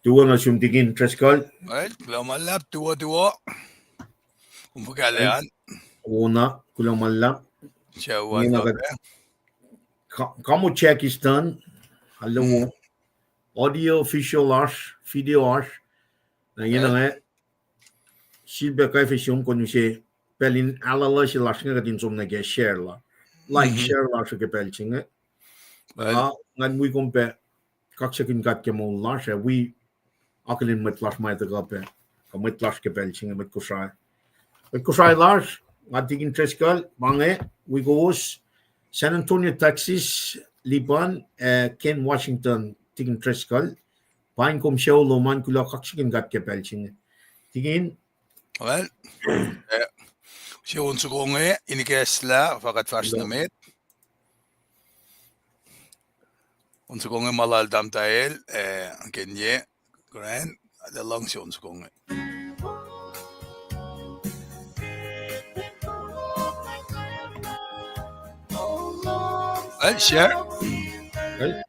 Tuwa na sumtigin Treskal. Well, lulap tuwa. Kumbaga Oana kulang malap. Kamu check is done. Hello. Audio official ars, video ars. Na yun nga. Silbe kay fisyon kung siya pelin alala si lars nga din som nag share la. Like share lars ke pelching nga. Ngan we kompe kaksakin kat ke mo lars we akolin met lars mai ta pe. Met lars ke pelching met Kosrae. Met Kosrae lars ngatigin Treskal mange wiowos San Antonio, Texas, Liban, Ken, Washington, tigin Treskal. Paing kom show loman kula kaksakin kat ke pelching. Tigin. Well, siya unso inge inikesla fakat fast na met. Unso inge malal dam tael kenye grand ada lang siya unso inge. Well, share. Well.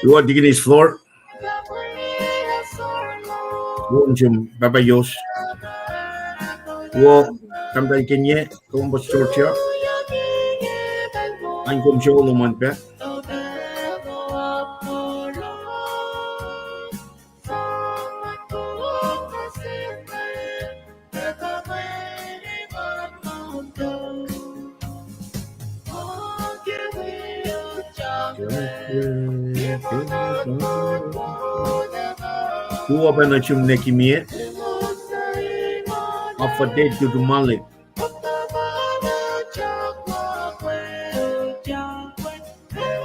You want digging his floor? Jum babayos. Wo kamday kenye kung bos chorcha. Ang kum show luman pa. Tuwa ba na chum nekimie? Afadet Malik.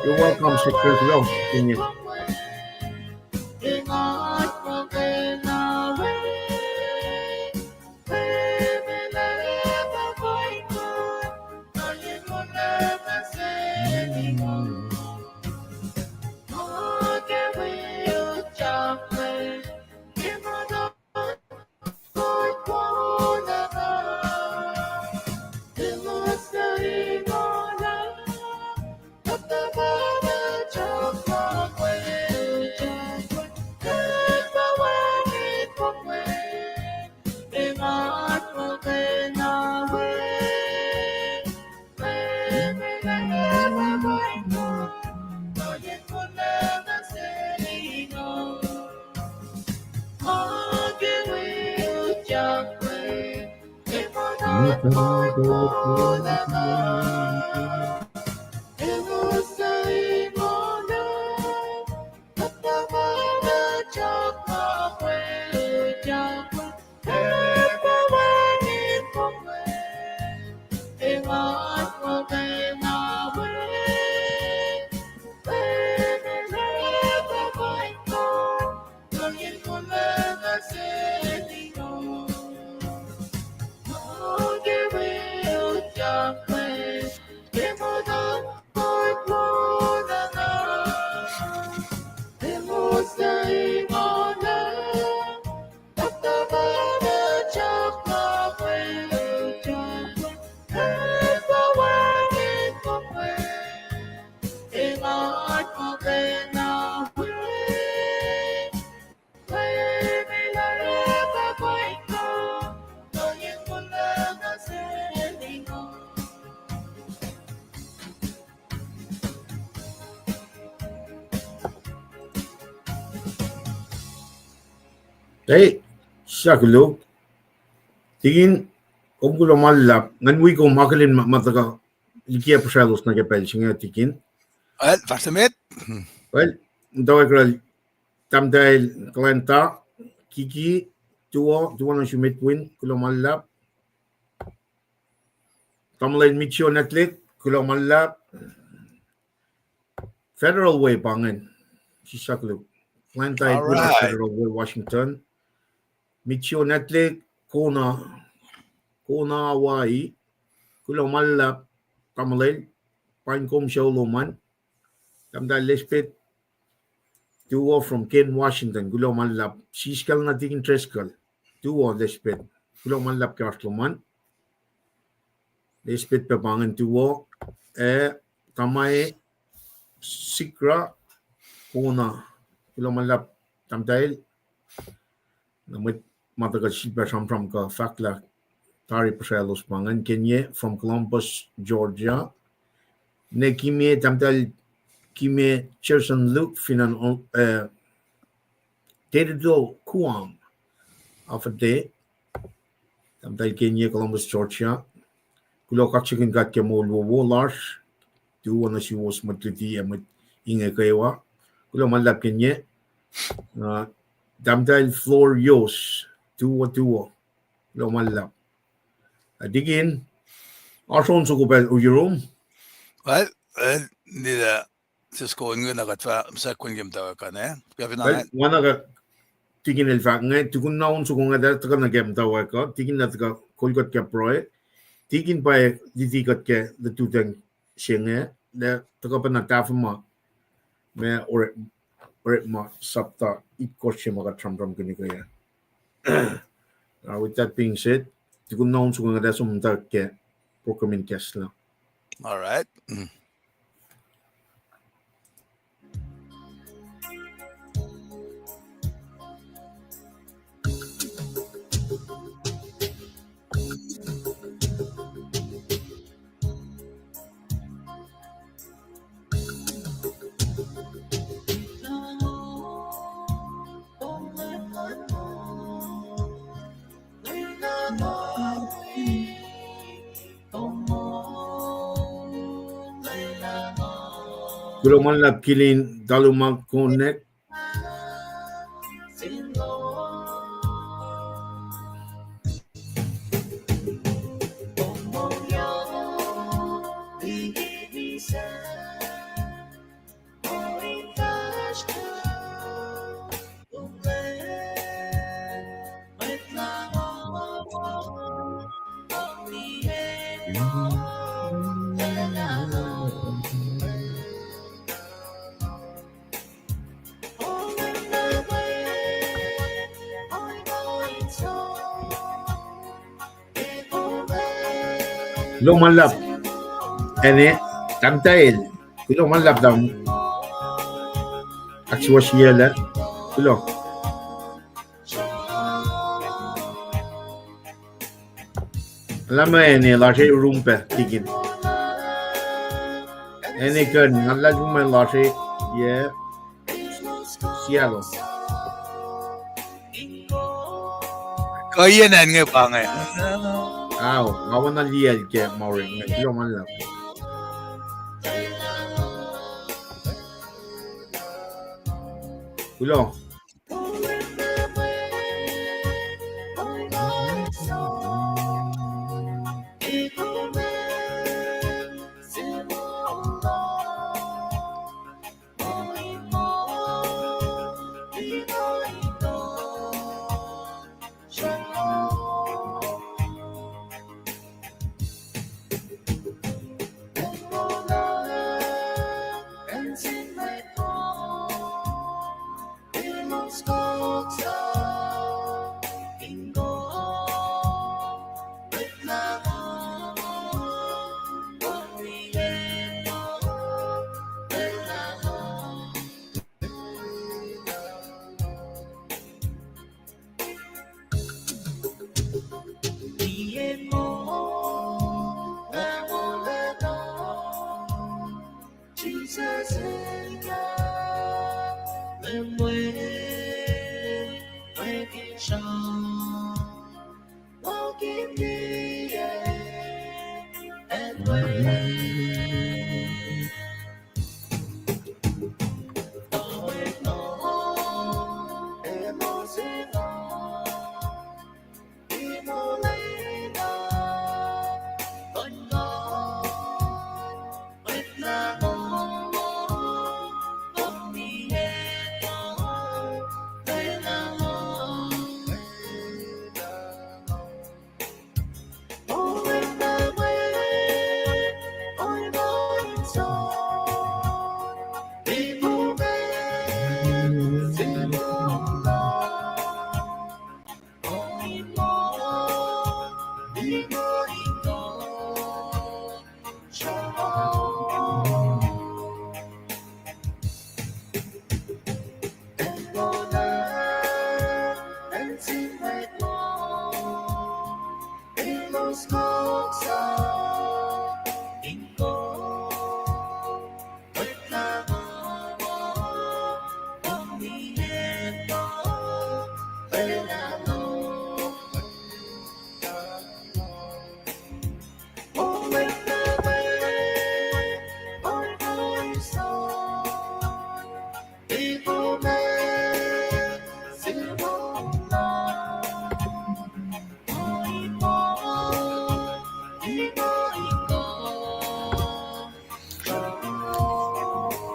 You're welcome, Secretary Rose. Đấy, sa kulog. Tingin kung kulo malap, nganwi ko makalin mataka likiyac pasalos na kapel singa tikin. Well, vart med. Well, dawai kral tamdai kalenta kiki tuwa na shumit win kulo malap. Tamlain mitio netlik kulo malap. Federal Way pangan. Si sakluk. Kalenta All win right. Federal Way Washington. Mitio netlik kona Hawaii. Kulo malap tamlain pain kom show loman. Tamdai lespit tuwo from Ken Washington kulo malap siskal na tikin treskal. Tuwo lespit kulo malap karsloman. Lespit pepangan tuwo tamay sikra kona kulo malap tamdai namit matagal silpa from ka fakla tari pasalos pangan Kenya from Columbus, Georgia. Ne kimie tamdal kimie Cherson Luke finan Teredo Kuam of a day. Tamdal Kenya, Columbus, Georgia. Kulo kaksakin gat ke mo lowos tuwo na si was matliti inge kulo malap Kenya. Tamdal floor yos tuwo kulo malap. Digin arson so kupel ujurum. Well, nila sisko inge nakatwa sa kungim tawa ka ne. Well, wana ka tigin el fak ngai tukun naun so kunga da taka na gem tawa ka tigin na taka kolgot ke proe tigin pa ditikat ke the tuteng shenge le taka pa na tafma me Orekma sapta ikoshe maga tram kini kaya. With that being said, tukun naun so kunga da so mta ke prokamin kesla. All right. Kulo malap kilin dalumag connect. Kulo malap ene tamtail kulo malap dam akswasiela kulo lama ene lashe rumpe tigin ene kan ngalla juma lashe ye sialo Kaya na nga pa nga. aw ngawan na liel ke maurin kulo malap kulo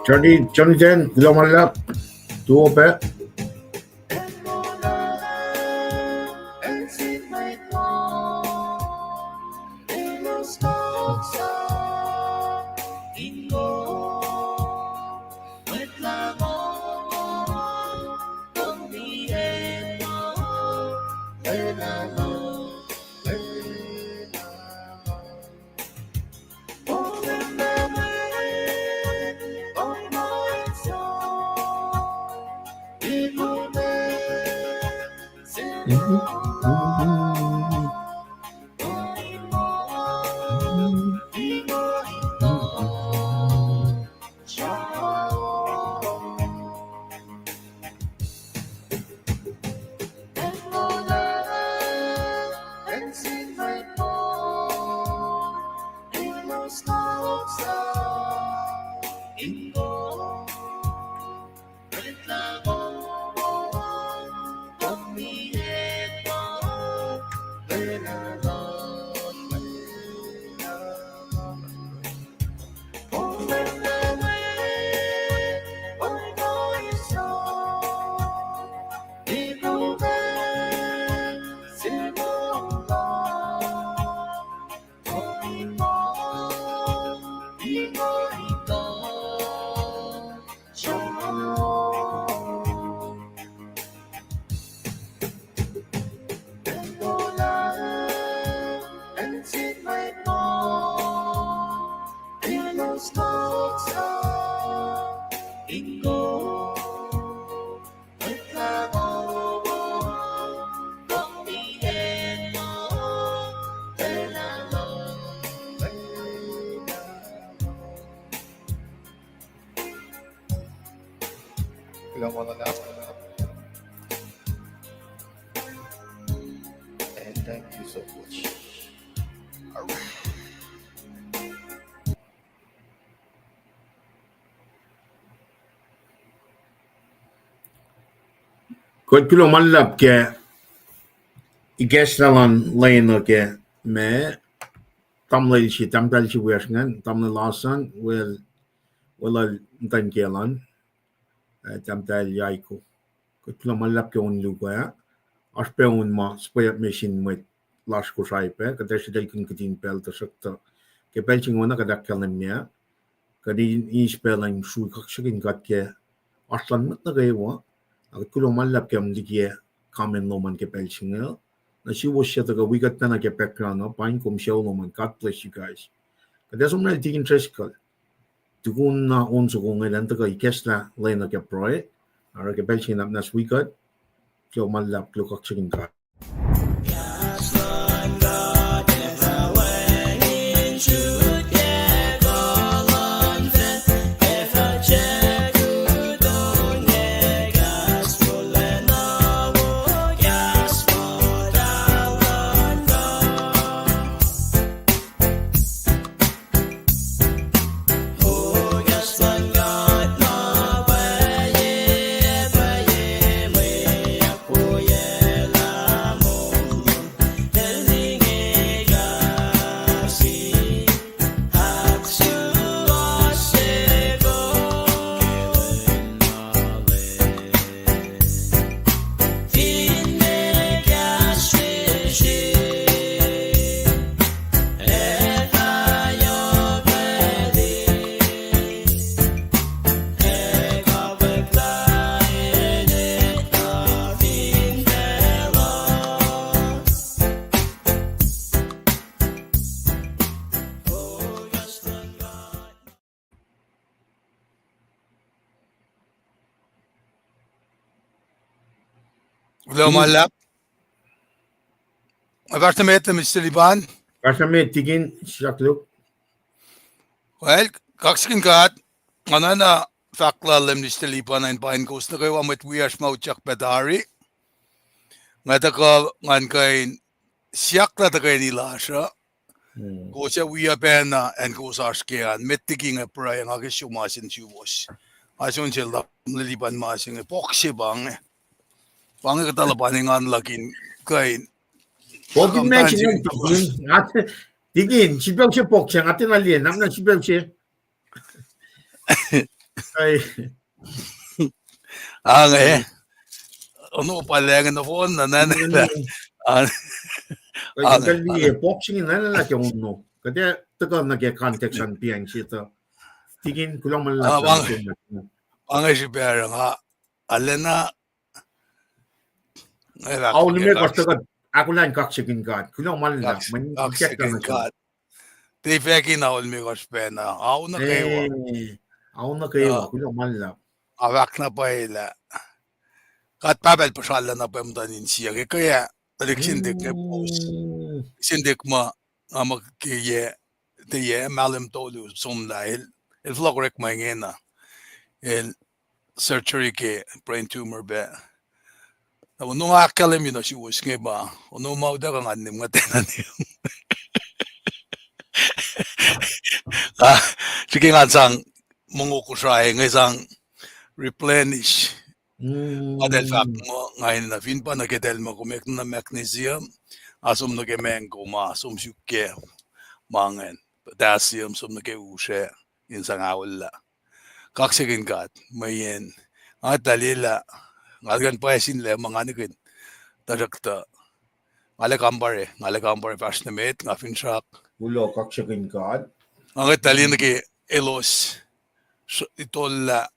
Johnny Den, lulap, tuope. And thank you so much. Kod kilo malap ke igestalan lane ke me tamlay si tamtal si wersngan tamlay lasan well ntan kelan tamtal yaiko. Kod kilo malap ke on luga aspe on ma spayat machine mwet las Kosrae pe kada si dalkin katin pel ta sakta ke pelching ona kada kalam niya kadi ispelang Srui kaksakin kat ke aslan mat na gawa ak kulo malap ke amdikie kamen loman ke pelching na si was siya taga wigat na ke background Paing show loman. God bless you guys. Kada somna di interest kal tukun na onso ko ngayon taga ikesla lane ke proe ara ke pelching na nas wigat kilo malap kilo kaksakin kat. Lulap. Apartment Mr. Liban. Kasame tigin siyakluk. Well, kaksakin kat anana fakla lem Mr. Liban and Paing goes na kayo met wias mauchak pedari. Ngata ka ngan kay siyakla ta kay nila siya. Ko siya wiya pena and Oasr kiyan met tiging a pray ang agis yumasin wiowos. Ason siya Liban masing poksi bang. Bang katalabaningan lakin kay Bogin mention tigin sibel siya poksang atin alien namna sibel siya. Ay, Ano palengan na phone na ano, kay ang gali boxing na yung no. Kaya taga nage context an piang sito. Tigin kulang man lang bang siya. si pera nga alena Aw lume taga ako lang kaksakin ka. Kulang man lang man check lang kaksakin siya. ka. Tifeki na ulmi ko spena. Ako na kayo. Ako na kayo, kulang man lang. Awak na pa ila. Kat papel pa sala na pa mutanin siya. Kaya talik sindik na post. Sindik ma nga magkiye tiye malim tolu sum dahil il Orekma inge na il surgery ke brain tumor be nung akalim yun na si was nga ba nung mauda kang anim nga tenan yun sige nga sang mga Kosrae nga sang replenish adel fact mo ngayon na fin pa nagedel mo kumek na magnesium asum nagemeng kuma asum syuke mangen potassium sum nagewushe yun sang awala kaksakin kat mayen at dalila ngalgan pa esin le mga nikin tarakta ngale kambare fashnamet nga finshak Ulo kaksakin ka. ang dalila ki elos itolla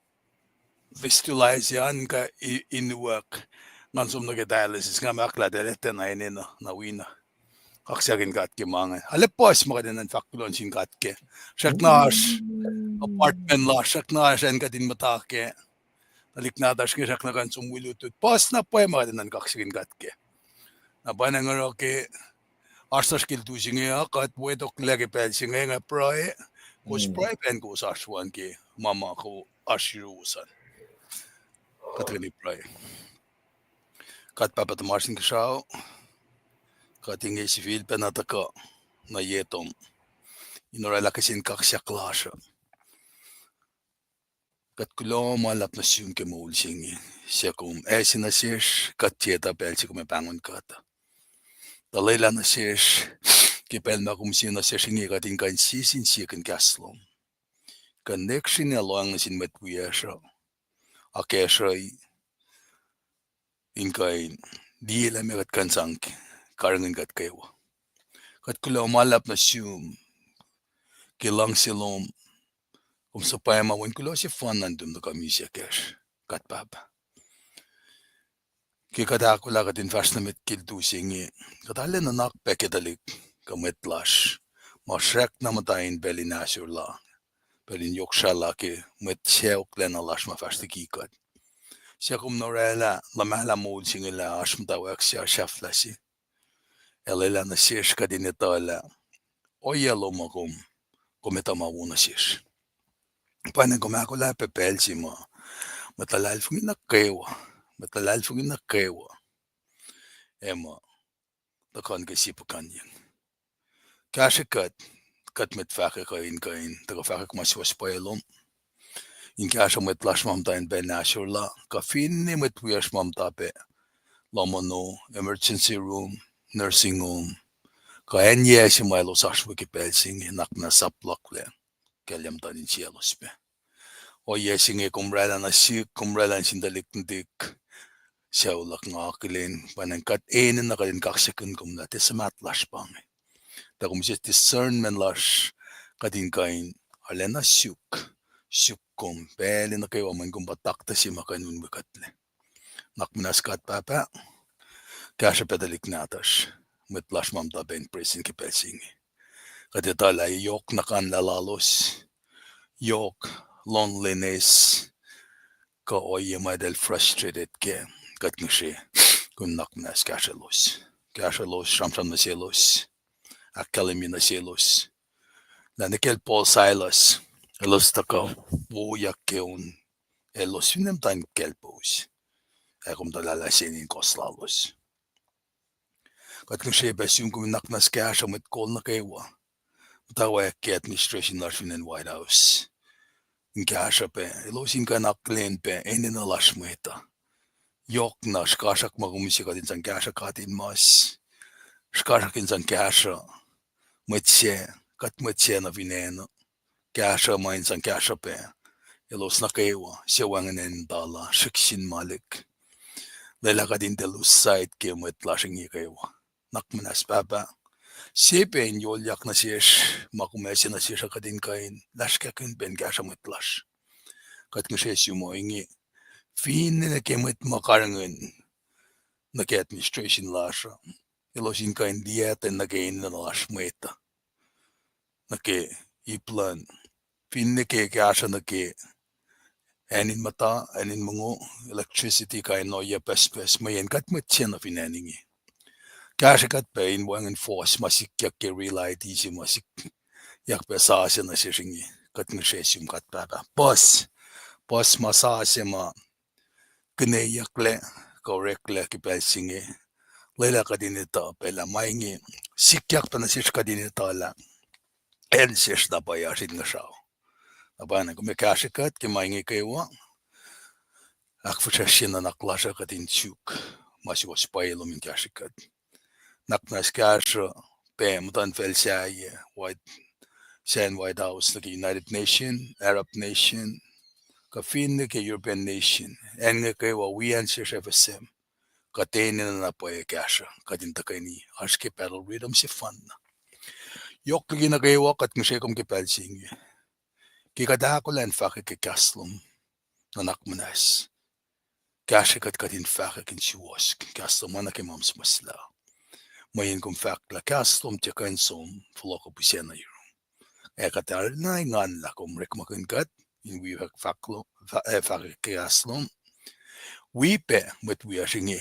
visualize yan ka inuwak ngan sum dialysis nga makla delete na inin na wina kaksakin kat ki mga alepos makadinan fakulon sin kat ke shaknash apartment la shaknash en kadin matake taliknadas ke shaknakan sumwilutut pas na po mga dinan kaksakin kat ke na banang ke arsas kiltu singe kat wetok lagi pel singe nga proy ko spray pen ko sashwan ke mama ko ashirusan katrini proy kat papa to marsin ke shao kat inge civil penataka na yetom inora lakasin kaksaklasha kat kulo malap na siyong ke maul singe siya kum sinasish kat tieta pel si kume pangon kata Dalila na siya kipel na kumsin na siya singi kating kan sisin siya kan kaslom. Connection na lang na sin metwiyasya. Akketeyac inkain di la megat kansang karangin kat kayo. Kat kula malap na siyum kilang silom sa payamawin kula si fan nandun na kami siya cash kat papa. Kikata ko lang katin fast na met kiltu singi. Katali na nakpekitalik kametlash. Masrek na matayin belin asur la. Belin yoksha la ki met siyok lena lash ma fast kikat. Siya kum norela la mahla mood singi la ash mutawaek siya shafla si. Elela na siya kadin ito la. O yelo mo kumita mawuna siya. Paano kumako la pepel si mo. Matalal fungin na kewa. Matalal fungin na kewa. Ema. Takan ka sipakan yan. Kasi kat met fake kain, taga fake kumaswas pa yalom. In kasa met lash mamtain ben asur la, ka finni met wiyash mamtape. Lamano, emergency room, nursing home. Ka enye si mailo sashwa ki pelsing, nak na saplak le. Kalyam tanin sielos pe. O yesing kumrela na sik, kumrela sindalik ndik. Siya ulak nga akilin, panangkat na kalin kaksakin kumnati sa matlash pang. Takum siya discernment lash kadin kain alena syuk kum peli na kayo man kumbatakta si makanun bakatle. Nakminas kat papa, kaya pedalik natas, metlash mamta ben presin ki pelsingi. Kaditala yok na kan lalalos, yok loneliness, ka oye madel frustrated ke. Kat nga siya, kung nakminas kaya los, shamsham na sielos. Akalim na sielos. Na nikel Paul Silas. Elos taka buyak keun. Elos yun tan kelpos. Ekom talala sinin koslalos. Kat kung siya besyong kuminak na skya siya met call na kewa. Mutawaek ke administration larshin in White House. Yung kaya siya pe. Elos yung kanaklen pe. Eni na lash mo ita. Yok na shkasak magumisi ka din sang kaya siya katin mas. Shkasak din sang kaya siya. Mwetsiye, kat mwetsiye na vineno. Kasha main sang kasha pe. Elos nukewa siwangan en dala shikshin malik. Lelakadin delus side ke mwet lashingi kewa. Nakmanas baba. Sepen yolyak na siyesh makumesi na siyesh akadin kain lashkakin ben gasha mwet lash. Katngashes mo inge. Fin na kemwet makarangan nake administration lasha. Elos in kain diet en nagain na lash mweta. Nake iplan. Fin na ke gasha nake enin mata, enin mungo, electricity kain no ya pes mayen kat met chen of in eningi. Kasha kat pain wang enforce masik yak ke relight easy masik yak pesasya na sishingi kat ngesesium kat baba. Boss masasya ma kene yakle correctle ki pelsingi lela kadinita pela maingi sikyak pa na sish kadinita la en sish na pa yashin ngashaw. Abana kume kasha kat ki maingi kaywa akfutashina naklasha kadin chuk masiko spailo min kasha kat. Naknas kasha pe mutan felsaye White House the United Nation, Arab Nation, kafin ke European Nation, enge ke wa we answer FSM, katenin na po e kasha, kadinta kani, ashke paddle rhythm si fun. Yok lagi na kayo kat ng kom ke palsing. Kikada ko lan fake ke kaslum, nanak manas. Kasha kat kadin fake kin siwas, kaslum mana ke mams masla. Mayin kom fak la kaslum tiyakan som, fuloko pusena yun. Ekatar na ngan la kom Orekma kat in we have faklo fakiaslom we pe met we ashingi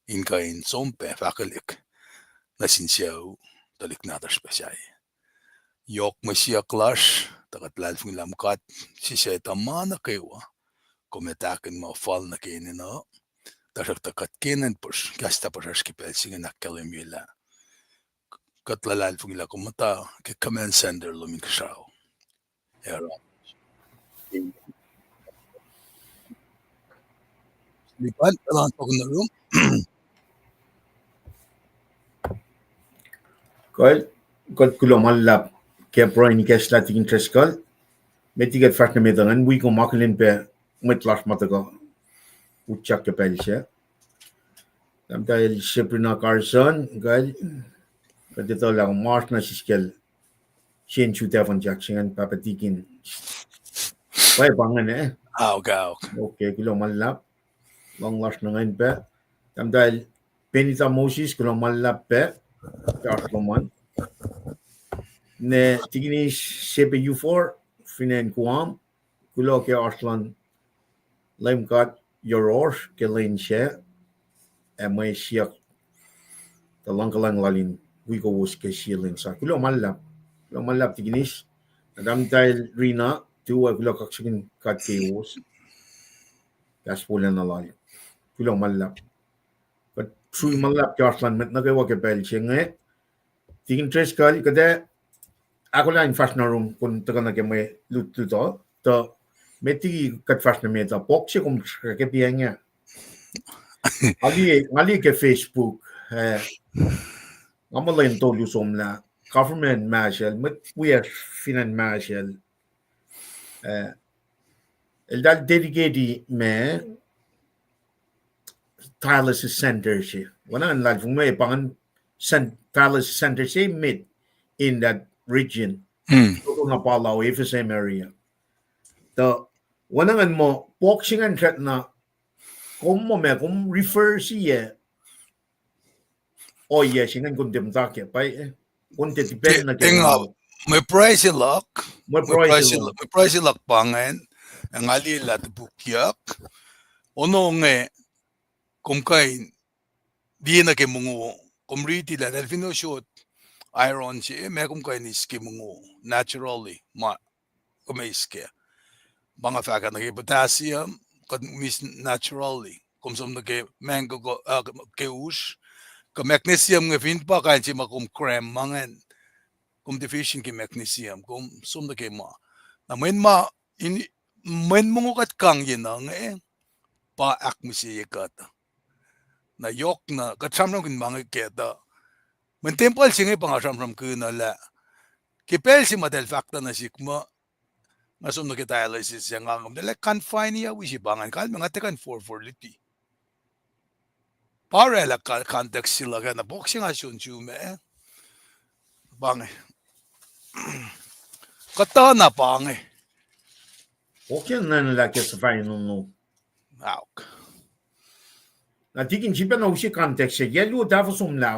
in kain sompe fakelik na sinsiaw talik nata spesay yok masia clash takat lalfung lamkat si siya tamana kewa kometakin ma fal na kinina tasak takat kinen push gasta pasaski pelsing na kalemila katlalalfung la komata ke command center luming kashaw era lipan alang pag na room Kol kulomal lap ke pro in kes la tikin treskal metiget fatne medangan we ko maklin pe met las matago uchak ke pelse tam ta el seprina carson gal kadito lang mars na siskel chen chuta van jackson papatikin Wai bangan Gao. okay kulomal lap long las nangain pe tam ta penita Mwesis kulomal lap pe Arloman ne tigini sepe U4 finen kuam kulo ke Arslan LEUM GOD yoror ke len she mai siak the langkalang lalin wiowos ke shilin sa kulo malap tiginis adam tail rina tu kulo kaksakin kat ke wos das polen alal kulo malap but Srui malap ke Arslan met na ke wa ke bel chenge tigin tres kal kada akollah in fashion room kun takana ke me lutu to meti kat fashion me ta boxe kum ke pianya ali ke Facebook amala to lusom la government marshal met we are finan marshal el dal dedicate me Thales center she wana an life me pangan Thales center she mid in that region na Palau FSM area the wanangan mo boxing and threat na kung mo me kung refer siya o yes singan kung dimta ke pa kung te depend na ke May price lock mo may price lock pangan ang ali la bukiyak ono nge kum kain di na ke mungu kum riti la delfino shot iron si me kum kain iski mungu naturally ma kum iski banga faka na ke potassium kat mis naturally kum som na ke mango ke ush ka magnesium nga fin pa kain si makum krem mangan kum deficient ki magnesium kum som na ke ma na men ma in men mungu kat kang yin nga pa akmisi kata na yok na katsamram kin mga keta men temple singe pangasam from kuna la kipel si madel fakta na sikma Masum na dialysis yang ngam de kan fine ya wisi bangan kal mga tekan for liti. Para la context sila na boxing asun chume. Bange. Kata na bange. Okay nan la ke safai no. Auk. Na tikin chipa na usi context ya lu ta fosum la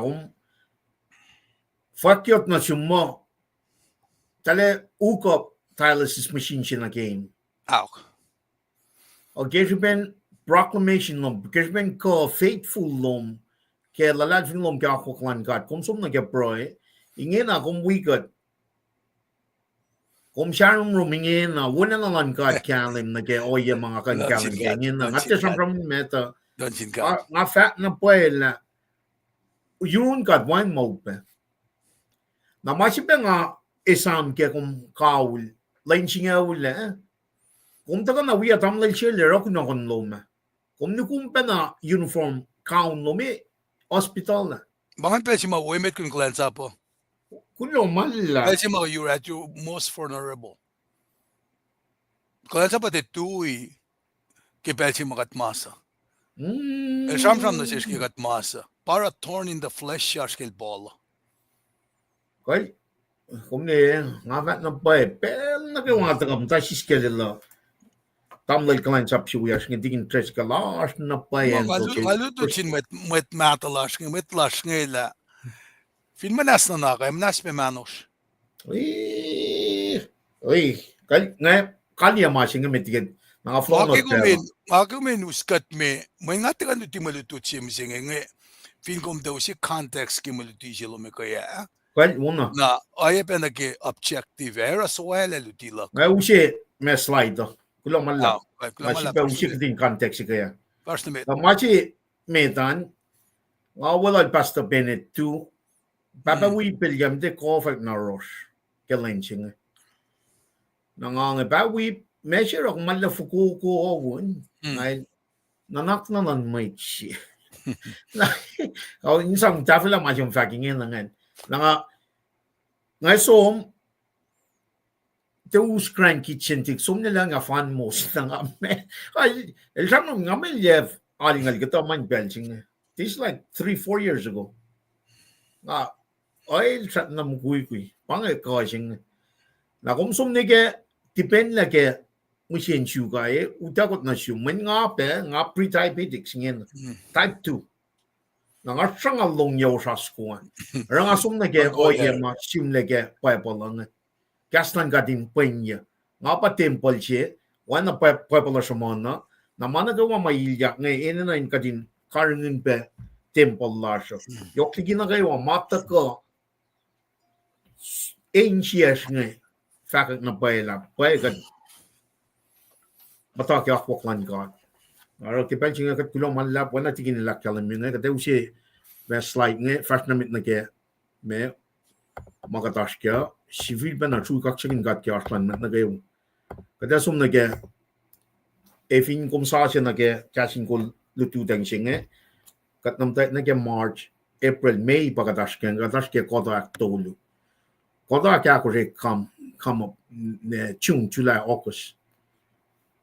fakyot na summo. Tale uko dialysis machine sina game. Auk. O gesben proclamation lom, gesben ko faithful lom, ke lalat fin lom ka koklan kat, kom som na ke proe, inge na kom wikat, kom sharon rum inge na wala na lan kat kalim na ke oye mga kan kalim ke inge na, ngate sampram meta, Don't you got? nga fat na poe la, yun kat wine mope. Na masipe nga isam ke kom kaul, lain singa wala, Kung taga na wiya tam lai siya lera kuna kon loma. Kung nukumpa na uniform kaun lomi hospital na. Bangan pwede si ma-womet kung kulacnsap po. Kun loma la. Pwede si you're at your most vulnerable. Kulacnsap pati tuwi ki pwede si makatmasa. Sham na siya katmasa. Para thorn in the flesh siya skil bola. Kay, kung ne, nga vat na pa pel na kayo nga taga mta siskelila. Tam lai kulacnsap siya wiya, nga digin tres ka laas na pa yan. Maluto sin mwet matalash, mwet lash ngayla. Fin manas na nakay, manas pe manos. Uy, kay, nga, kalya masya nga metigid. Mga flow not pero. Maki uskat me, may nga tiga nuti maluto siya misinga nga. Fin kom daw si context ki maluto siya lumikaya. Kay, una. Na, ay pa nag objective era, so wala luti lang. Nga usi, may slide to. Kulang malap. Masih Masih pa usik din context kaya. First na Masih metan nga wala pasta Bennett 2 papa we pilgam de kofak na rosh kelenching. Nanganga ba we measure ak mala fuku ko won. Ngay nanak na nan may chi. Kau insang tafela masih fucking in ngan. Nanga ngay som Those grand kitchen tik som nila nga fan most na nga me. Ay, el sam nga me lev alingal kita man belching. This like 3-4 years ago. Nga ay sat na mukui pangay kasing. Na kung som nige depend la ke musien chu ka utakot na siya man nga pe nga pre-diabetics ngin. Type 2. Nga sang along yaw sa skuan. Nga som nige oye ma sim lege paipalang. Kastan gadin Paing nga pa temple siya wana pacl na mana gawa mailyak ngayon na kadin karangin pe temple la siya yok lagi na kayo mata ko ancient nga fakak na pala pagad matak yak waklan God aro kipel singa kat kulong malap wana tigin nilak kalam nga kata usi best slide nga first na mit na kaya me makatash kya civil ba na true kaksakin gat kya aslan na gayo kada sum na kya efin kum sa siya na kya KahsInKol lutu dang singe kat namtay na kya March April May pagatash kya kodak tolu kodak kya ko re come up ne June July August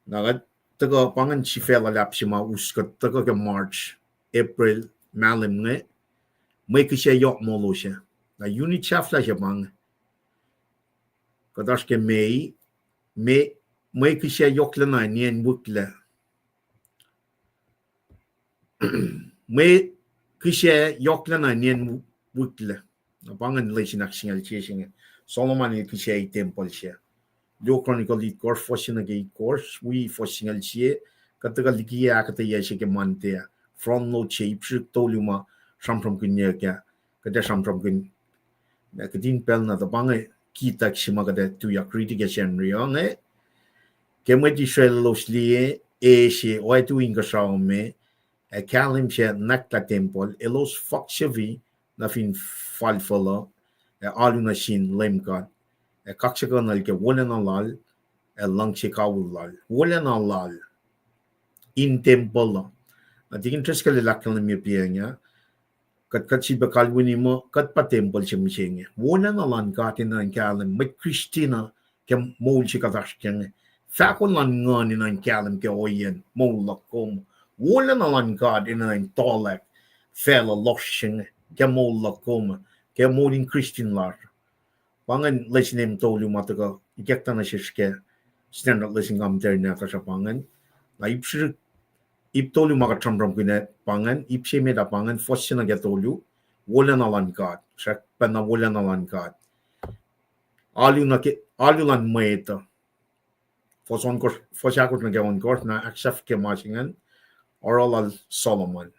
na taga pangan si fela lap si ma uskat taga kya March April malim nga may kisya yok molo siya na unit shaft la siya bang kadash ke May kisya yok la na nien wukla May kisya yok la na nien wukla na bangan la siya naksingal siya Solomon kisya temple siya Lo Chronicle lead course fosina gay course we fosingal siya kataga likiyac akketeyac siya ke mantea front load siya ipsik toluma samsam kunya kya kada samsam kun na kadin pel na tabangay kita kisima kada tuya kritika siya kemwe di los liye siya oay tu inga me kalim siya nakta temple elos fak siya vi na fin falfala alu na sin LEUM GOD kaksakin na ke wala na lal lang siya kawul lal wala na lal in temple na tigin tres kalilak na miya piya niya kat si bakal wini mo kat pa temple siya misenge wala na lan katin na kalim may Christina ke mol chikadashken fakon lan ngan in ein kalem ke oyen molakom wolen lan God in ein tolek fell loschen ke molakom ke molin Christian lar pangan lesnim tolu mataga gektana shishke standard lesing am der na kasha pangan la ipshir iptolu maga tramram kine pangan ipsheme da pangan fossina getolu wolen lan God shak panna wolen lan God alulan mwet foson kos fosakot na gawon kos na aksaf ke masingen oral Solomon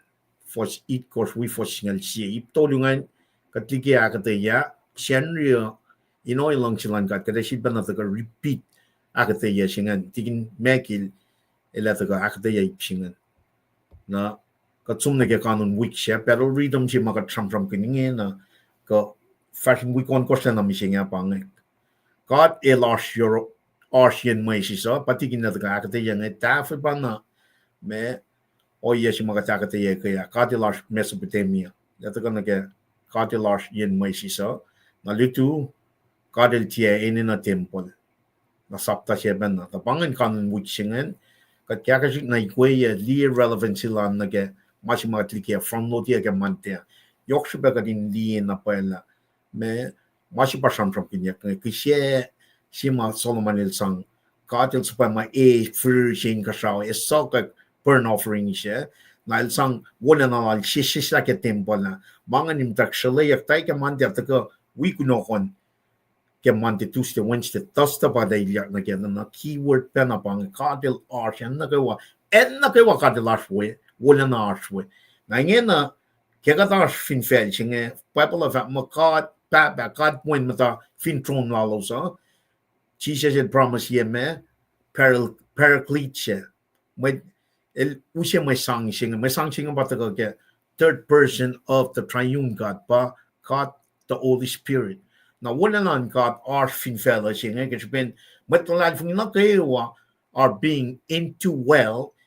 fos it kos we fosingal si iptolungan likiyac akketeyac shenria inoy lang silan kat kada si banataga repeat akketeyac singan tigin mekil elataga akketeyac singan na katsum na ke kanon week siya pero rhythm si maka tram kininge na ka fashion week on kos na misinga pang God elas your Asian Mwesis patigin na taga akketeyac ne tafe bana me oye si maka akketeyac kaya God elas Mesopotamia yataga na ke God elas yen Mwesis na litu God el tia na temple na sapta siya bana ta pangan kanon week singan kat kaya kasi na ikwe li relevant sila na ke masi maka likiyac from no dia ke mantia yok siya ka din li na pala me masi pasam from kinyak kisye sima Solomon el sang God el supaya ma first kashaw esok burn offering siya na el sang wala na al shisha ke temple na mangan imtak shalayak tay ke mantia taka week no kon ke Monday, Tuesday, Wednesday, Thursday pa dahil na kaya na keyword pa na pang kadil arsh yan na kawa kadil arsh we wala na arsh we na ngayon na kaya ka arsh fin fel singe pacl of mo kad point mata fin tron lalos Jesus had promised ye me paraclete siya may usya may sang singe ba taga ke third person of the triune God pa God the Holy Spirit na wala na God are fin fella singe kasi ben matalad fung nukewa are being into well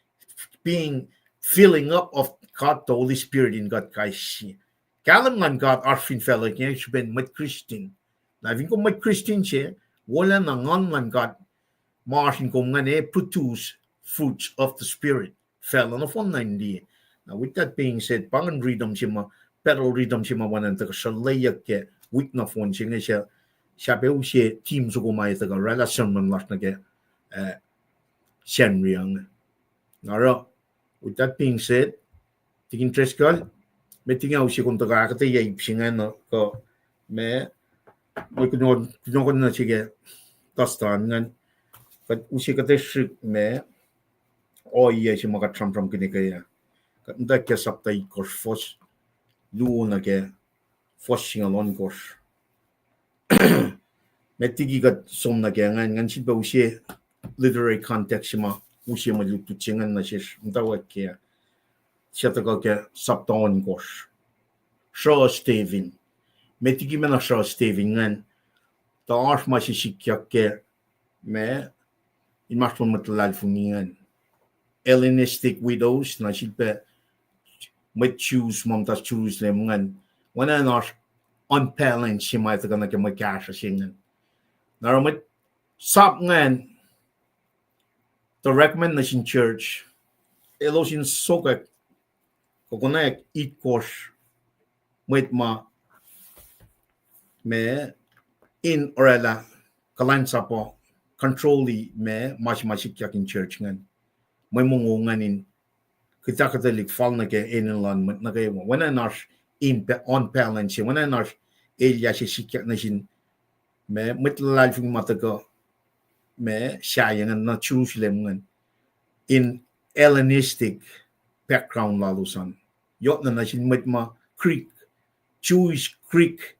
being filling up of God the Holy Spirit in God kaisi kalam lan God are fin fella kasi ben mat Christian na vin ko mat Christian siya wala na ngan lan God marsin ko ngane produce fruits of the Spirit fella na fon na hindi now with that being said pangan rhythm siya pero rhythm siya mawanan taga shalayak ke week na phone singa siya pe usie team so kumai taga relation man las na ke sian riang naro with that being said tigin treskal metinga usie kun taga akketeyac singa no ko me kuno na sige tastan ngan kat usie kate shik me oye si maka tram kini kaya kat nda ke saptai kos fos lu na ke fos singalon kos metigi gat som na ke ngan si ba usie literary context ma usie ma lutu chingan na sis mutawaek ke siya taga ke sapton kos show Steven metigi mena show Steven ngan ta arsh ma si likiyac ke me in mas matalal funingan Hellenistic widows na silpe may choose mamtas choose lem ngan wana na unbalanced si may taga na ke may kasha singan naramit sap ngan to recommend na sin church elo sin sokak kokonaek eat course mwet ma me in orela kulacnsap controlly me mas likiyac in church ngan may mungungan in kita katolik fall na ke inilan na kayo wana nash on balance wana nash elia si likiyac na sin me mitlal fing mataga me shayangan na Jerusalem ngan in Hellenistic background lalusan yot na sin mitma Greek Jewish Greek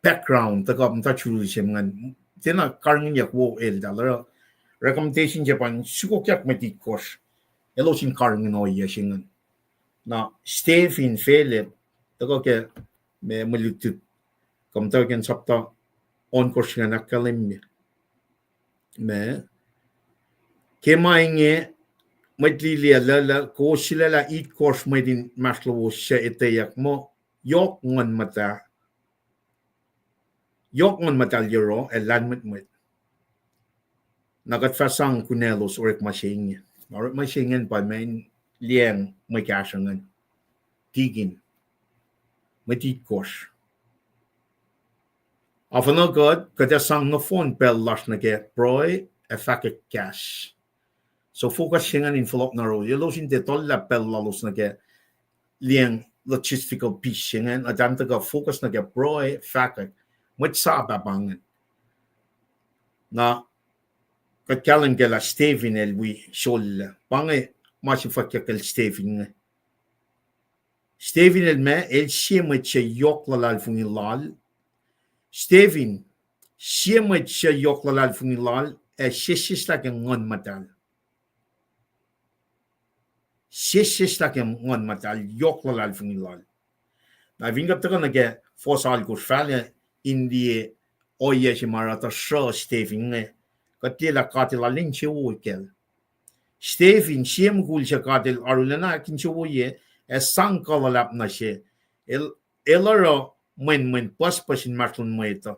background taga mta Jerusalem ngan tena karngin yak wo el dalara recommendation japan sukokyak metikos elo sin karngin o yasingan na Stephen Philip taga ke me malutut kamta ken sapta on kos nga nakalim me kemainge matlilia lala ko sila la eat course may din maslow siya iteyak mo yok ngon mata euro elan met nagatfasang kunelos Orekma siya. Orekma siya pa may liang may kasangan. Tigin. May titkos. Afano God, kada sang na phone pel las na ke proy effective cash. So focus siya in follow na ro. Yelo sin de tolla pel lalos na ke liang logistical piece siya adam taga focus na ke proy effective. Mwet sa babangan. Na katkalan ke la Stevin elwi shol. Pange sifac kel Stevin. Stevin el me el siya mwet siya yok lalal fungin lal. Stevin, siya mwet siya yok lalal fungin lal siya la ke ngon matal. Siya la ke ngon matal yok lalal fungin lal. Na vingat taga na ke fosal ko fale indie oye si marata sho Stevin ne. Katila katila lin siya uikel. Stevin siya mgul siya katil arulana kin siya uye sang kalalap na siya. Elaro men pas pasin martlon mweta.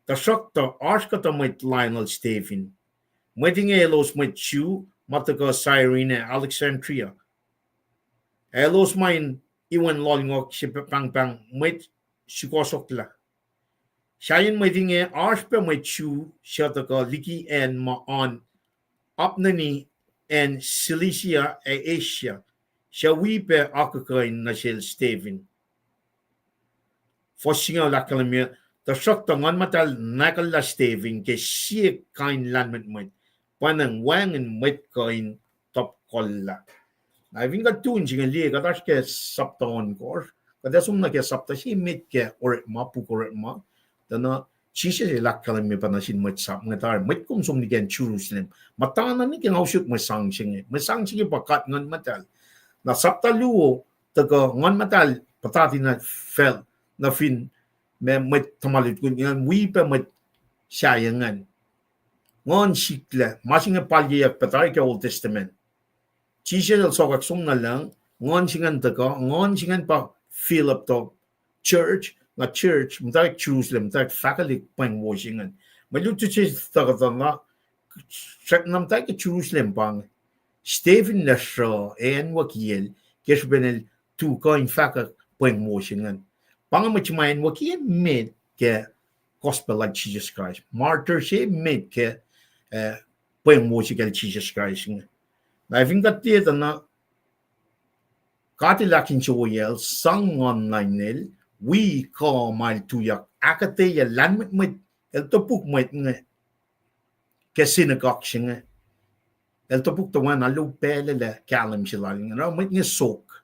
Ta shokta arskata mwet Lionel Stevin. Mweting elos mwet chu mataka Cyrene Alexandria. Elos main iwan lolingok si pang mwet sikosokla. Shayin mweting arspe mwet chu siya taka liki en ma on apnani en Cilicia Asia. Siya wipe akakain na siya Stevin. Fosinga lakalamia, ta shokta ngon matal nakala Stevin ke siya kain lanmet mwet. Panang wangan mwet kain top kolla. Na vinga tun singa liya katash ke sapta on course. Kada sumna ke sapta siya met ke Orekma, Orekma. Dana siya lakalamia panasin mwet sap ngatar. Mwet kum sum ni ken Jerusalem. Matana ni ken ausut mwet sang singa. Mwet sang singa pakat ngon matal. Na sapta luo taga ngon matal patati na fel na fin me met tamalit kun ngan wipe met sayangan ngon sikla masinga palyeyak patay ke Old Testament chisel sokak sum na lang ngon singan taga ngon singan pa fill up to church na church mutawek Jerusalem mutawek faculty Paing washingan malutu chis taga na check nam tayo ke Jerusalem pang Stephen Lesho en wakil kesbenel tuku in fact Paing washingan pangamachimayan wakil made ke gospel like Jesus Christ martyr she made ke Paing washingan Jesus Christ na vingat tieta na katilakin choyel sang online nel we call my tuyak akketeyac lanmet met el topuk met nge ke synagogue singe el topuk tawan alu pele le kalam silaling na met nge sok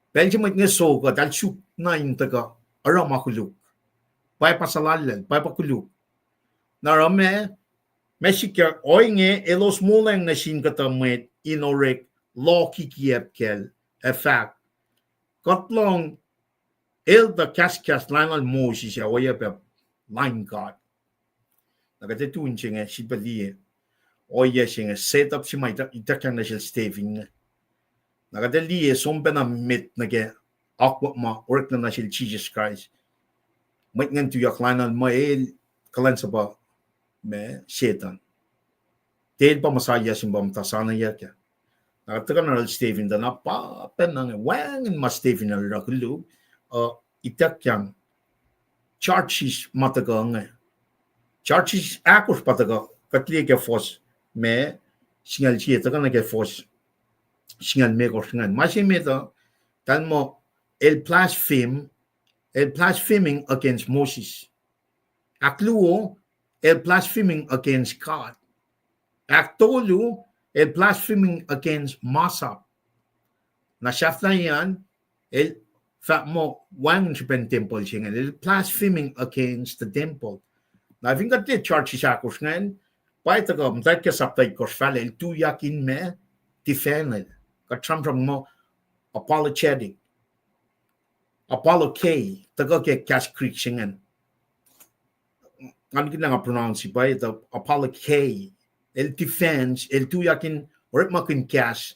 belje met nge sok dal chuk na yung taga arama kuluk pai pasalal pai pakuluk na rame Mexica oinge elos muleng na sin kata met inorek likiyac kel effect katlong el da kaskas lanal Mwesis ya oya pe LEUM God nagate tuin singe sibalie oya singe set up si mai itakang na sil Stevin nagate liye sombe na met nage Orekma Orekma na sil Jesus Christ mai ngan tu yak lanal mael kulacnsap me Satan tel pa masaya simbam tasana yakya nagatakan na Stevin da na pa penang wang in mas Stevin na rakulu itakyang churches matagang churches akos pataga katli ke fos me singal chi taga na ke fos singal me ko singal masimeta talmo el blaspheming against Mwesis akluo el blaspheming against God aktolu el blaspheming against Masap na shafla yan el fa mo wang pen temple singa el blaspheming against the temple na vinga te church sakos ngan pai ta gam ta ke saptai ko fale el tu yakin me defend ka tram mo apologetic apollo k ta go ke cash creek singan ang kinang pronounce pai ta apollo k el defense el tu yakin Orekma kin cash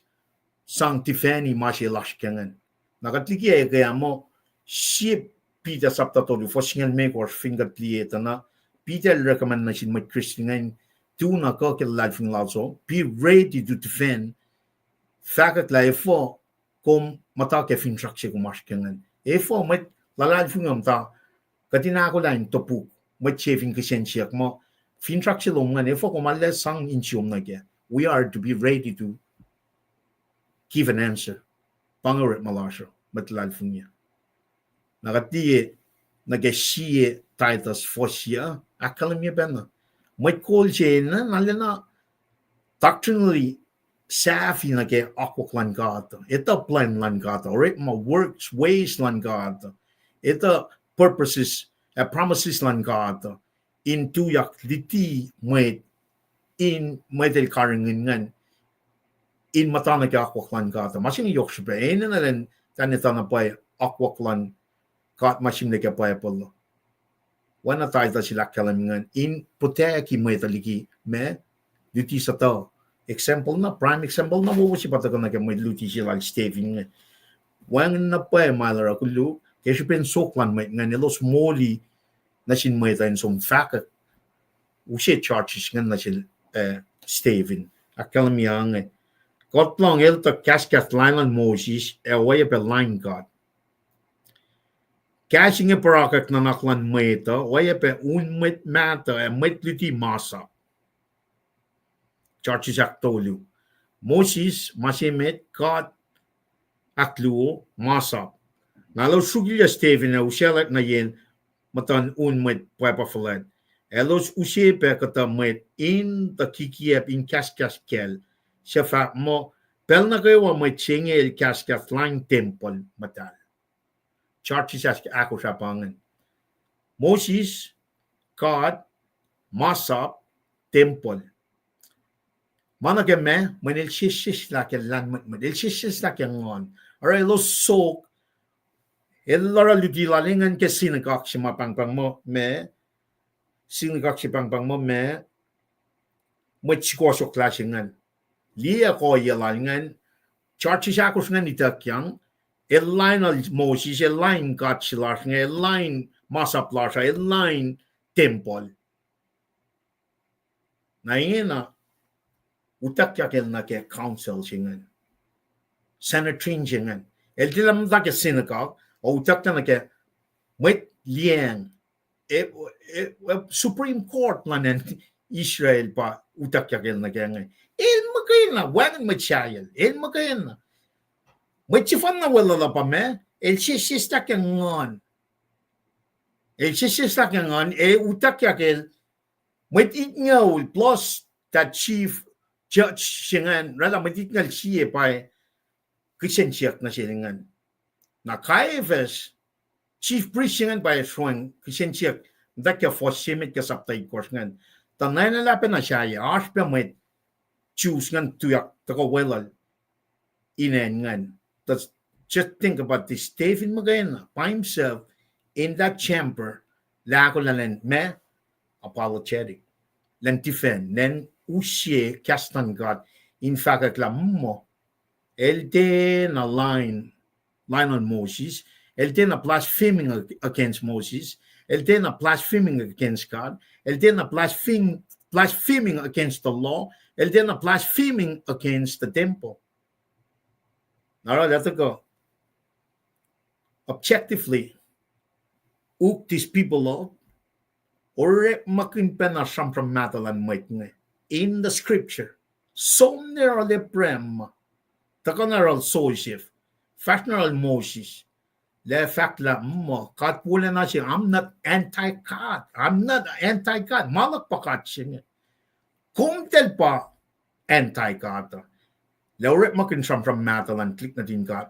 sang defeni mashilash kengan nakatlikiya kaya mo ship Peter sapta to fo singan me ko finger plieta na Peter recommend na sin mo Christian do na ko ke life in also be ready to defend fakat la efo kom mata ke fin trakshe ko maskengan efo met la life ngam ta katina ko lain topu met chefing ke sensiak mo fin trakshe lo ngan efo ko malle sang in chiom na ke we are to be ready to give an answer pangaret malasho met life nya nagati nagashie titus fosia akalamia benna met call chain na lena doctrinally safi na ke akollah God. Ito plan lan God. Orekma works, ways lan God. Ito purposes, promises lan God. In tuyak liti mwet in mwet karingan in mata na ke akollah God. Masing yok siya. Ina na rin tanita na pa akollah God masing na ke pa polo. Wana tayo sila kalamingan in puteki mwet liki me liti sa to. Example na, prime example na mo si patakan na may luti sila Stephen. Wang na pa malara kulo, kasi pen soklan may nga nilos moli na sin may tayo som fakat. Usi charges nga na sin Stephen. Akalam yang Kotlong elta kaskat lineland Mwesis away pa line God. Kasi nga parakak na naklan may ito, way pa unmet mata met luti masa. Charges aktolu. Mwesis masimet God akluo masap. Nalo sugilya Stephen na usialat na yen matan unmet papafalat. Elos usipe kata met in the likiyac in kaksakin sifac mo pel na kayo met chingel kaksakin line temple matal. Charges ako sa pangan. Mwesis God masap temple. Mana ke me menil shish la ke lan menil shish la ke ngon ara lo sok el lara ludi la lingan ke sinagak si mapang mo me sinagak si pang mo me chiko so klasingan lia ko yelangan charge sa ko ngan itakyang el line al Mwesis el line got silar el line masaplasha el line temple na ina utak yakel na ke council singan sanitrin singan el dilam da ke synagogue o utak na ke met liang Supreme Court lanen Israel pa utak yakel na ke ngai el makayna wan machayel el makayna machifan na wala la pa me el sista ke ngon el sista ke ngon utak yakel met itnyaw plus that chief judge singan rala matitingal siya pa kisensyak na singan na kaifes chief priest singan pa swang kisensyak dakya fosimit ka saptay course ngan tanay na lapen na siya aspa met choose ngan tuyak tako welal inen ngan just think about this Stephen Magana by himself in that chamber lako lanen me apologetic len defend len usie kastan God in fact mo el den a line on Mwesis el den a blaspheming against Mwesis el den a blaspheming against God el den a blaspheming against the law el den a blaspheming against the temple. Now let's go objectively uk these people up Orekma kinpena from matalan mwet in the scripture somner le prem takaneral soisif fashneral Mwesis le fact la mo kat pula na siya I'm not anti-God malak pakat siya kumtel pa anti-God le Orekma kin from matalan click na din God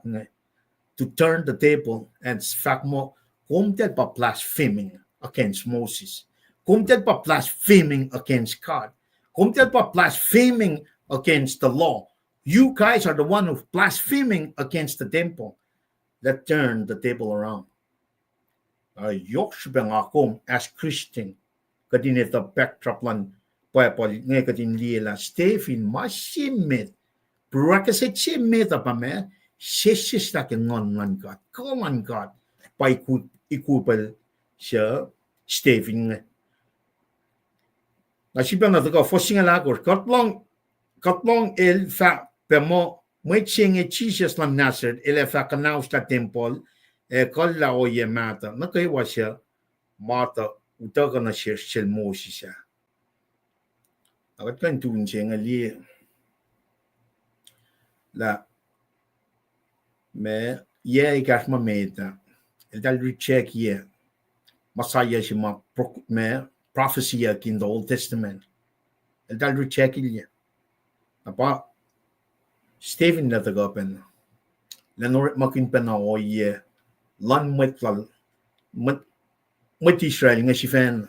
to turn the table and fact mo kumtel pa blaspheming against Mwesis kumtel pa blaspheming against God kumtel pa blaspheming against the law. You guys are the one who blaspheming against the temple. That turned the table around. Yoksbang akom as Christian kadinita backdrop lan payapal ngay kadin lila Stephen masimit prakasit simit pa me sisis la ke ngon lan God koman God pa ikupal siya Stephen na siya na taga forcing alagor katlong el fa pemo mwet Jesus lam nasir el fa kanaw sta temple kolla o ye mata na kay wasya mata utaga na siya sel Mwesis siya agat kan tun siya ali la me ye ikas ma meta el dal recheck ye Messiah siya me prophecy in the Old Testament el dal recheck ye apa Stephen na tagapen lanor makin pena o ye lan mwet Israel nga si fan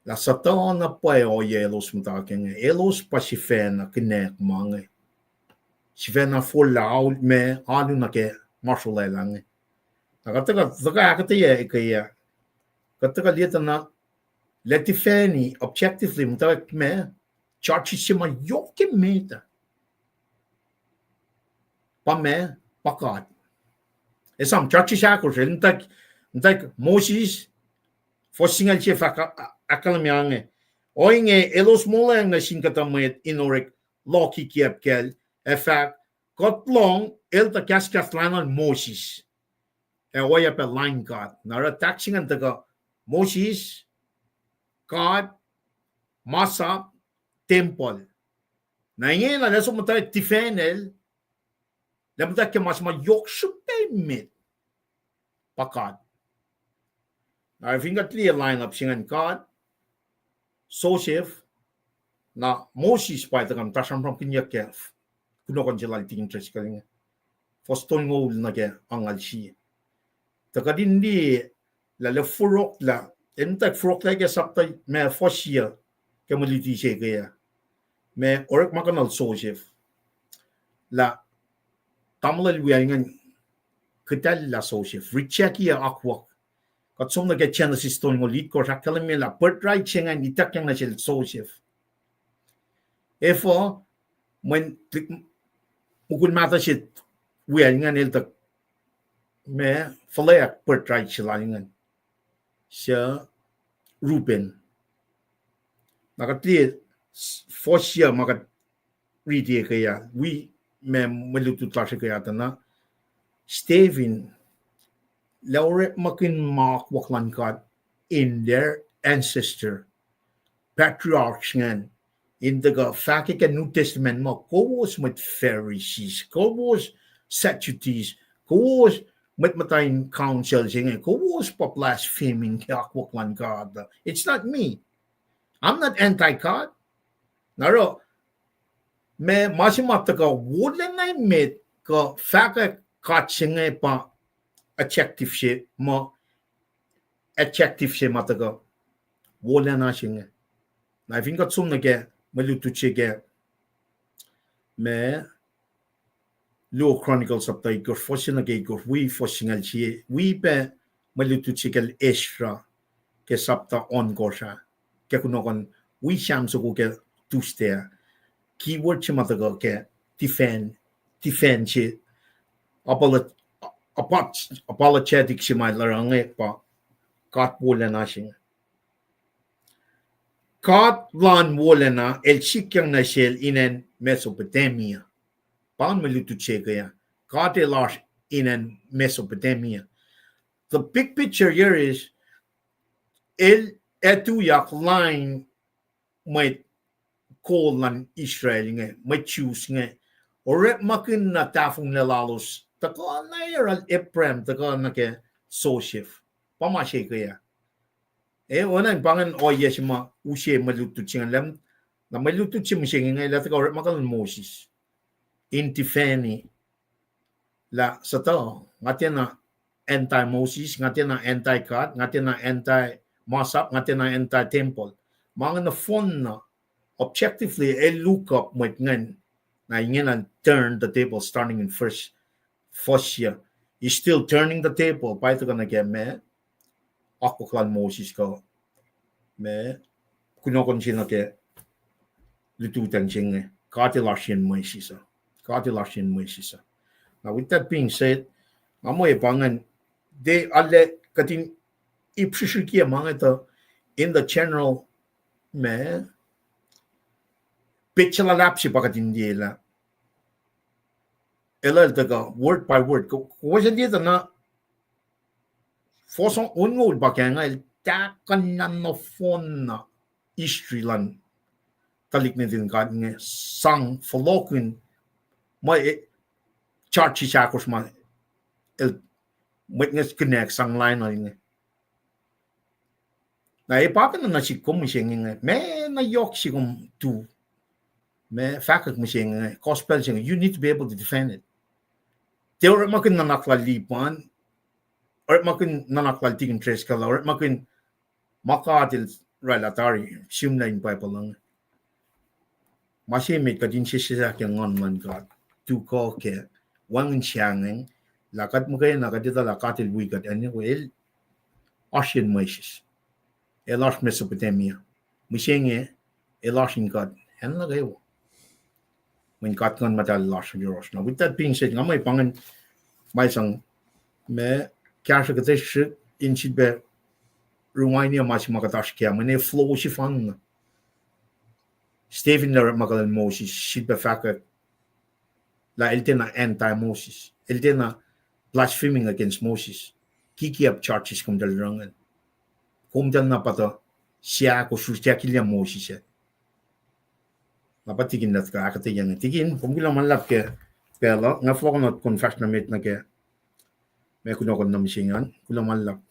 la satan na pa o ye elos mutaken elos pa si fan na kinek mange si fan na full out me alu na ke marshal lang nakataga akketeyac kaya kataga lieta na letifeni objectively mutawek me charge si ma yoke meta pa me pakat esam charge siya ko ntak Mwesis forcingal siya akalamyange o inge elos mula nga sinkatamayet inorek likiyac effect kotlong elta kaskatlanan Mwesis oya pe line God nara taxingan taga Mwesis God masap temple na inge na leso matay tifenel lamta ke mas mayok supemit pakat na finga clear lineup singan God Joseph na Mwesis pa itagam tasam from kinyakef kuno kon jilal ting interest kalinga foston ngol na ke angal si takadindi la le furok la entak furok la ke sapta me fosia ke muliti se ke ya me Orekma kanal Joseph la tamlal wiangan ketal la Joseph recheck ya akwa kat som na ke channel siston ngolit ko sakalme la per right chengan itak yang na sel Joseph efo when mukul mata shit wiangan eltak me falayak per right chilangan siya Ruben nakatli fosia makat ridi kaya we me malutu klase kaya na Stephen laure makin mark waklan kat in their ancestor patriarchs ngan in the fakik and New Testament mo kowos met Pharisees kowos Sadducees kowos met matayin councils ngan kowos pa blaspheming kak waklan God it's not me I'm not anti-God naro me masimata ka wala na met ka fakik kat singa pa attractive she mataga wala na singa na finga tsum na ke malutu chege me Law Chronicles of the Gor Fosina ke Gor we Fosingal chi we pe malutu chegel extra ke sapta on gosha ke kunokon we sham so ke tuste keyword chi mataga ke defend chi apologetic si may larangay pa kat wala na siya kat lan wala na el sikyang na siya inen Mesopotamia paano maluto siya kaya kat elas inen Mesopotamia the big picture here is el akketeyac line may call ng Israel nga may choose nga Orekma kin na tafong nalalos tako na yeral Ephraim tako na ke Joseph pamashe kaya onan pangan oye sima ushe malutu chingalam na malutu chimsing nga ila tako Orekma kan Mwesis intifeni la sato ngatia na anti Mwesis ngatia na anti God ngatia na anti masap ngatia na anti temple mga na phone na objectively look up with ngan na ingin turn the table starting in first year. He's still turning the table. Pa ito ka na kaya me ako klan Mwesis ko me kunokon siya na kaya lututan siya nga kaksakin Mwesis. Now with that being said, mamoy pangan de alle katin ipsishikia mga ito in the general me pacl lap si pakatindiela ela taga word by word ko dia na fosong unngol bakanga el takan no phone na istrilan talik na din ka nge sang folokin mai charchi chakos ma el witness connect sang line na nge na ipakan na si kum nge me na yok si kum tu me fakak nge gospel nge you need to be able to defend it teor makin nanakla lipan or makin nanakla tigin tres kala or makin makatil relatari simlain pa lang masimit ka din siya yang ngon ka tuku ke wang changeng lakat mo kayo nakadita lakatil wigat ano ko Asian Mwesis elas Mesopotamia misenge elasin God ano na kayo when got ngon matal las euros now with that being said ngamay pangan may sang me kaksakin in sibe Rumania mas makatash kaya mene flow si fan Stephen na magalan Moses sibe fakat la eltena anti-Moses eltena blaspheming against Moses likiyac charges kum dal rangan kum dal na pato siya ko susya kilya Moses napatikin dat ka akketeyac tigin kum bilang manlap ke pelo nga flo not confession na met na ke me kuno kon na misingan kulang manlap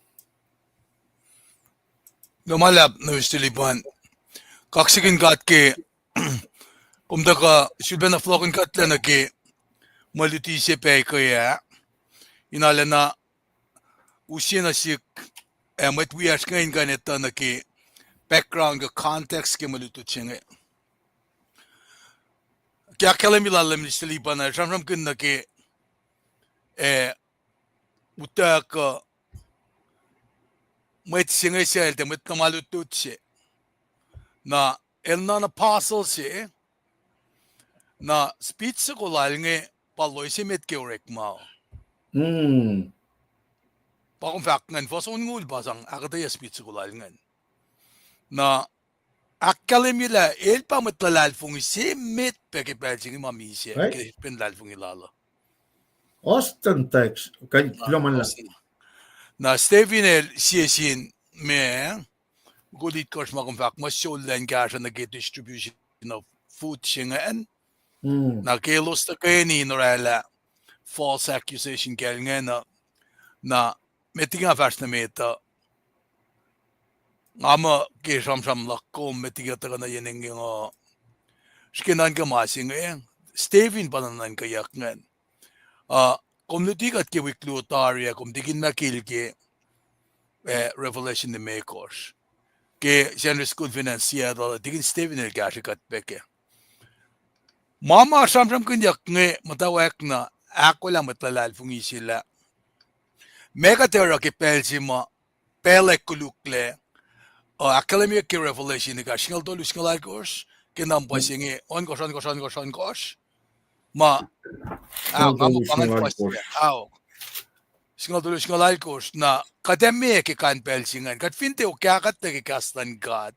lumalap na istilipan kaksakin kat ke kumdaka silben na flokin katla na ke maluti se pe kaya inala na usina sik mwet wiowos ngayon ganito na ke background ka context ke maluto chinge kaya kalamilalam ni istilipan na samsam kin na ke utak mwet singe siya elte mwet kamalutut siya na elna na pacl siya na speech sa kulal nge paloy si met ke Orekma pakong fact ngan fos ungul basang akketeyac speech sa kulal ngan na akkalemila el pa matlalal fungi si met peke pelsingi mami siya ke penlal fungi lala Austin text kan kulang manlap na Stephen el siyasin me gulit kors makong fact mas shoulder kasha na get distribution of food singaan na kelos na kayo ni norala false accusation kaya nga na metiga fast na meta ama ke samsam lakko metiga taga na yeneng nga skinan ka masing Stephen pananan kayak ngan community kat ke wikluotaria kumtigin na kilke revelation ni makers ke general school financiero tigin Stephen el gashi kat peke mama samsam kunyak nge mutawaek na akollah matlalal fungi sila mega terra ke pelsima pele kulukle academic ke revelation ni gashingal dolu shingal course ke nam pasinge on gosh ma ngamo pangan pasya singal dolu shingal course na kademe ke kan pelsingan kat finte o kya kat ke kastan god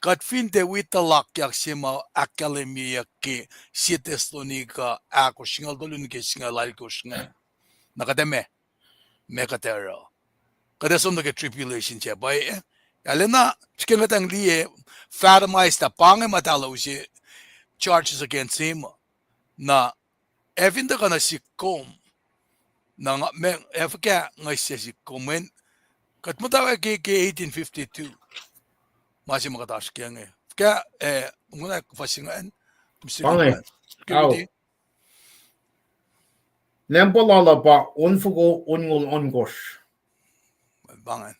kat finte witalak yak sima academia ke siteslonika ako shingal dolu ni ke shingal course nga nakademe mega terra kada som ke tribulation che bay alena skinga tang liye farmaista pange matala usi charges against him na evin da kana sikom na me efka ngai se sikomen kat mutawaek ke 1852 masi makatash kenge ka muna fasingan pange nempo lala pa unfugo ungol ongosh bangan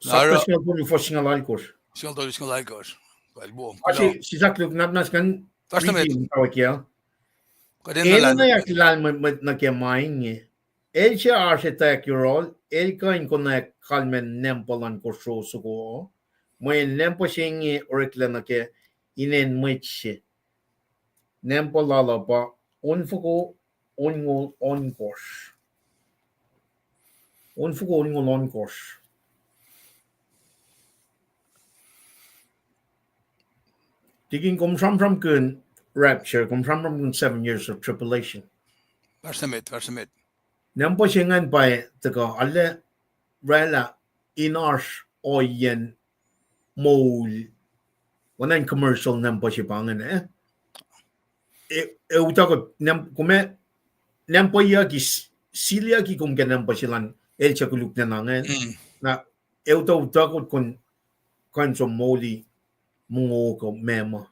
sakto singal puli for singal alkos singal dolu singal course kalbo kasi si zakluk natnas kan Testament tawakia kadin el na na yakilal na ke mainge el siya architect role el kain kona kalmen nempo lan koso sugo mo el nempo singi orekla na ke inen mwetche nempo lala pa unfugo ungol ongosh unfugo ungol ongosh Tiging kom from kun rapture, kom from kun 7 years of tribulation. Versemit. Nampo singan by taga alle rela inars oyen mol wanan commercial nampo si pangan utagot nam kume nampo yaki silia ki kum nampo silan el chakuluk na nangan na utagot kon so moli mungo ko mema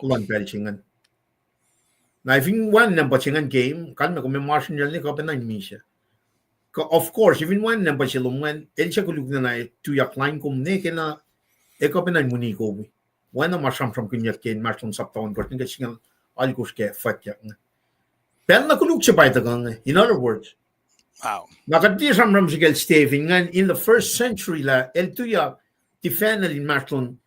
ulan pelchingan. Na I think one number chingan game kan ko me martian ni ko pa nang misha. Of course even one number silungan el chakuluk na tu yak line kum ne kena e ko pa nang muni ko bi. One ma sham from kunyak ken martian saptaon ko tinga singal algus ke fatya. Pel na kuluk siya pa itagang in other words. Wow. Nakati sam ram sigel staving in the first century la el tu yak defend in martian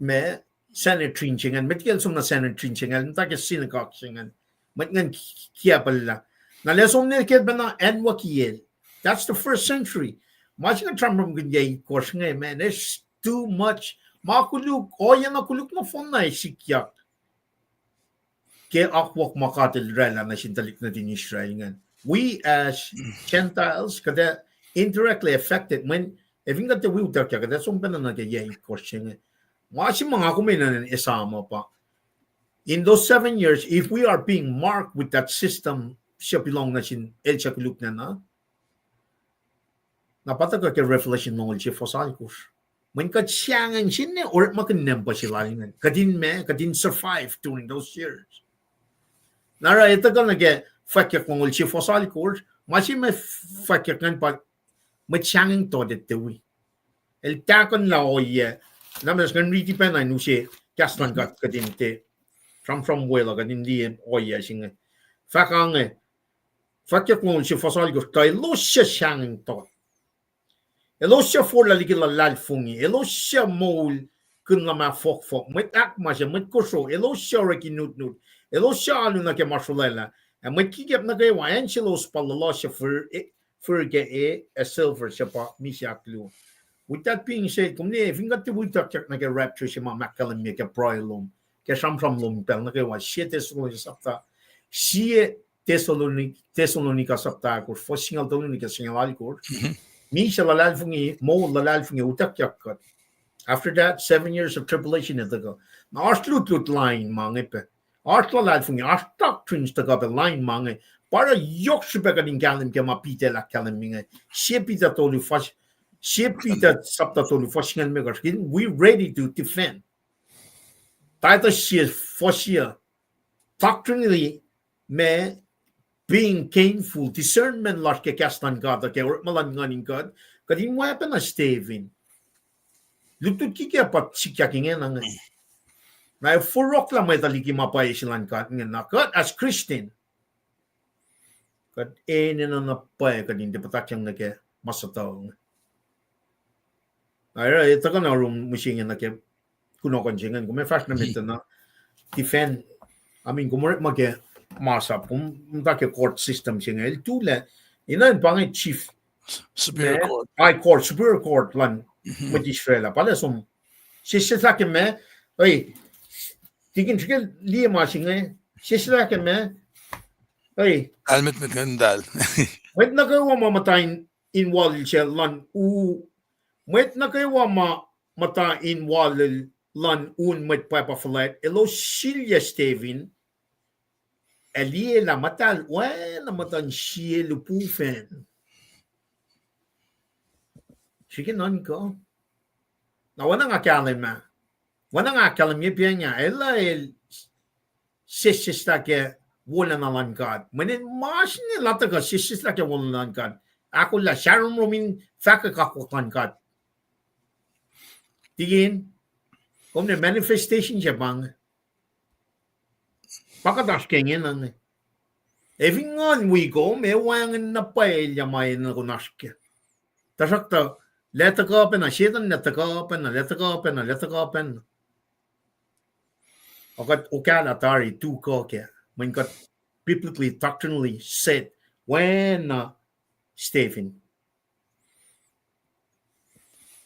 me Senate trinching and material sum na Senate trinching and take synagogue and matngan kiapala. Na lesson ne ket bana en wakiel. That's the first century. Much nga tramram ganyay course nga man. There's too much. Makuluk oya na kuluk na phone na sikyak. Ke akwak makatil rela na sintalik na din Israel nga. We as Gentiles kada indirectly affected when even got the will tak kada sum bana na ganyay course nga. In those 7 years, if we are being marked with that system, siya belong na sin el chakuluk na napatag ka revelation ng siya fosalikos. When ka siyangan sin ne Orekma kinem pa sila rin. Kadin survive during those years. Nara ito ka nage fakyak ng siya fosalikos, masi may fakyak ng pa matsiyangin to detewi. El takon la oye. Namas kan riti pa na nusi kastan kat kadinte from wela kadin di oya singa fakang fakyak mo si fasal go tay lo siya siyang to elo siya for la ligila lalfungi elo siya mol kun la ma fok met ak ma siya met koso elo siya rekinut elo siya alu na ke masulela met kigap na kay wan siya los palala siya for ge a silver siya pa misaklu. With that being said, kung ne fingat ti buitak na ke rapture si ma makalam me ke proilum ke from lum pel na ke wa siete Thessalonica sapta ko for single Thessalonica single ko mi siya lalal fungi mo lalal fungi utak kat. After that 7 years of tribulation at the go na artlut line mange pe artlo lalal fungi art doctrines to go line mange para yok siya ka din kalim ke mapite la kalim minge siepita tolu fas we ready to defend. Title is for sure. Doctrinally, me being painful, discernment like a kastan God, okay, or malanganing God, because in weapon a staving. Lutut kiki apat sikyaking en. Now, for rock la may taliki mapay silang God, God as Christian. God, na napay, God, hindi patakyang nake masataw. Ay ito ka na room musingin na ke kunokonsingan kung may fast na minta na defend kung mag masap kung ke court system singa el tula inan pangay chief superior court superior court lan magistrela pala sum sisita ke me ay tigin sige liya masinga sisita ke me ay almet met gandal wait na kayo mamatayin in wall siya lan Mwet na kayo mata in walil lan met papa flat elo silya Steven elie la matal na matan siye lupufen sige non ko na wana nga kalim ye pianya ela el sisista ke wala na lan God manin mas ni lata ka sisista ke wala na lan God akollah sharon romin fakakakutan God Tigin, kung na manifestation siya bang, pakatas kengin ang Even ngon we go, may wangan na pa may na kunaskya. Tasakta, let the open a shit and let the open. Okat ukala tari tu koke. When got biblically, doctrinally said, when Stephen.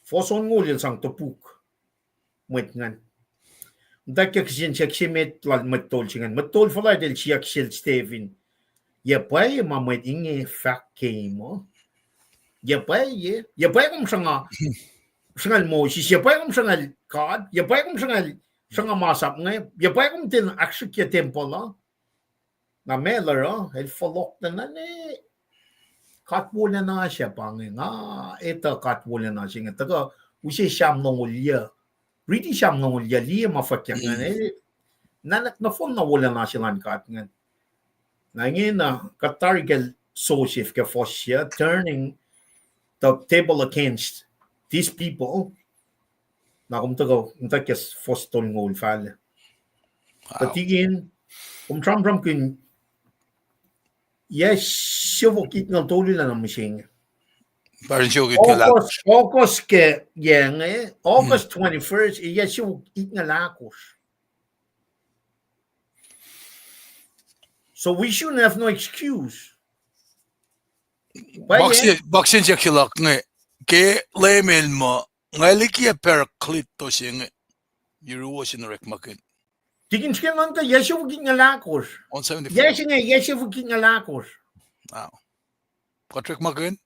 Foson ngulil sang topuk. Mwet ngan. Dat je gezien check je met tolchingen. Met tol vooral del check Steven. Je paye maar met inge fact game. Je paye kom sangal Mwesis, je paye kom sangal God, je paye kom sangal masap ngay, je paye kom tin akketeyac temple na meler el folok na ne katwole na siya pang nga ito katwole na siya nga taga usi siyam nongulya really siyam nongulya liya mafakyak nga nanak na phone na wala na siya kat nga na ngayon na katargel sosif ka fosya turning the table against these people na kumtaga kumtakes fostol ngol fal patigin tram kun yes sivokit ng tolu na machine Parang siyokit ka lang. August ke yang August 21st yes sivokit nga lakos. So we shouldn't have no excuse. Baksin siya kilak nga. Ke lemel mo, nga likiyac per clit to siya nga. Lowos in Orekma kin. Tigin siya man ka, yes sivokit nga lakos. 174. Yes sivokit nga lakos. Wow. Orekma kin?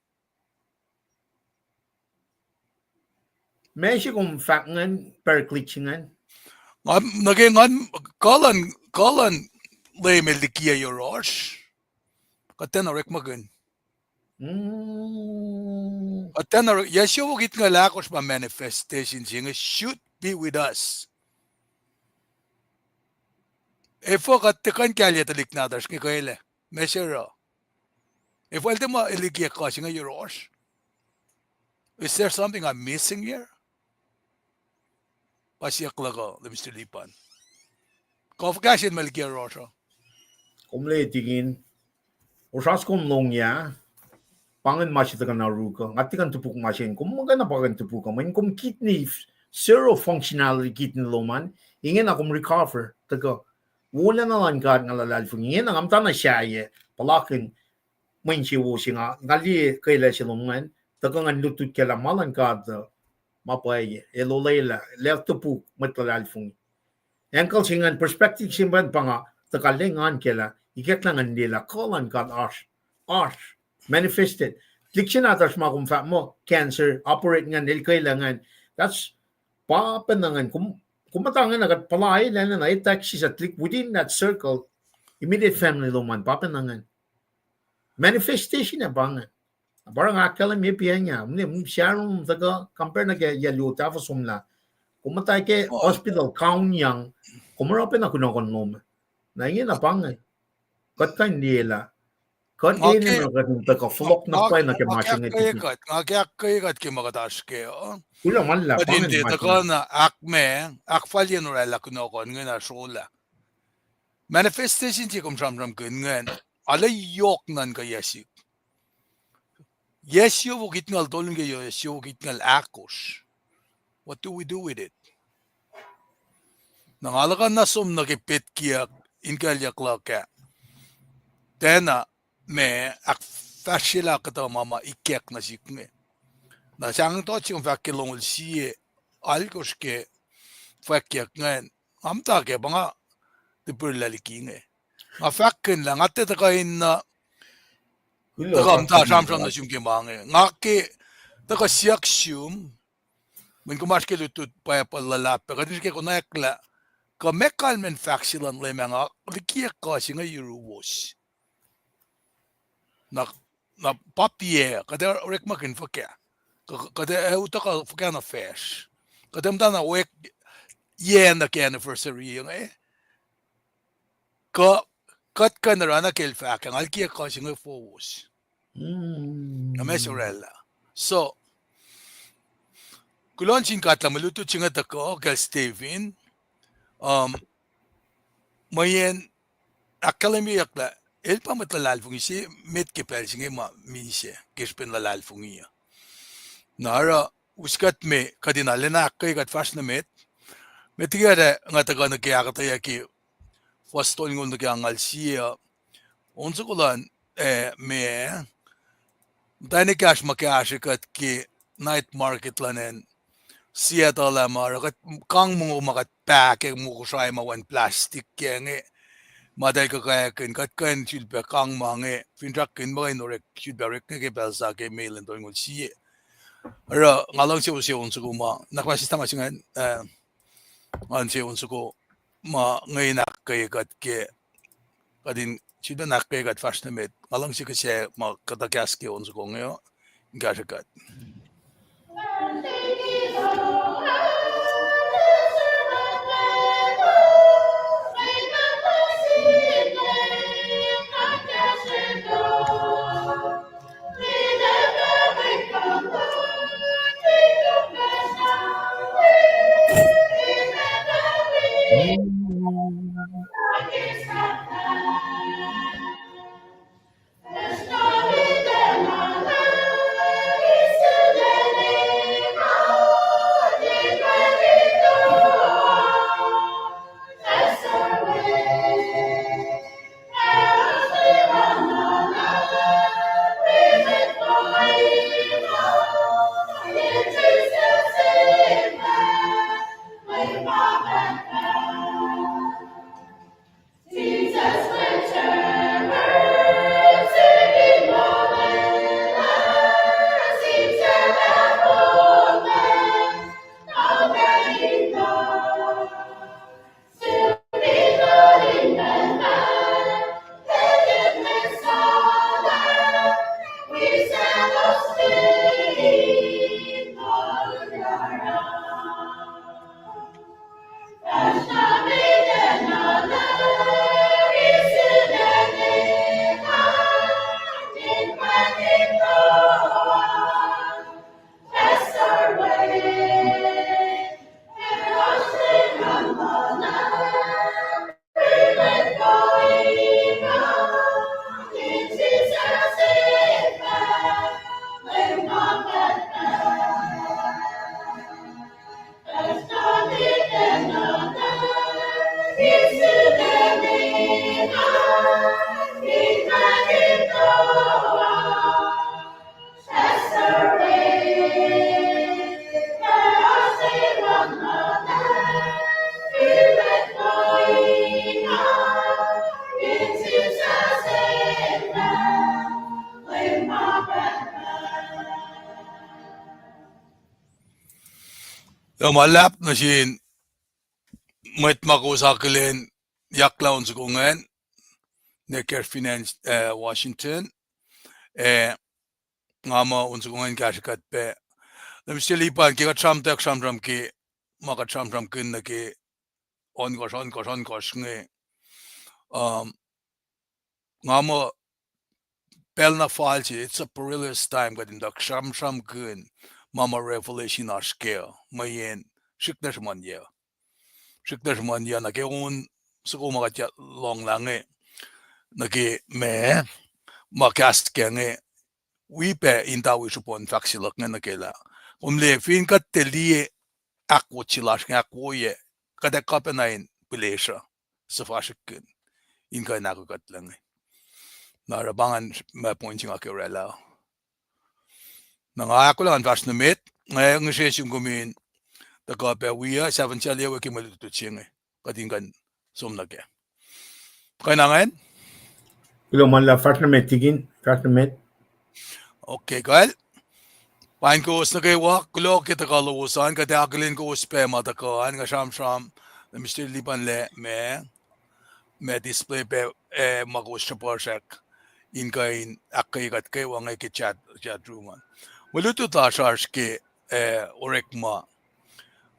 May siya kung fakngan per clit siya nga. Naging kalan lemel likiyac yoros. Katen Orekma kin. Katen yes sivokit nga lakos ma manifestation siya nga should be with us. Efo kattekan kaya talik nadars ki kaile. Mesero. Efo ultima likiyac ka siya nga yoros. Is there something I'm missing here? Pasiyak lago, the Mr. Lipan. Kofkasin malikiyac yoros. Kumle tigin. Usas kum nong ya. Pangan masih tekan naruka. Ngatikan tupuk masin. Kum magana pakan tupuk main kum kidney zero functionality kidney loman. Ingin akum recover. Taga. Wala na lang kad ngalalal fung. Ingin ang amta na siya ye. Palakin. Main siya wusi nga. Ngali kaila siya loman. Taga nga lutut kala malan kad. Mapay. Elolela. Left tupuk. Matlalal fung. Engkal singan perspektif simpan pa nga. Takalingan kala. Ikat lang nila. Kalan kad Oasr. Manifested. Klik siya natas mga kumfa mo. Cancer. Operate nga nil kailangan. That's papanangan. Kumatangan agad palay na na-attack siya sa click within that circle. Immediate family luman. Papanangan. Manifestation na bangan. Parang akala may piya niya. Siya nung compare na kaya yaluta fa sumla. Kumatay ke hospital kaun yang. Kumarapin ako na konom. Na yun na bangan. Kat ka nila. Kat yun na flok na pa na kemasing ito. Akketeyac ki magataas kayo. Kula man la. Hindi tako na akme, akfalyan orela kunokon nga na sola. Manifestation ti kum samram kun nga. Ala yok nan ka yesik. Yesyo wukit ngal tolong kayo, yesyo wukit ngal akos. What do we do with it? Nangalakan na sum nakipit kiyak, inkalyak laka. Tena, me ak fascila kata mama ikek na sikme. Na siyang to siyang fakilong siye alkos ke fakyak ngan amta ke banga tipur laliki nge. Nga fakin lang ate takain na takamta samsam na siyang kimange. Nga ke taka siyak siyum min kumas ke lutut pa lulap kadis ke kunakla ka mekal men faksilan le mga likiyac ka siya nga lowos. Na papier kada Orekma kin fakya kada utaka fakya na fish kada mdana wek yen na anniversary yung ka kat ka na rana kel fakya alkiya ka singa fowos na mesorella so kulonsing katla maluto singa tako kal Steven mayen akkalemi yakla el pa matlalal fungi si met ke per singe ma minse kespen lalal fungi nara uskat me kadina lena kay kat fast na met tigara nga taga na kaya akketeyac ki fastol ngon na kaya ngal siya onso kulan me dani cash makiashikat ki night market lanen siya la marakat kang mo makat pack mo kusay mawan plastic kenge maday ka kaya kat kan silbe kang mange finrak kin mga inorek silbe ke belsa ke mail ndo ngol siye ara ngalang siya siya unsuko ma nakwa sistema singan an siya unsuko ma ngayon kay kat ke kadin silbe nakay kat fast na met ngalang siya kasi ma katakas ke unsuko ngayon gashakat yung malap na sin mwet makusakilin yakla unsuko ngayon neker finance Washington ngama unsuko ngayon gashakat pe Namistilipan ki katram tak samram ki makatram kin na ki on kos nge ngamo pel na falchi it's a perilous time gadin dak sham kin mama revelation ar scale mayen shikdash manya na ke un suko makat long lange na ki me makast kenge wipe intawi supon faksilak nga na kela umle fin kat telie akwo chilash nga akwoye kada kapenain pilesha safashikin inka nakukat lang narabangan ma pointing akirela nanga akollah an vas namit ngayong session gumin the kape wiya seven chalia weki malutu chinge kadingan somnake kainangan Kulo man la fast na met tigin, fast na met. okay gal Paing ko nakewa kulo kita kalowosan kada akalin ko uspe matakaan nga sham na Mr. Liban le me display pe magos parsek inkain akketeyac kay wangay ki chat room waluto ta charge ke Orekma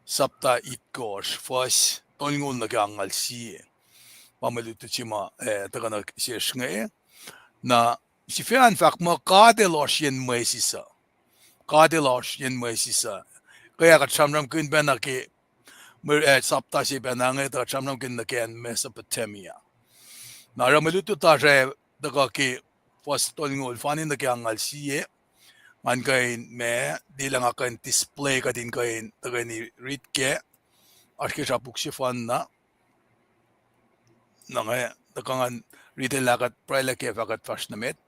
sapta ikos fos tolngol nagangal si pamaluto chima tagana siya ngayon na si fian fak mo kadelos yan Mwesis kadelos yan Mwesis kaya katsamram kin ben na ki sapta si benange ta katsamram kin na ki Mesopotamia na ramaluto ta siya daga ki fos tolngol fanin na ki angal siye man kain me di lang akan display ka din kain taga ni read ke arke sa puksifan na nga tagangan retail lakat pacl ke fakat fast na met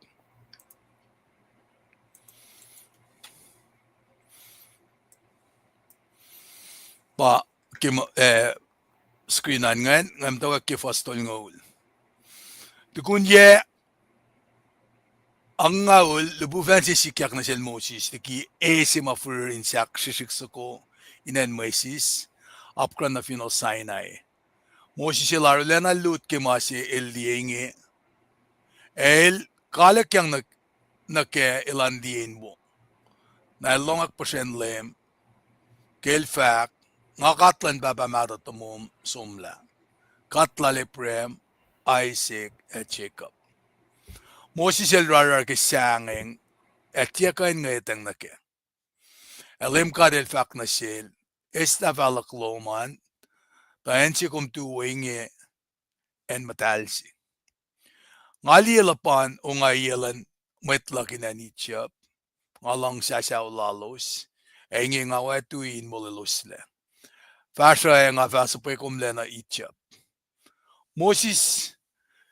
pa kim screenan ngayon ngam tawag ki fastol ngol tukunye ang ngol lubuvan si sikiyak na sel Mwesis ki ma furin siyak sisiksako inan Mwesis apkran na final Sinai Mwesis laro lena lut ki masi inge el kalak yang nake ilandiin mo na longak pasyen lem kel fak ngakatlan baba matatumum sumla katla leprem Isaac at Jacob Mwesis el rarar ki sangeng at yakain ngaytang nake LEUM GOD el fak na sil esta valakloman taen si kumtu inge en matalsi ngali lapan o ngayelan metlakin anitchap ngalang sasaw lalos inge nga watuin molilosle fasha nga fasapay kumlena itchap Mwesis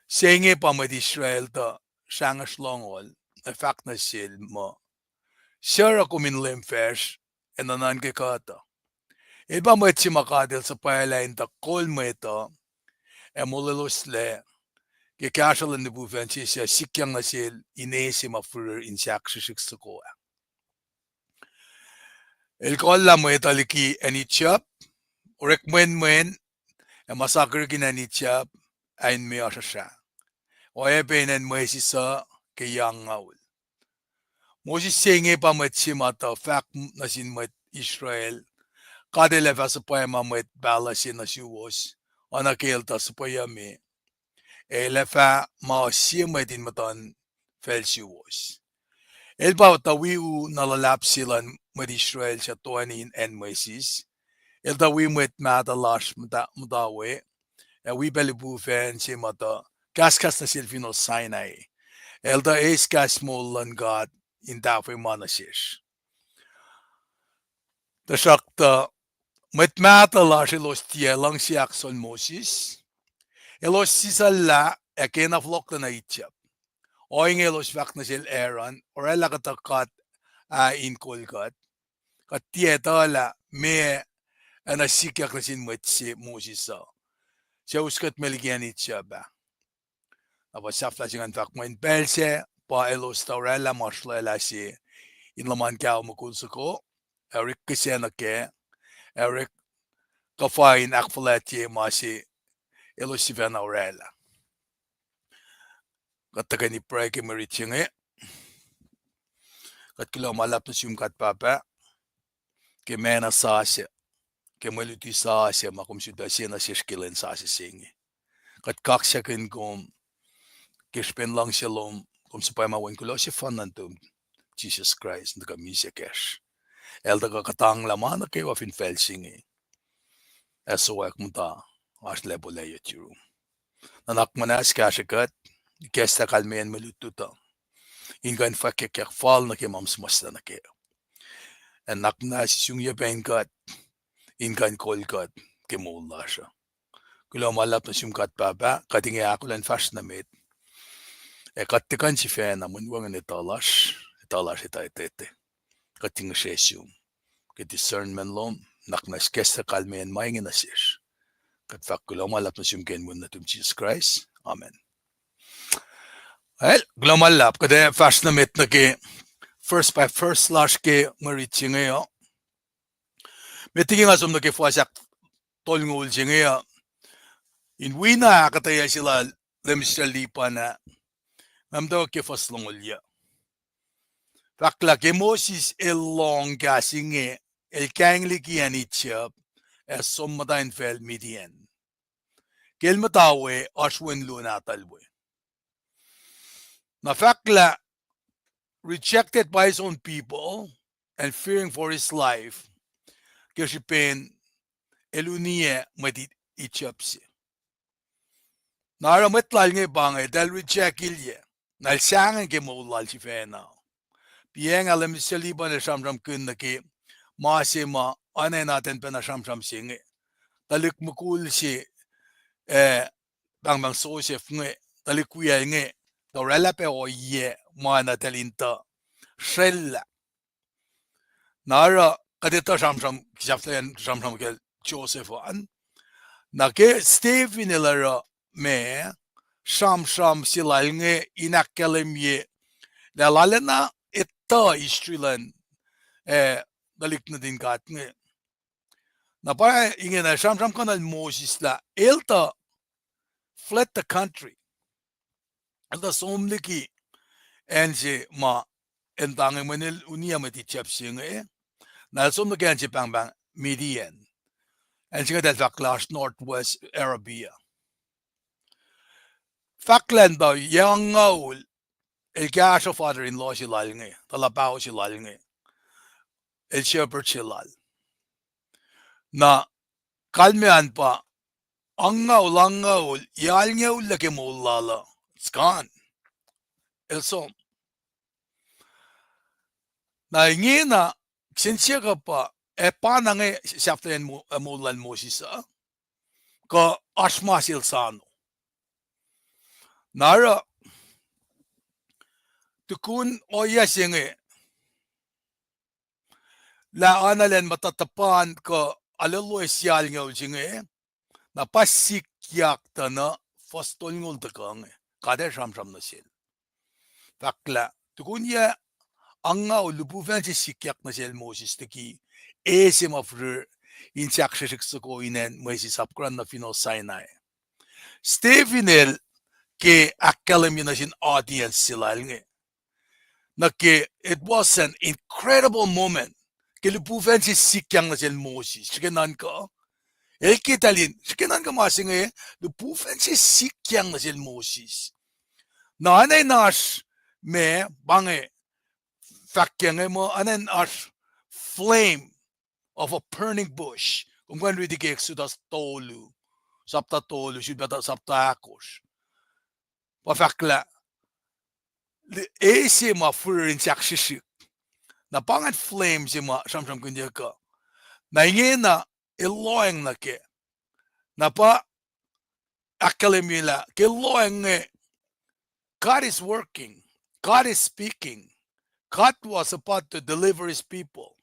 senge pamad Israel ta shangas longol efak na sil mo Siyara kumin limfesh en anan ke kata iba mo si makadil sa pailain ta kol mo ito molilosle ke kashalan ni bufen siya sikyang na sil inesi mafur insak sisiksako el kolla mo ito liki anichap Orekma masakir ginanichap ayn mi asasya o ebenen Mwesis sa kayang ngawul Mwesis senge pa si mata fak na sin met Israel kadele fa sa payama met bala sin na wiowos anakelta sa payami elefa ma siya din matan fel wiowos el pa tawiu nalalap silan met Israel sa tuanin en Mwesis el tawi met matalash mutawaek we belibu fan si mata kaskas na silfino Sinai el da eskas molan God in dafe manasish the shakta met matalash elos tia lang siyak son Mwesis elos sisala ekena flokta na itchap oing elos fak na sil Aaron or ela katakat KahsInKol kat tieta la me anasikyak na sin Mwesis sa siya uskat meligian itcha ba aba safla singan fak mo in pelse pa elos taurela masla si inlaman kao makulsako Eric kisena ke Eric kafain akfalati masi elos si vena aurela katakani pray ke marichinge kat kilo malap na siyum kat papa ke mena sasya ke maluti sasya makum sudasya na sishkilen sasya singi kat kaksakin kom Kishpen lang shalom kung sa paymawan ko si fanantum Jesus Christ na kamisa kesh. El da katang laman na kayo afin felsing esoek muta as lebo leyo tiru. Nanak manas kashakat kesta kalmen malututa. Ingan fakek fal na kay mams masta na kayo. En nakna si yung yapen kat ingan kol kat kemula siya. Kulo malap na siyong kat baba katingi ako lang fast na met. Kattikan si fena munwangan italas itaitete kating sesium ke discernment lom naknas kesta kalmen maingin asish kat fakulo malap na siyum mun na tum Jesus Christ amen well global lap kada fast na met na ke first by first slash ke mariching ngayo metingin asum na ke fasak tolngul jingayo in wina akketeyac sila lemsalipa na Namdaw ke faslongolya. Fakla ke Mwesis el long inge el kang likiyac es somadain fel Midian. Kel mutawaek ashwen lunatalwe. Na fakla rejected by his own people and fearing for his life keshipen elunie madit ichapsi. Nara metlal nge bangay dal reject ilye. Nalsangan ke maulal si fena. Pieng alam siya liban na siyam kun na ke masima anay natin pa na siyam singe. Talik makul si bang Joseph nge talik kuya nge torela pe o ye mana talinta shella. Nara kadita siyam kisaflayan siyam ke Josephan. Na ke Stephen ilara me sham silal nge inakkalemye lalena etta istrilan dalik na din kat nge. Na para inge na sham kanal Mwesis la elta fled the country. Elta somliki enje ma entang menel unia meti chapsinge. Na somliki enje bang Midian. En singa del Faklas Northwest Arabia. Faklan ba yang ngaul el gasho father-in-law silal nge, talabao silal nge, el shepherd silal. Na kalmean pa ang ngaul yal ngaul lake mulala. It's gone. El som. Na ingi na sinsiya ka pa pa na nge siyapta yan mulan Mwesis ka asmasil sano. Nara tukun oyasinge la analen matatapan ka alalo esyal ngaw singe na pasikyak ta na fastol ngol ta ka nge kade sham na sil. Fakla tukun ya ang ngaw lupuven si sikyak na sil Mwesis taki esim after insiakshisik ko inen Mwesis apkran na fino Sinai. Stephenel ke akketeyac na sin audience silal nge. Na ke it was an incredible moment. Ke lupuven si sikyang na sil Mwesis. Shikenan ka. Elkitalin. Shikenan ka masinge. Lupuven si sikyang na sil Mwesis. Na anay nash me bange fakyang mo anay nash flame of a burning bush. Kung kan ridi ke Exodus tolu. Sapta tolu. Shibata sapta akos. Pafakla. Ese ma furin siakshisik. Na pangat flames ma sham kunya ka. Na inge na iloeng na ke. Na pa akalemila ke loeng nge. God is working. God is speaking. God was about to deliver his people.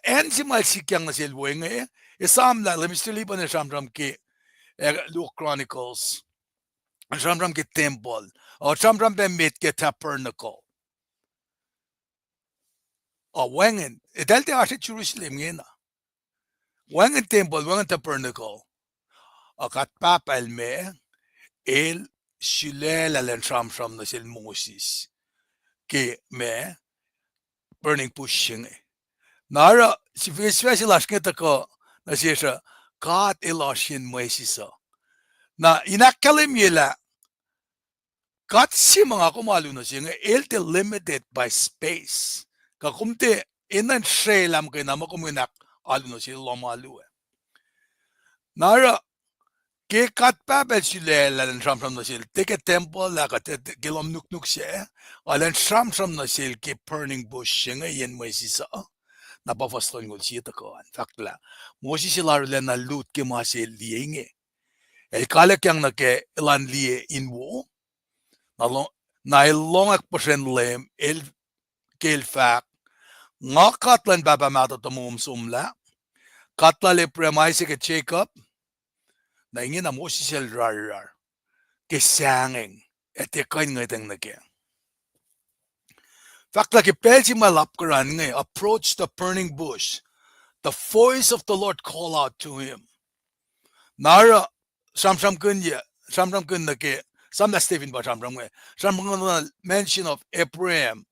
En si mal sikyang na silweng nge. Isam la lemistilipan na sham ke Luke Chronicles. Sham ke temple. O sham pe mit ke tabernacle. Wengen. Idalte ashe Jerusalem ngena. Wengen temple, wengen tabernacle. Kat pacl me el shilel alen sham na sil Mwesis. Ke me burning pushing. Nara si special ashketa ko na siya God ilashin Mwesis. Na inakkalim yela God si mga kumalu na siya el te limited by space. Kakumte inan shelam kay na makuminak alu na siya lomalu. Nara ke kat papel sila alen sham na sil teke temple la kat kilom nuk siya alen sham na sil ke burning bush siya yen Mwesis napafastol ngol siya takoan. Fakla Mwesis sila rin na loot ke masil liye nge. El kalak yang na ke ilan liye inwo na ilongak pa siya lem el ke el fak nga katlan baba mata tumum sumla katla le premaise ke Jacob na inge na Mwesis el rar ke sanging ete kain ngeteng na ke fakla ke pelsi malap karan nge approach the burning bush. The voice of the Lord call out to him. Nara sham kun na ke sam na Stephen ba sham nge sham mention of Abraham,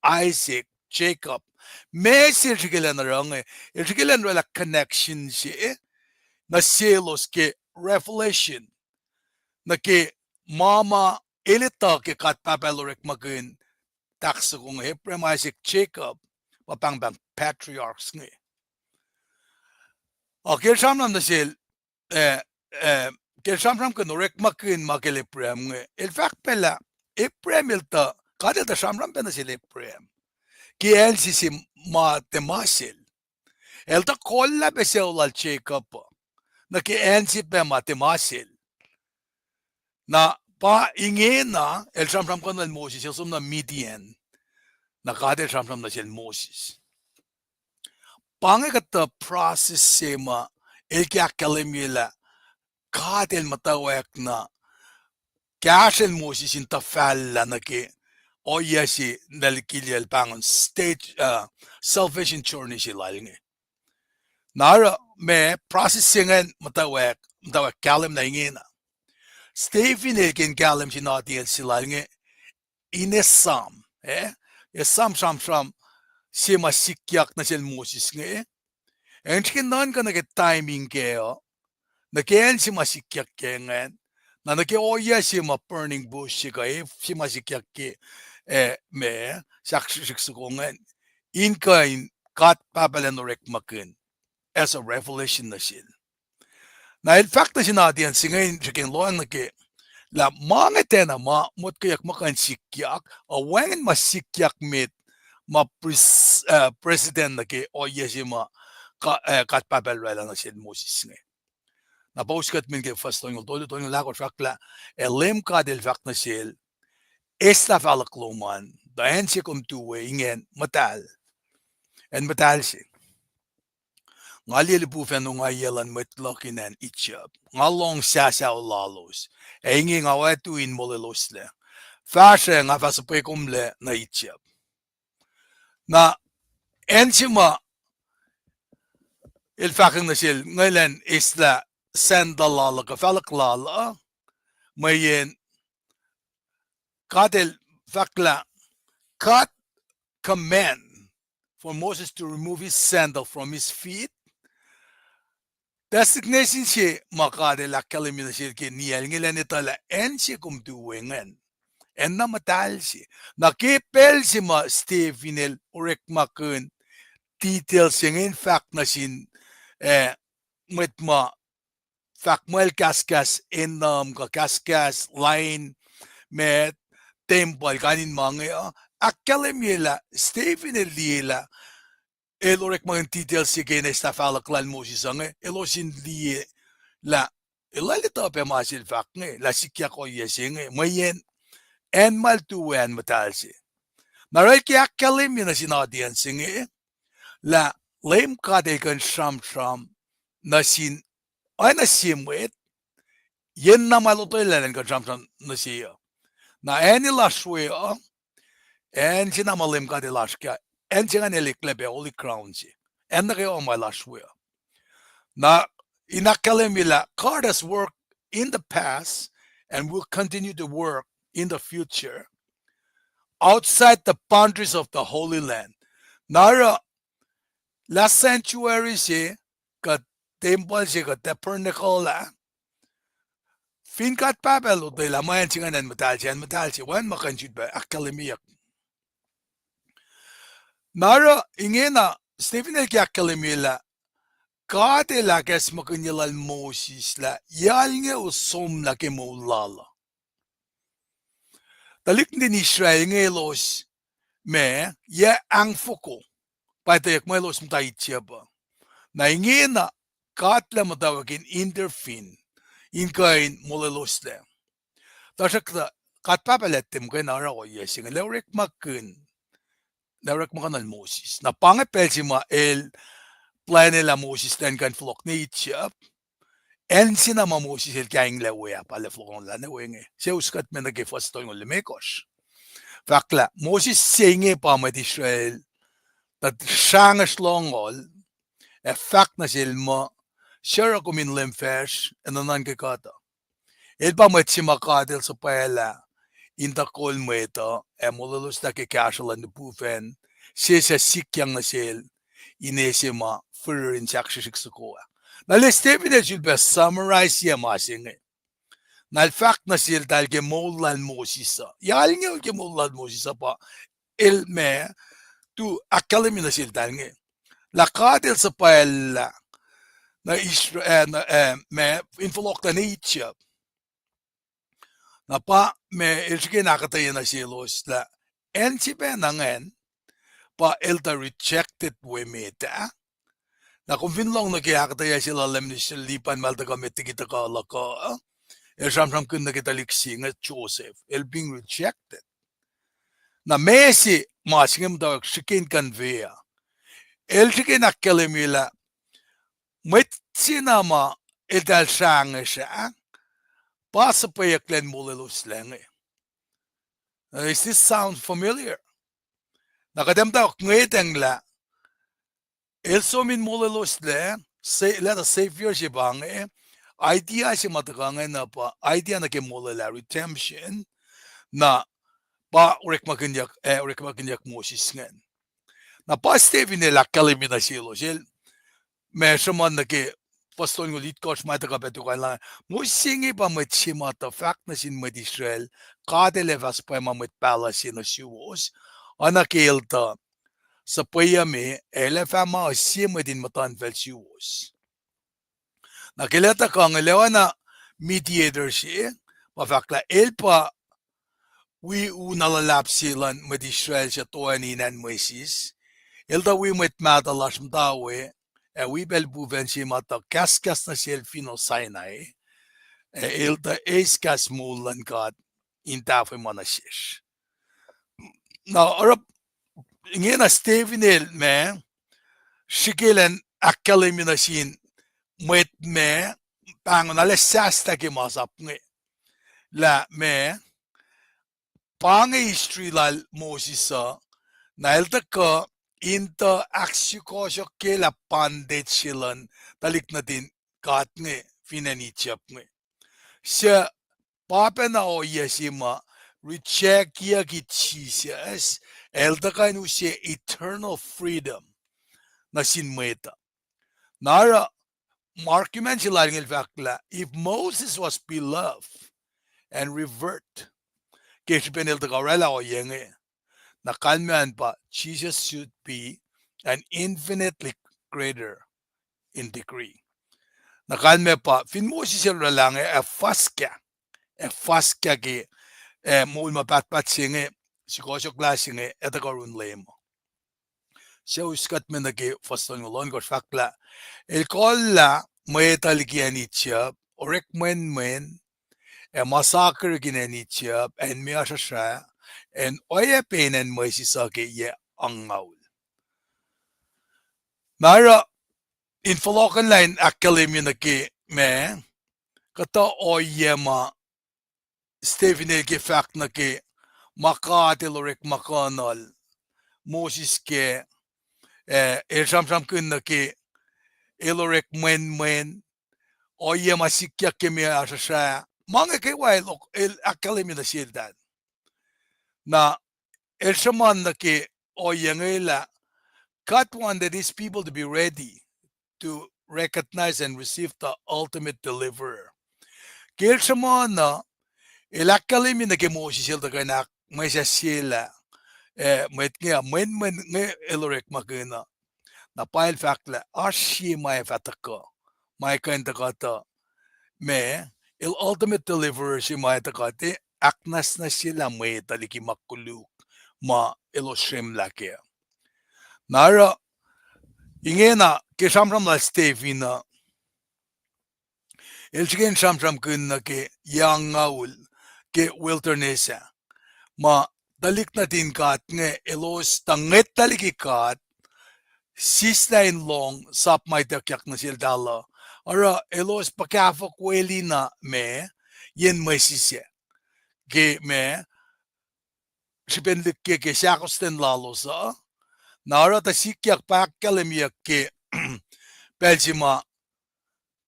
Isaac, Jacob. Mesir sigilan na rang sigilan wala connection siya na selos ke revelation na ke mama elita ke kat pacl Orekma kun kaksakin Abraham, Isaac, Jacob bang patriarchs nge. Okay, sham na sil ke sham kun Orekma kun makel Abraham nge. In fact pela Abraham ilta kadel ta sham pe na sil Abraham. Ki el si matemasil. El ta kolla be seulal Jacob. Na ki el si pe matemasil. Na pa inge na el sham kan el Mwesis el na Midian. Na kadel sham na sil Mwesis. Pangakata process sema elkiakkalemila katel mutawaek na kashen Mwesis in tafalla na ke oyasi nalikilial pangon state salvation journey silalinge. Nara me processing mutawaek kalem na ingena. Stephen elkin kalem sinati silalinge inesam esam sham sema likiyac na sil Mwesis nge. En chikin nan ka nage timing keo na ken sema likiyac kengen na nage oya sema burning bush ka sema likiyac ke me saksiksukongen inge kat pacl and Orekma as a revelation na sil. Na in fact na sinadian singay chikin loan na ke la mga tena mutkayak makan likiyac a wengen likiyac mit ma president na ke oya sema kat pacl rela na sil Mwesis nge. Na pauskat min ke first toing lako fakla LEUM God fact na sil esta falakloman dahen si kumtuwe ingen matal en matal si ngali lipufen no ngayelan metlokinan itchab ngalong sasaw lalos inge ngawatu in molelosle fashe nga fasapekumle na itchab na ensima il faking na sil ngailan isla sandalala ka falaklala mayen Katel fakla cut command for Moses to remove his sandal from his feet. Designation si makadel akalimina si ke niyal ngilan itala en si kumtuwengan. En na matal si. Nakipel si ma Stephenel Orekma kun details yung in fact na sin mwet ma fact mwel kaskas enam ka kaskas line met temple kanin mga akalimila Stephenel liela el Orekma details si ke na stafalaklan Mwesis ang elosin liye la ilalita pe masil fact nge la likiyac o yesing mayen en mal tuwen matalsi. Naray kaya akalimina sinadian singe la LEUM God kan sham na sin ay na simwet yen na malutoy lan kan sham na siya na eni lashwe en sinama LEUM God lashka en singa neliklebe holy crown si en na kayo may lashwe na inakalimila God has worked in the past and will continue to work in the future outside the boundaries of the Holy Land. Nara la sanctuary si ka temple si ka tabernacle la fin kat pacl de la mayan singanan matal si wan makanjud ba akalimiyak. Nara ingena Stephenel ki akalimila kate la kes makanyalal Mwesis la yal nge usom la ke maulala. Talik din Israel ngelos me ye ang fuko patayak melos mtaitsia ba na ingena katla matawagin interfin inkain molelos le tasakta katpapaletem kay naraw yesing Orekma kanal Mwesis na pangapel si ma el planela Mwesis ten kan flok ni itsia en sinama Mwesis el kaing lewe pala flokon la ne wenge se uskat men nage first toing lemekos fakla Mwesis singe pa met Israel dat shangas longol fact na silma shara kumin limfesh en anan kekata el pa met si makadel sa pala inta kol mweta molelus na ke casual and pufen si sa sikyang na sil inesima furin saksishiksukoa na le Stephenel should be summarize siya masing na fact na sil dahil ke molan Mwesis yal nga ke molan Mwesis pa el me tu akalimina sil dahil nga la kadel sa pala na Israel me inflok na nature na pa me ilsike nakatayin na silos la en si penangen pa elta rejected wemeta na kung finlong na kiyakataya sila lem ni lipan malta kamiti kita kalaka el samsam kun na kita liksi nga Joseph el being rejected na mesi masingem daw shikin kanveya elchikin akkelemila mwet sinama edal shangesha pasapayaklen muleluslenge. Does this sound familiar? Nakadamta ngedengla elso min mulelusle let us savior shibange idea shimatgange na pa idea na ke mulela redemption na pa Orekma kinyak Mwesis ngen. Na pa Steven la kalimina silo sil me shaman na ke paston ngo lit coach mata ka betu kala musingi pa met shimata fact na sin met Israel kadele vas pa ma met palace na siwos ana kelta sa paya me elefa ma sima din matan vel siwos. Na kelata ka ngelewa na mediator siya pa fakla elpa we unalalap silan met Israel sa tuani nan Mwesis. Elda we met matalas mtawe we belbuven si mata kaskas na selfino Sinai elda eskas mulan God intafe manasish. Now arab ingena Stevenel me shikilen akkalemina sin mwet me pangon ale sasta ke masap nge la me pange history lal Mwesis na elda ka inta aksiko ke la pandet silan talik natin kat nge finanichap nge siya pape na o yasima recheck ya ki Jesus elda ka nu siya eternal freedom na sinmeta nara argument sila ng fakla if Moses was beloved and revert kaya elda ka rela o yenge nakalman pa Jesus should be an infinitely greater in degree. Nakalme pa fin Mwesis lang a faska ke mo mapatpat singe sikosyo klasinge eta karun lemo. Siya uskat me nage faston ngolon ko fakla el kolla mwet likiyac Orekma massacre ginanichap and miasha and oya pain and Mwesis ye angaul. Nara in Falokan line akalim na ke me kata oyema Stephen ke fact na ke makatil Orekma kanal Mwesis ke sham kun na ke Orekma oyema sikya ke miasha mga ke wail el akalim na sildan. Na el shaman na ke oyengela God wanted these people to be ready to recognize and receive the ultimate deliverer. Kel shaman na el akalim na ke Mwesis el na may sila mwet nga mwen el Orekma na na pacl fakla ashi may fataka may kanta kata me el ultimate deliverer si may takate aknas na sila may likiyac ma eloshem lake. Nara inge na ke shamram la Stephen na elchigen shamram kun na ke yangaul ke wilderness ma dalik na din kat nge elos tanget talikikat sisla in long sap may takyak na sildala ara elos pakafok weli na me yen Mwesis ke me sipen likke ke shakosten lalosa nara tasikyak pakkalemiyak ke Belgiuma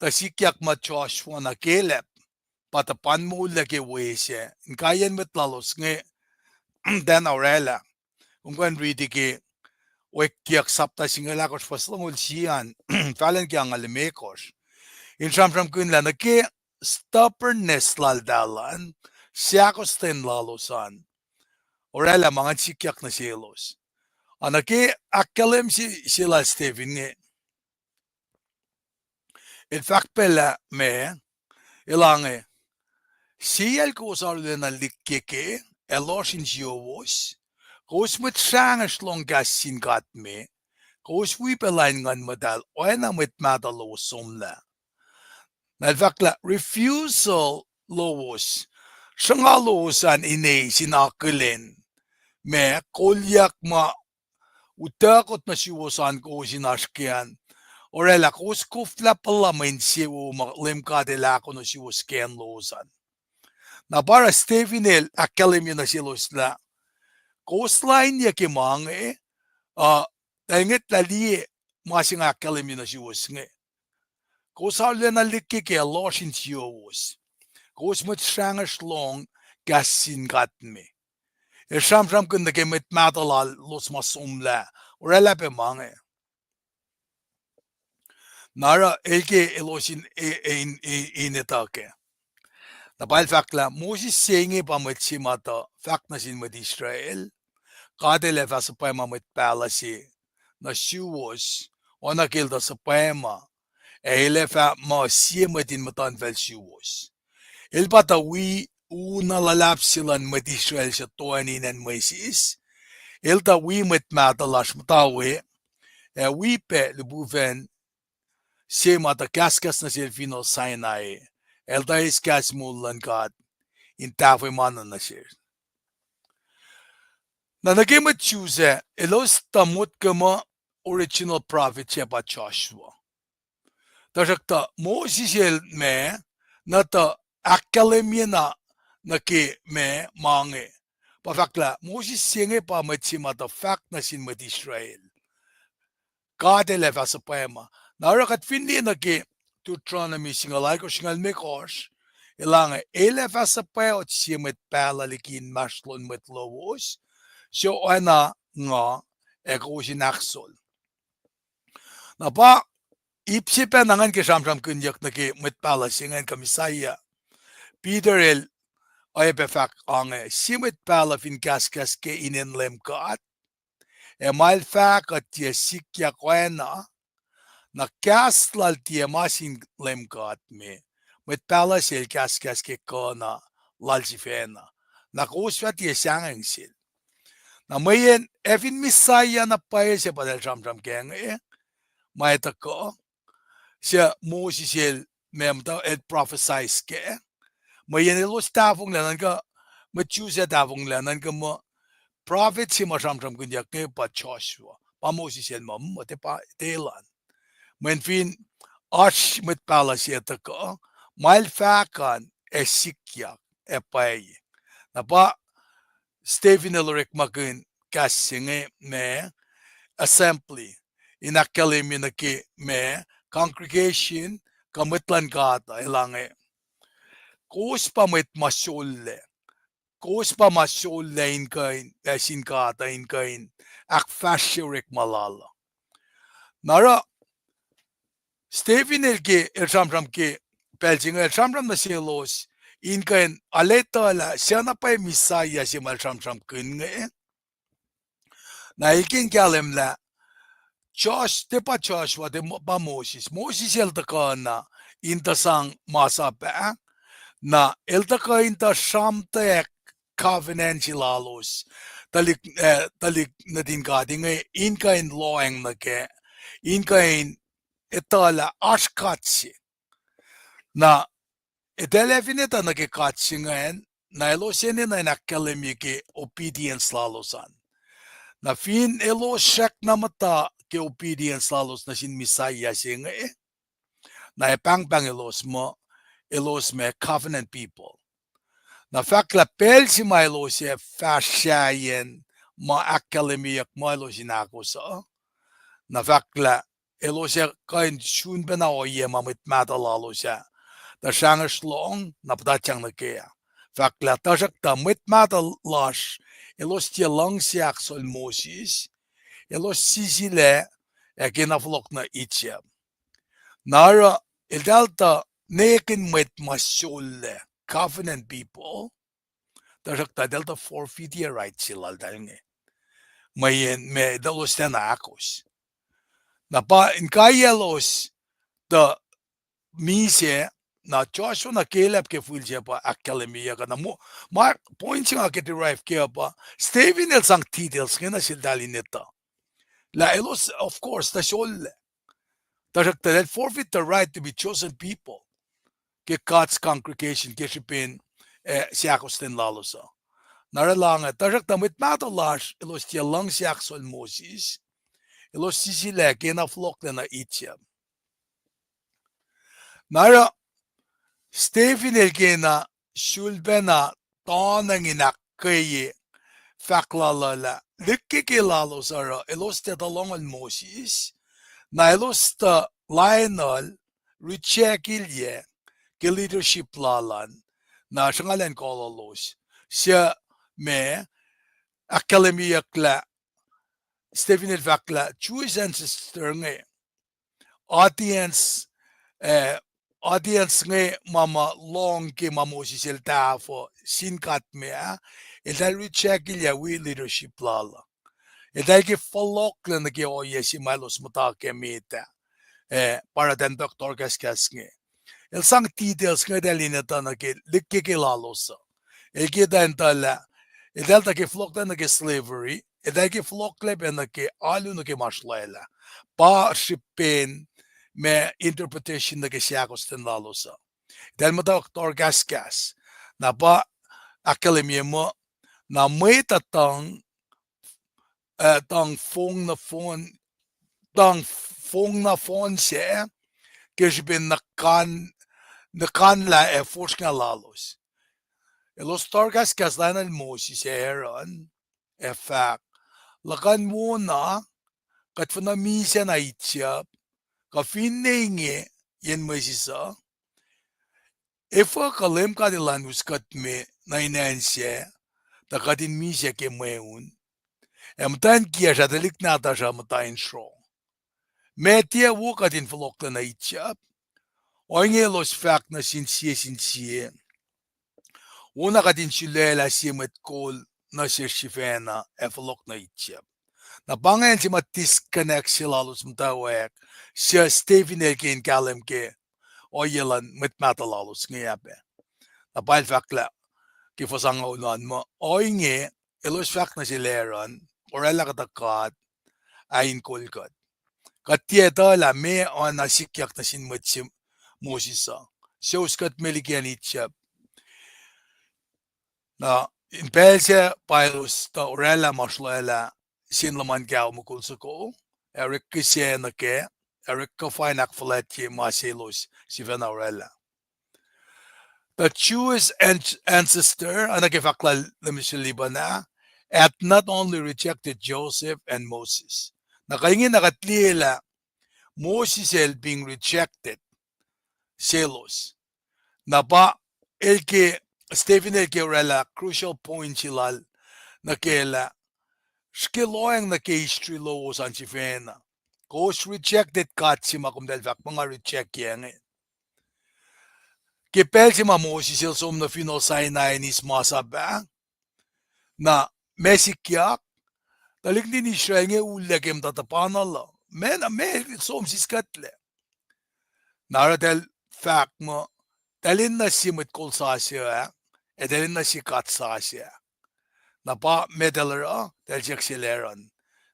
tasikyak ma Joshua na kelep patapan mo lake wese kayan met lalos nge dan aurela ungkan ridi ke wekyak sapta singalakos paslongol siyan falen kyang alemekos in sham kun la na ke stubbornness laldalan siyakosten lalosan orela mga sikyak na silos anake akkalem sila Stephen nge in fact pela me ilange siyal ko sa na likiyac elosin wiowos kos met sangas long gasin gat me kos we pelain ngan modal oana met madalo somla na fact la refusal lowos sangalosan inge sinakulen me kolyak ma utakot na siwosan ko sinashkian. Orela kus kufla pala main siwo LEUM GOD elako no siwosken losan. Na para Stevenel akkelim na silosla. Coastline ya kimange tanget lali masing akkelim na siwosnge. Kosrae na likiyac loshin wiowos. Kos met shangash long KahsInKol me. Sham kun de met madalal los masumla. Orela pe mange. Nara elke eloshin inetake. Na bal fakla Mwesis senge pa met simata fak na sin met Israel. Kadele va sa paima met palasi na wiowos ona kilda sa paima. Ele fa ma siemetin matan vel wiowos. El pata una lulap silan met Israel sa toanin en Mwesis. El ta met matalash mutawaek. Pe lubuven mata kaskas na silfino Sinai. El ta iskas mulan God in tafwe manan na sir. Na nagimat choose elos tamut kama original prophet siya pa Joshua. Tajakta Mwesis el me na ta akkelemye na ke me mange. Pafakla Mwesis senge pa mata fak na sin met Israel. God eleva sa poema. Narakat finli na ke Deuteronomy singalay ko singal mekos. Ilang eleva sa poema at siya met palalikin maslon met lowos. So oana nga eko sinaksol. Na pa ipsipan nangan ke samsam kunyak na ke met palasingan kamisaya. Peter el ay befak ang siya met palafin kaskas ke inen LEUM GOD. Mal fak at sikiyac oana. Na kaslal tia masin LEUM GOD me. Met palace el kaskas ke kona lalsifena. Na kuswa tia sangeng sil. Na mayen evin misaya na pae se padel samsam keng maeta ko. Siya Mwesis el memta el prophesize ke. Mayen elos tafong lanan ka matuse tafong lanan ka mo prophet si masamsam kunyak ke pa Joshua. Pa Mwesis el mo te pa telan. Men fin ash met palace ta ko mal fakan sikiyac pae. Na pa Stephen el Orekma kun KahsInge me assembly in akkelim na ke me congregation kamitlan kata ilange. Kos pa met masyole. Kos pa masyole in kain sin kata in kain akfashe Orekma lala. Nara Stephen el ke samsam ke pelching el samsam na silos in kain aleta la siya na pa misaya si mal samsam kun na ilkin kalem la te pa Joshua te pa Mwesis. Mwesis el ta ka na inta sang masa pa na el ta ka inta shamtaek covenant silalos talik na din ka dinge in kain loeng na ke in kain etala ashkatsi na etelefineta na ke katsi ngayon na elosene na inakkalemi ke obedience lalosan. Na fin elos shek na mata ke obedience lalos na sin misaya singa na epang elos me covenant people. Na fakla pel si ma elos fashayen ma akkalemiyak ma elos inakosa. Na fakla elos kain shun bena oye ma mit madalalos na shangash long na pdatchang na kaya. Fakla tajak ta mit madalash elos tia lang siyak sol Mwesis, elos sisile kinaflok na itya. Nara ildalta neken met masyole covenant people, tajak ta delta forfeit your rights silal dalnge. Mayen me dalos na akos. Na pa in kayelos the mise na Joshua na Caleb ke full siya pa akkelemia ka na mo mark points nga ke derive kaya pa Stephen el sang details nga na sildali neta la elos of course ta shol tajak ta forfeit the right to be chosen people ke God's congregation ke shipin siyakosten lalosa nara lang tajak ta mit matalash elos tiya lang siyakson Mwesis Elos sisile kena flokle na itya. Nara Stephen elkena shulbena tonang inakkaye faklalala. Likiyac sara elos te talongal Mwesis. Na elos te Lionel Richekilye ke leadership lalan na shangalan kolalos. Siya me akketeyac la Stephen elfakla Jewish ancestor nge audience nge mama long ke Mwesis el tafo sinkat mea el Richekilye we leadership lala. El ke falokla na ke oyesi malos mutake meta para den doktor nge. El sang details nge dalina na ke likiyac el ke dan tala el delta ke flokla na ke slavery el ke flokla na ke alu na ke mashlaila pa shipen me interpretation na ke siakos ten lalosa del mo doktor na pa akketeyac mo na mwet tang fong na fon se ke ben na kan la forskning lalos elos torgas lan el Mwesis eran fact lakan mo na kat fana misa na itya ka inge yen Mwesis efa kalem ka de lanus kat me na inanse ta kadin misa ke meun tan kia jadalik na ta jamtain shro metia wo kadin flokla na itya oinge los fact na sinsie una kadin shilela simet kol na shifena flok na itya na bangen si disconnect sila los mutawaek siya Stephen elkin kalem ke oyelan metmatalalos ngayape na bail fakla ki fosang unan mo oinge elos fact na sileran orela katakat KahsInKol kat katieta la me oana likiyac na sinmet Mwesis siya uskat melikian itya na in pelse pilos ta orela mashlaila sinlaman gao mukulsako Eric kisena ke Eric ka finak faletje maselos sivena orela the Jewish ancestor anakifakla lemishalibana had not only rejected Joseph and Moses nakaingin nakatliela Mwesis being rejected selos na ba elke Stephen elke orela crucial point silal na kela skiloang na ke history lowos an sifena kos rejected kat si makumdel fak mga reject yang kipel si Mwesis som na final Sinai nis masaba na mesikiak talik din Israel nge ulegem tatapanala men som siskatle naradel fact mo dalin na si metkol sasya dalin na si kat sasya na pa medalara del jaxileran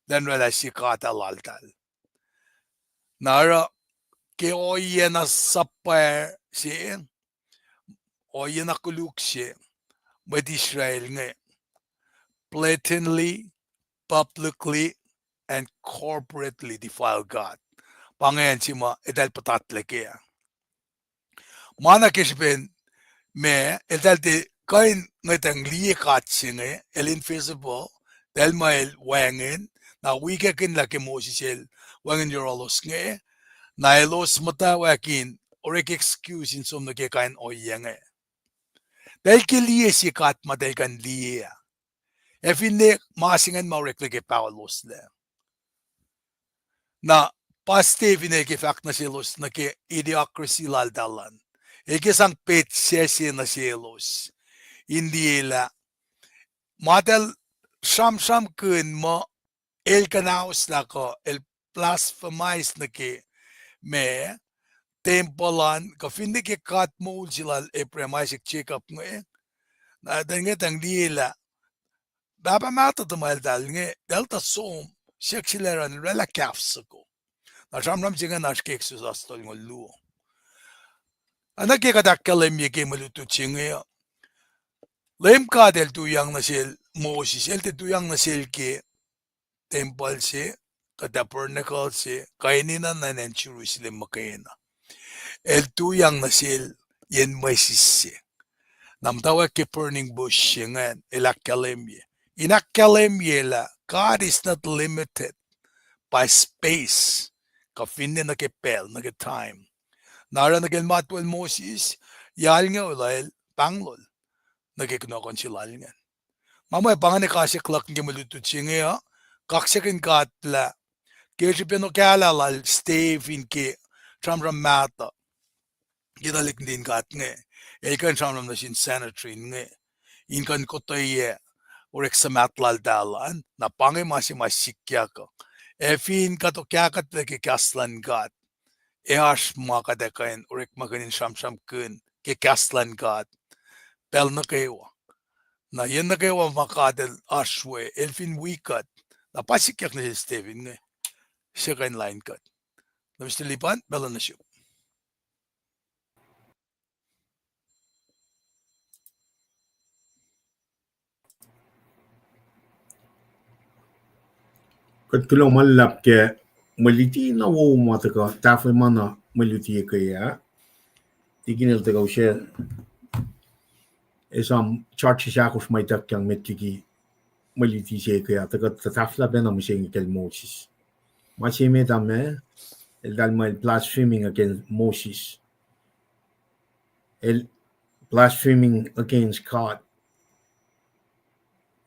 den wala si kat alaltal nara ke oye na sapper si oye na kuluk si with Israel nge blatantly publicly and corporately defile God pangayan si ma edal patatle kaya mana kishben me edal de kain ngetang likiyac singe el invisible del mail wangen na wikakin laki Mwesis wangen yorolos nge na elos mutawaekin orek excuse in som nage kain oyenge del ke likiyac ma del kan likiyac efine masingan maurek lagi pawalos le na Stephen elke fact na selos na ke idiocracy laldalan elke sang pet sesi na selos hindi la model sham kun mo el kanaos la ko el blasphemize na ke me tempolan ka finde ke kat mo silal e premisik check up nge na denget ang dila baba mata tumal dal nge delta som sexileran rela kafsako na sham singa na skeksus astol ngolu anake kadakkalem ye malutu chinge LEUM God el tuyang na sil Mwesis el te tuyang na sil ke temple se kadapur na kalsi kainin na nanen Jerusalem makaina el tuyang nasil yen Mwesis namtawa ke burning bush yengan el akketeyac in akketeyac la God is not limited by space ka finne na ke pel na ke time nara na ke matwel Mwesis yal nga ulail panglol na ke knokon silal nga mamay pangane kasi klak nge malutut siya kaksakin katla kaya pino kala lal Steve inke tramram mata gidalik din kat nge elkan tramram na sin sanitary nge inkan kotoye Orekma matlal dalan na pange masikya ko efin kato kya kat ke kaslan gat ehash makada kain Orekma kanin shamsham kun ke kaslan gat pel na kayo na yan na kayo makadel ashwe elfin wikat na pasikyak na si Steven nge siya kain line cut na Mr. Lipan bela na siya Kat kulo malap ke maliti na wo mata ka tafe mana maliti ke ya. Tiginel te gaushe esam charge shakus mai tak yang metiki maliti se ke ya ta tafla bena misheng kel Mwesis. Machi me dame el dalma el blaspheming against Mwesis. El blaspheming against God.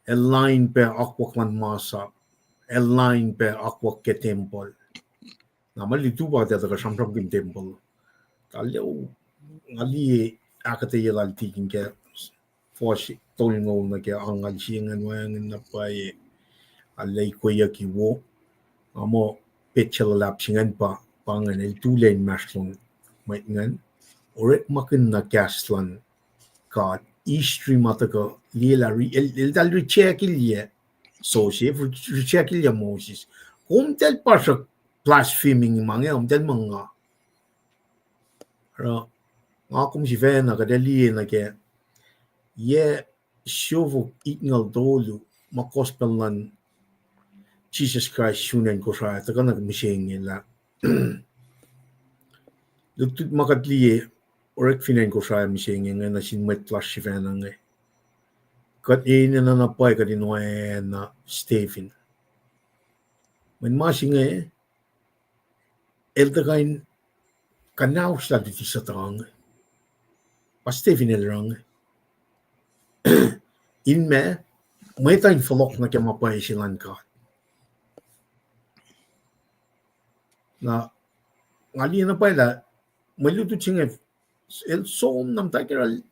El line pe akwaklan masa. El line pe akwak ke temple. Na malitu ba ta ka shamram kin temple. Talyo ngali akketeyac al tikin ke force tolngo na ke angal singan wangan na pa alay koya ki wo amo pacl lap singan pa pangan el tulen maslon mai ngan Orekma kin na kaslan God istri mataka lela el dal recheck ilye so chef recheck ilye Mwesis kom tel pasha blaspheming mange tel mga ra ngakum si vena ka dali na ke ye shovu ikngal dolu makospelan Jesus Christ shunen Kosrae ta kana misheng la lutut makatli orek finen Kosrae misheng na sin met plus si vena nge kat ina na pai ka dinwa na Stephen men masinge el ta kain kanaw sa di sa tang pa Stephen el rang in me may tayo folok na kaya mapay silan ka na ngali na pala maluto singa el som nam tayo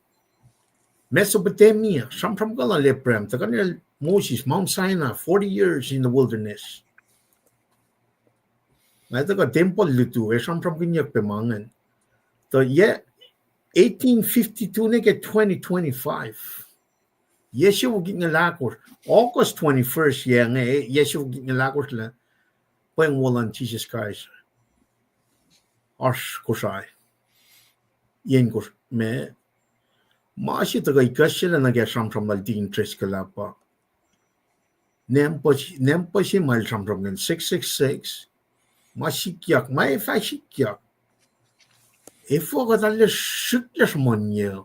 Mesopotamia sam kala leprem ta kanil Mwesis Mount Sinai 40 years in the wilderness na ito ka temple luto sam kinyak pemangan to ye 1852 na ke 2025 Yeshu ging lakos August 21st yang Yeshu ging lakos la Paing walan Jesus Christ Ars Kosrae yen kos me maashi taga ikashila na ga samsam mal din tres kalapa nempashi mal samsam gan 666 masikyak mai fasikyak efo ka talle shukya smonye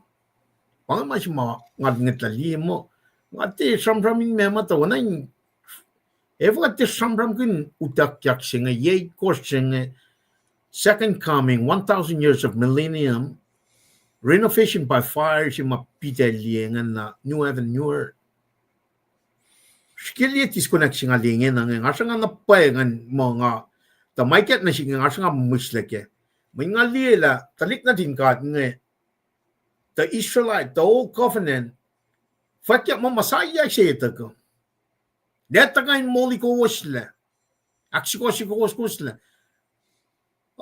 pang mashi ma ngad ngetali mo ngate samsam in me mata wana efo ka samsam kun utakyak singa ye kos singa Second coming, 1,000 years of millennium, renovation by fire, si mapita liengan na new heaven, new earth. Skillet is connection nga liengan nga nga nga napayangan mo nga tamaykat na siya nga nga musleke. May nga liela, talik na din ka nga the Israelite, the old covenant, fakya mo masaya siya ito ko. Deta kain moli ko wasla. Aksiko wasla.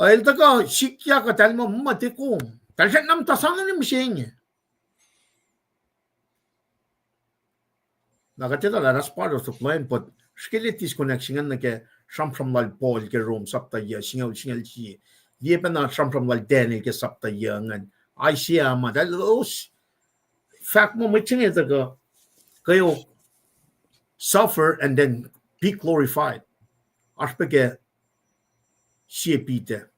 El taka sikya ka talmo matikom. Talsat nam tasangan ni mishenya. Nakatita la that's part of the plan, but skeletis connection na ke from lal Paul ke Rome sapta ya singal chi. Ye pa na from lal Daniel ke sapta ya ngan. I see ama that those fact mo mitin ito ka kayo suffer and then be glorified. aspeke siepite.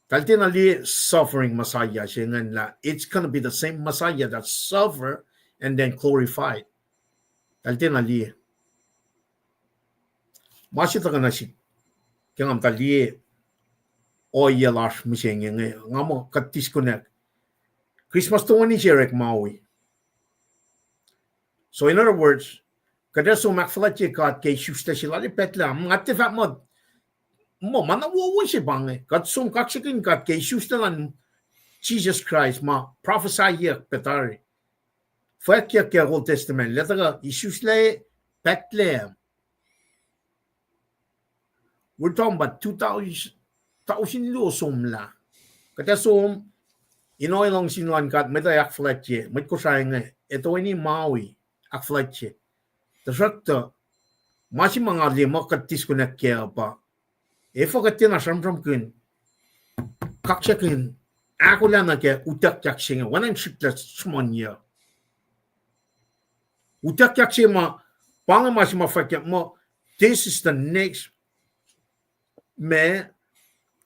Taltinali suffering Messiah singan la it's gonna be the same Messiah that suffer and then glorified. Taltinali. Masita kana si kangam tali oyelash misenge ngamo kat disconnect. Christmas to ni Orekma. So in other words, kada so makflache kat kay shusta sila li petla ngate fa mod mo manawo si bange kat sum kaksakin kat kay shusta lan Jesus Christ ma prophesy here petari. Fakya ke Old Testament letaga isusle Bethlehem. We're talking about 2,000 losum la. Kata sum inoy long sinwan kat metayak flache met Kosrae nga ito ini Maui ak flache. Terus masih mengalih mau ketis kunak kaya apa? Eva ketina samsam kun kaksakin akollah na kaya utak kaksinga wanan shikla semuanya. Utak kaksima pang masih mafakya mo. This is the next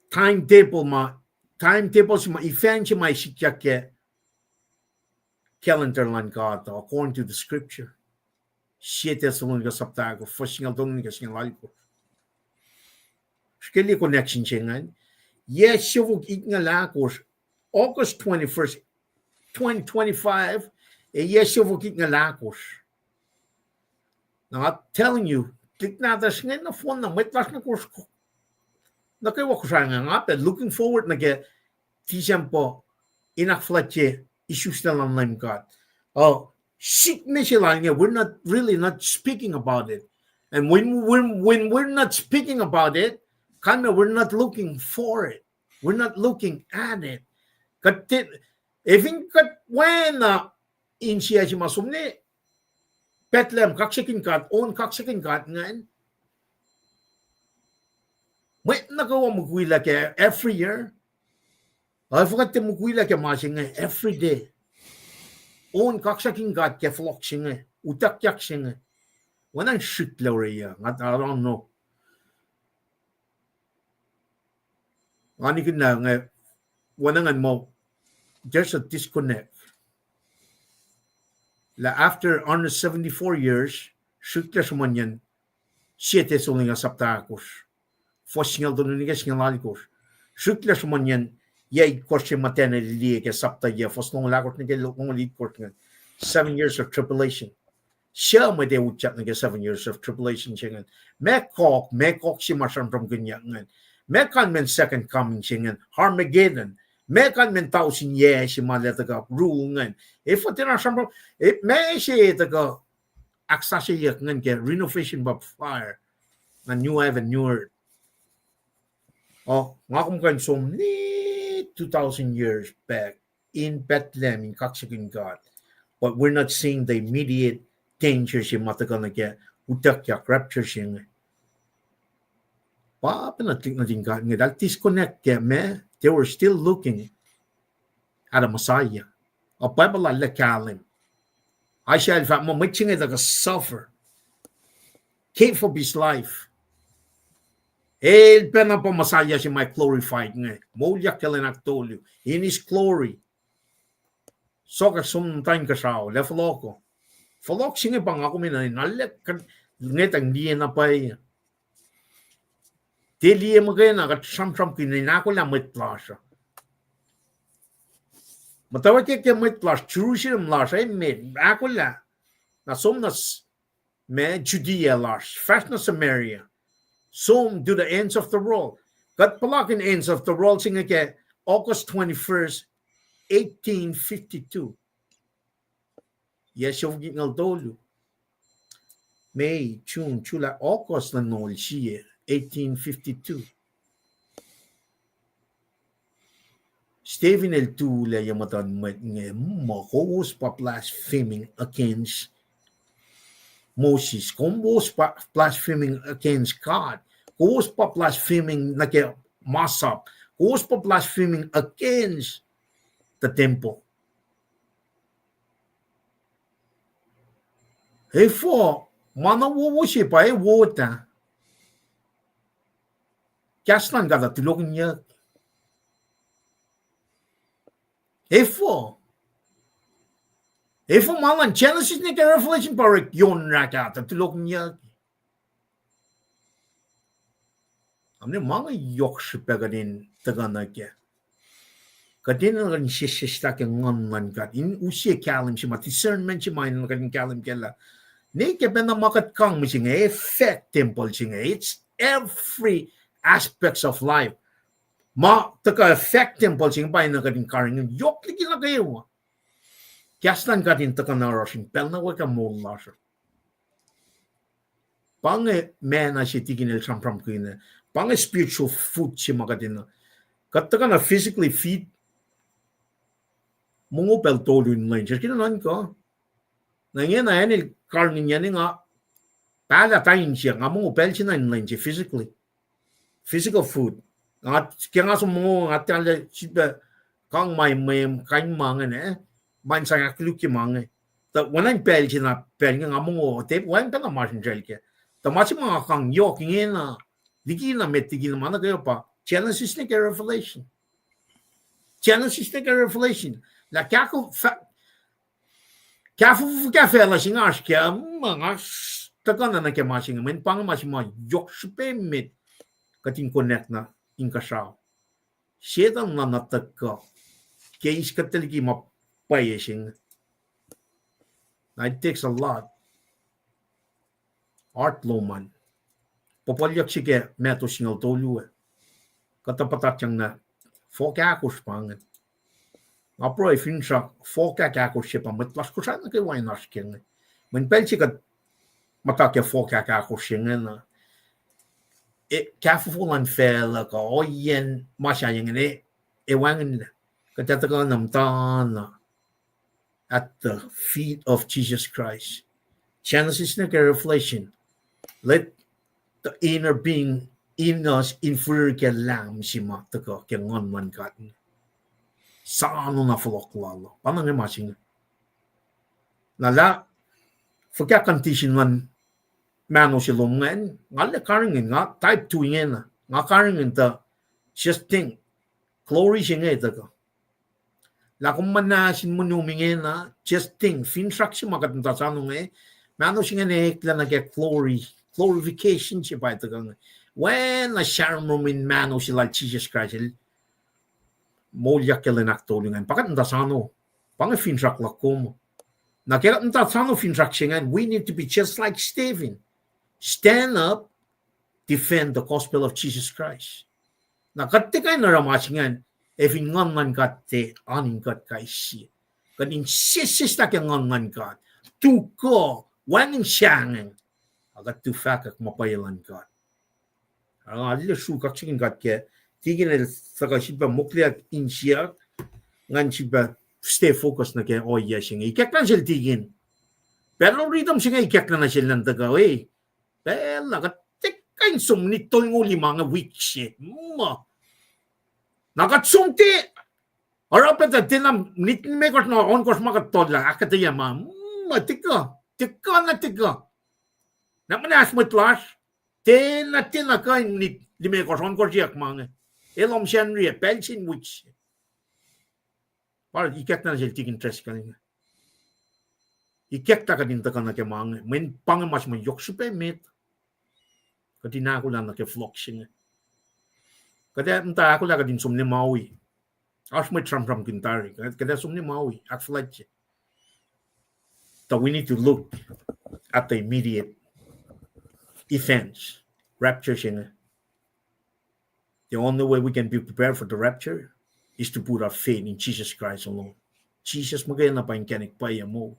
timetable sima event sima isikya ke calendar lan God according to the scripture. 7 Thessalonians saptago, first Thessalonians laliko. Skili connection chengan. Yes, shuvuk ignalakos August 21st, 2025. Yes, shuvuk ignalakos. Now I'm telling you, click na das ngayon na phone na may tas na course ko. Nakiwa ko sa nga looking forward na ke tisempo inakflache issues na lang LEUM God. Oh, we're not really not speaking about it. And when we're not speaking about it, we're not looking for it. We're not looking at it. Even when in siya si masumni, Bethlehem kaksakin kat, on kaksakin kat ngayon, may nagawa magwila kaya every year. I forgot to magwila kaya masing every day. On kaksakin kat kaya flok singa, utakyak singa. Wanang shit lawriya, I don't know. Ani kina nga, wanang mo, there's a disconnect. La after 174 years, shukla sumanyan, 7 Thessalonians saptakos. Fosingal donunigas ngalalikos. Shukla sumanyan, yay koshe matena liye sapta ye, fosnong lakot nige lokong likot nga. 7 years of tribulation. Siya may de uchat nige 7 years of tribulation singan. Mekok si masan from ganyan. Mekan men second coming singan. Armageddon. Mekan men 1,000 years si maletaga rule ngan. If what in our summer, it may say the go aksayac ngan get renovation by fire. A new heaven, new earth. Oh, ngakum kan som 2,000 years back in Bethlehem in kaksakin God. But we're not seeing the immediate danger si matagana get utakyak rapture sing. Pa pinatik na din God nga dal disconnect get me. They were still looking at a Messiah. A Bible la kalim. I shall fact mo may chinga daga suffer. Came for his life. El pena po Messiah si may glorified nga. Molyak kalinak tolyo. In his glory. So ka sumtang kasaw. Lefaloko. Falok singa pang ako minay. Nalek ngetang diya na pay. Teliye magay na kat sam-sam kinay lang mitlasya. Mutawaek kaya mitlas. Jerusalem las. Ay mit. Akollah. Na somnas me Judea las. Fast na Samaria. Some to the ends of the world. Kat palakin ends of the world singa kaya August 21st, 1852. Yes, yung gingal dolo. May, June, July, August na nol siya. 1852. Stephen el Tula yamatan nga makos pa blaspheming against Moses. Kung was pa blaspheming against God. Kung was pa blaspheming nake masap. Kung was pa blaspheming against the temple. Hey for manawo siya pa wota. Kaslan kada tulogin niya. Efo malan Genesis ni Revelation parek yon rakata tulogin niya. Amne mga yokshi pegadin tagana kya. Kadin na rin siya ke ngon kat. In usiya kalim siya discernment siya main na kadin kalim kela. Ne ke bena makat kang mising effect temple siya. It's every aspects of life. Ma taka effect temple siya pa na kadin karing yok lagi na kayo. Kaslan kadin taka na roshin pel na waka mola siya. Pange mena siya tigin el sampram kina. Pange spiritual food siya makadin na. Kataka na physically feed mungupel tolun lain. Just kinanan ko. Nangyay na yan, karnin yan nga, pala tayo siya, nga mungupel siya na lain siya physically. Physical food. Kaya nga sa mga nga tala, siya, kang may kain mga na, main sa nga kiluk yung mga. Walang pel siya na, pel nga mungupel, walang pa na masin siya kaya. Tamasi mga kang yok, ngayon na, digi na metigil naman na kayo pa, Genesis na kaya Revelation. Genesis na kaya Revelation. La kako kafe la singas ke mga takana na ke masing men pang masima yok spe mit katin connect na inkasao shedan na natakka ke iskatelgi ma payesing. It takes a lot art loman popolyak sige meto singal tolu katapatat yang na fokakus pangan. Apro fin sa foka kako siya met las ko sana kay why nas king. Men pensi ka matake foka kako siya na. Kafu fulan fela ka oyen masya yang ne wangin ka tataga namtan at the feet of Jesus Christ. Genesis na Revelation. Let the inner being in us inferior ke lam sima taka ke ngon man katin. Saan na fulok lalo. Paano nga masing? Nala, fagkakantishin man mano si lungan, nga karingin nga, type 2 nga, nga karingin ta, just think, glory siya nga ito. La kung manasin mo numingin na, just think, finsak siya makatanta sa ano nga, mano siya nga nahikla na kaya glorification siya pa ito. When na sharon mo min mano sila Jesus Christ, molyak kelenak tolungan. Pakat ntasano, pang finrak lakom. Nakirat ntasano finrak siyangan, we need to be just like Stephen. Stand up, defend the gospel of Jesus Christ. Nakatikay na ramasingan, efin ngan kate, aning kat kaisi. Kadin sisista kaya ngan kat, tuku, waning siyangan. Agat tufakak mapayalan kat. Ang alila sukak sikin kat kaya, tigin el saka siba mukliak insiak ngan siba stay focus na kaya oya siya ikak na siya tigin pero rhythm siya ikak na siya lang taga pero nakatikay sumnito yung uli mga weak shit nakatsumti arapet at tinam nitmekos na onkos makatod lang akketeyac tika namanas mo tlash tina kay nit limekos onkos yak mga elom siya pelsin which para ikek na siya tigin tres kanina ikek ta kadin ta kana ke mang men pang mas man yok super met kadina ko lang na ke flock siya kada nta ako la kadin sumne maui as mo tram kintari kada sumne maui ak flight so we need to look at the immediate events rapture siya. The only way we can be prepared for the rapture is to put our faith in Jesus Christ alone. Jesus magaya na pa yung kanik pa mo.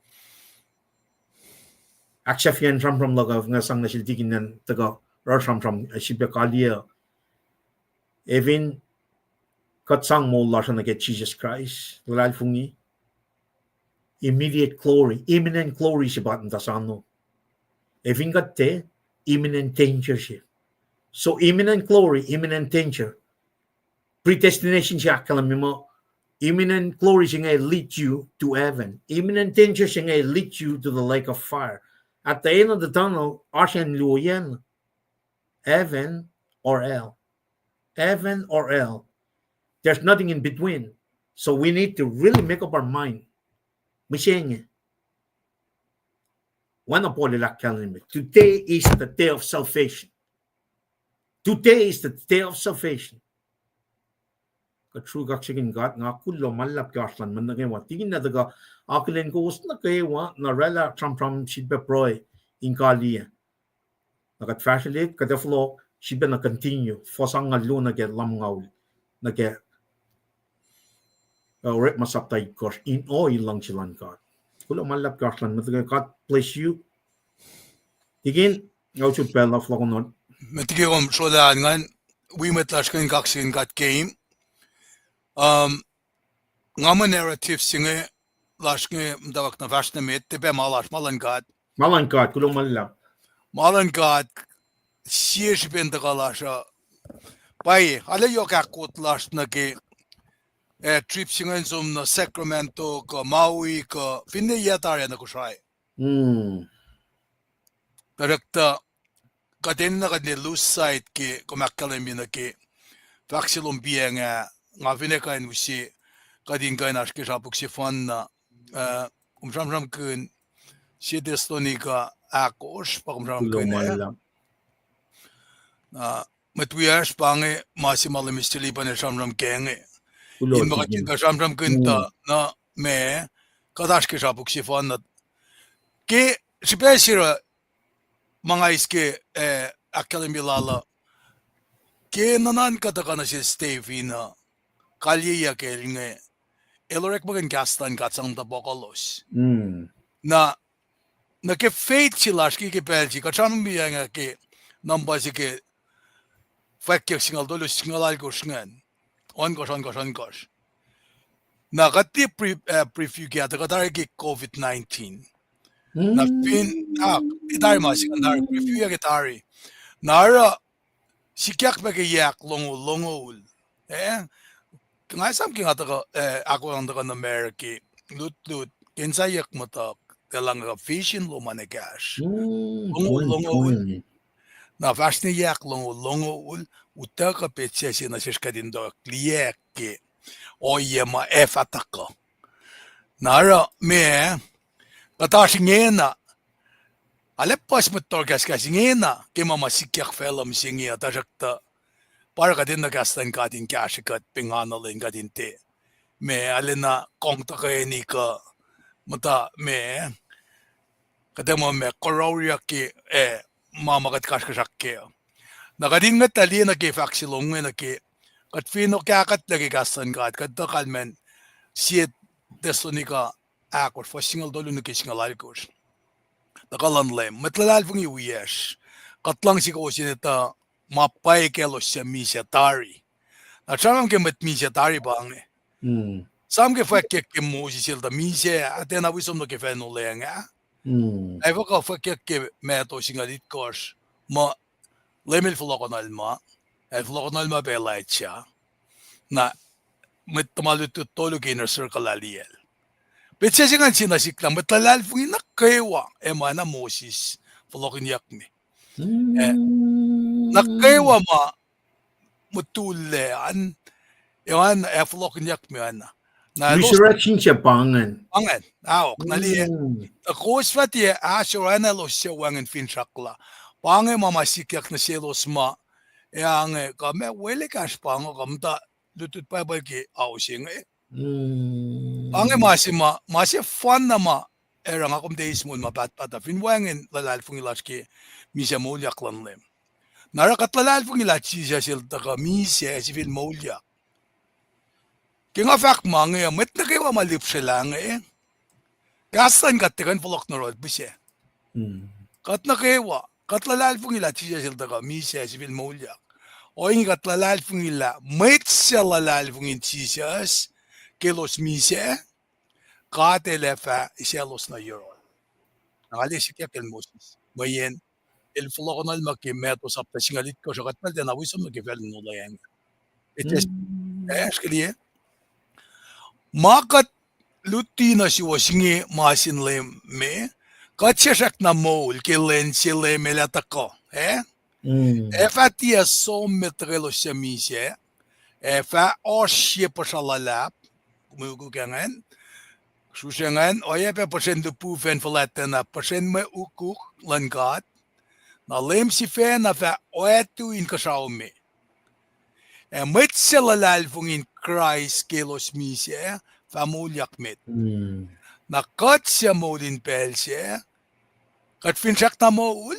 Aksaf yan from lagaw nga sang nasiltikin ng taga from sibakalia. Even katsang mo la siya na get Jesus Christ. Lalal fungi. Immediate glory, imminent glory siya batang tasano. Even kate, imminent danger siya. So imminent glory, imminent danger. Predestination siya kalam mo. Imminent glory siya lead you to heaven. Imminent danger siya lead you to the lake of fire. At the end of the tunnel, asyan luyan, heaven or hell. heaven or hell. There's nothing in between. So we need to really make up our mind. Today is the day of salvation. Today is the day of salvation. True kaksakin God nga kullo malap kaslan man nagawa tingin na daga aklen ko us na kayo na rela from shibbe proy in kalia nakat fashion kada flow shibbe na continue fosang ngalu na get lam ngaul na get Orekma saptay course in oil lang silan God kullo malap kaslan man God bless you tingin ngaw should pela flow non Metikom shola ngan we metlashkin kaksakin God game. Ngama narrative singe lashke mutawek na vashne met tebe malash malan God kullo malap malan God siyesh ben de galasha pai ale yok akut lash na ke trip singe zum na Sacramento ko Maui ko finne yatare na Kosrae direkta kaden na kadne loose side ke komakkalemi na ke vaxilum bienga nga vinekain usi kadin kain aske sapuk si fan na umram kun si destonika akos pa umram kun matwias pange masimal mistili pa na samram kenge in makatin ka samram kun ta na me kadaske sapuk si fan na ke sipesira mga iske akkalemi lala ke nanan katakana si Stevina KahsInKol inge Orekma kan gastan katsang da bokolos na ke faith silash ki pelji katsam bianga ke nambasi ke fakir singal dolus singal algosngan on gosh na gati preview kya ta katare ki COVID-19 na pin itari masikandar preview ya gitari nara sikiyak ba ke yak longo Kung sam king ataka ako ang taka na Ameriki lut kinsayak matak kalang ka fishing lo managash longo na fashni yak longo utaka petsesi na shishkadin do likiyac ke oyema ataka nara me katash ngena alepas matorgas kasi ngena kemama sikyak felam singi atajakta para kadin nagastan kadin kashikat pinganalin kadin te me alina kongta ni ka mata me kademo me kororia ki mama kat kashkasakke na kadin ngatali na ke faxilong na ke kat fino kakat lagi gastan kat kalmen siet desonika akor for single dolu na single alkos nakalan lem matlalal fungi wiyash katlang si ko sinita mapai kelos sa misa tari. Na chamam ke met misa tari bang. Sam ke fakek ke Mwesis silda misa atena wisom no ke feno lenga. Ai vaka fakek ke meto singalit kors ma lemel flokonalma. Ai flokonalma belaicha. Na met tamalut tolo ke inner circle aliel. Petse singan sinasiklang matalal fungi nakewa emana Mwesis flokonyak ni. Nakewa ma mutulean yon flokonyak mi ana. Resurrection siya pangan. Pangan. Nali Kosrae ti asurana lo siya wangan finshakla. Pange mama sikyak na selos ma yang kame wele kas pango kamta lutut pa ba ki ausing Pange masih fun na ma erang akom days mo mapatpata finwangen lalal fungilaski misa molyak lanlem. Narakatlalal fungilachi siya silta ka misa si film molyak. Kaya fak mga met na kayo malip sila Kasan katikan folok na rod bisya. Kat na kayo katlalal fungilachi siya silta ka misa si film molyak. O yung katlalal fungila met siya lalal fungilachi kilos misa katelefa siya los na euro. Nangalis siya kaya Mwesis. Ngayon, el flokonal makimeto sa singalit ko siya katmal din awisom nag-evel nulayan. It is actually makat lutina si wasingi masin lem me katsyasak na mol kilen sile melatako Efa tia so metrelo semise. Efa osje pasalalap. Kumukukangan. Susangan, oye pe persen de poeven verletten na persen me ukuk langat. Na lem si fe na fa oetu in kasaume. En met selalal in Christ kelos mise, famulyak met. Na kat siya modin pelse, kat finsak na moul,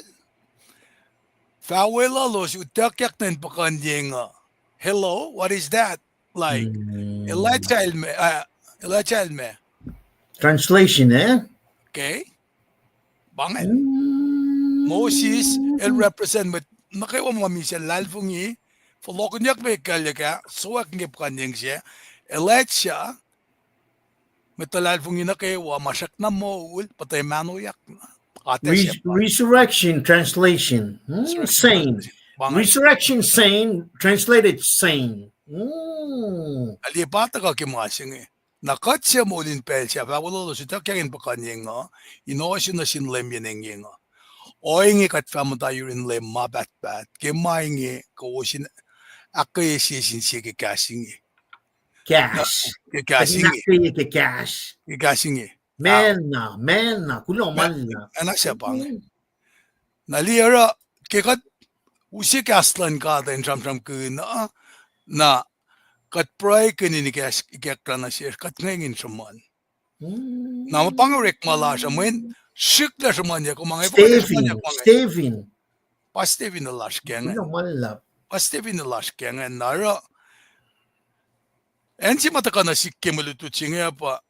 fawela los utakyak nen pakanyenga. Hello, what is that? Like, ilachalme. Translation, eh? Okay? Bangin. Mwesis, el represent met nakiwa mga misa lalfungi, Folokonyak me kalyaga, suwak ngip kanyang siya, elet siya, metalalfungi na kayo, masak na moul, patay manuyak na. Resurrection translation. Sane. Resurrection sane, translated sane. Alipata ka kimasing eh. Nakat siya mulin pel siya, pawalo siya kagin pa kanyang nga, inosyo na sinlem yan nga. Oingi kat famatayo rin lem mabat-bat, kimaingi kawasin akketeyac siya kikasing eh. Cash. Kikasing eh. Cash. Kikasing eh. Mena, kulong malla. Anak siya pang. Naliyara, kikat usik aslan ka tayo sam-sam kuna na kat pray kininikas ikakla na siya kat ngayngin saman. Na mapang Orekma la siya mo shik na saman niya kung mga Stevin. Pa Stevin na las kaya nga. Kulong malla. Pa Stevin na las kaya nga. Nara, en si mataka na si kimalutut siya nga pa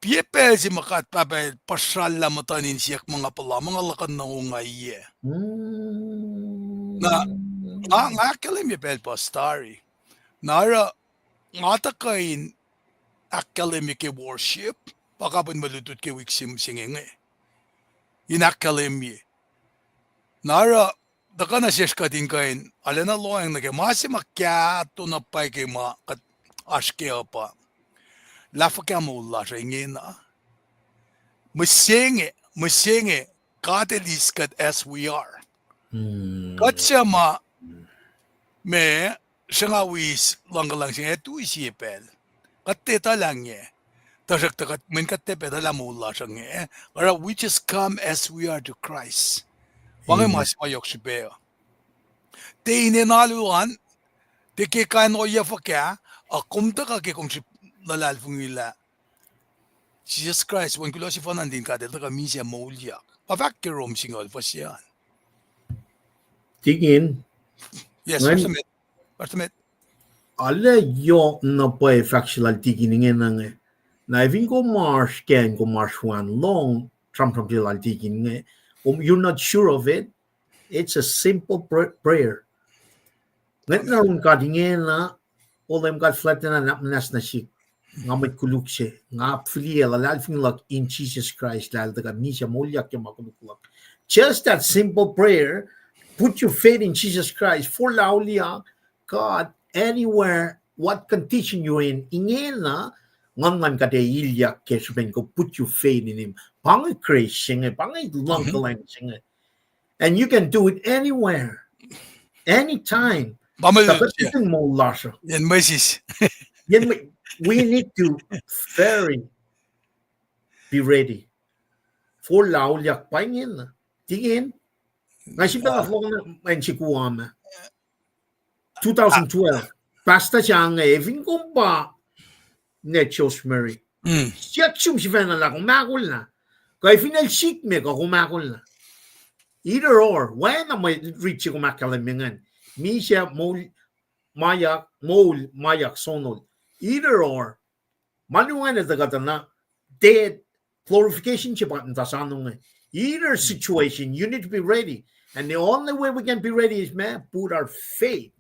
Piepel si makat papel pasal la matanin siyak mga pala mga lakan na ungay na nga kalim yepel pa story nara ngata kain akalim ke worship pakapun malutut ke wiksim singenge inakalim ye nara daka na siyas katin kain alena loang na ke masi makyato na pay ke ma kat aske pa Lafakamulla ringina. Musenge, kateliskat as we are. Katsama me sangawis langgalang siya tu isipel. Kateta lang niya. Tasak takat min katepe talamulla siya. Kaya we just come as we are to Christ. Wangay mas mayok si Beo. Te ininaluan, te kikain o yafakya, akumta ka kikong si nalalfungila. Jesus Christ, when kulo si fanandin ka, dito kami siya maulyak. Pafakkirom singol pa siya. Tingin. Yes, Artemet. Alla yo na pa factual tigin nga. Na even ko marsh can go marsh one long from till tigin nga. You're not sure of it. It's a simple prayer. Ngayon na rin ka tingin na olam ka flat na napnas na siya. Nga may kuluk siya. Nga pfiliya lalfing lak in Jesus Christ lal taga misya molyak yung makuluklak. Just that simple prayer, put your faith in Jesus Christ for laulia God anywhere what condition you're in. Ingin na ngan ka de ilyak kesben ko put your faith in him. Pangay Christ siya, pangay lang kalang siya. And you can do it anywhere. Anytime. Tapatin mo lasha. Yan Mwesis. We need to be ready for laulyak paingin na. Tingin. Nasi pala ko na chikuama. 2012. Basta siya ang eving kumpa nechos Mary. Siya chum si Fena la kumakul na. Kaya final shik me ko kumakul na. Either or, when am I reach kumakalamingan? Mi siya mayak sonol. Either or, manuan na tagata na dead glorification siya pa tasanong. Either situation, you need to be ready. And the only way we can be ready is, man, put our faith.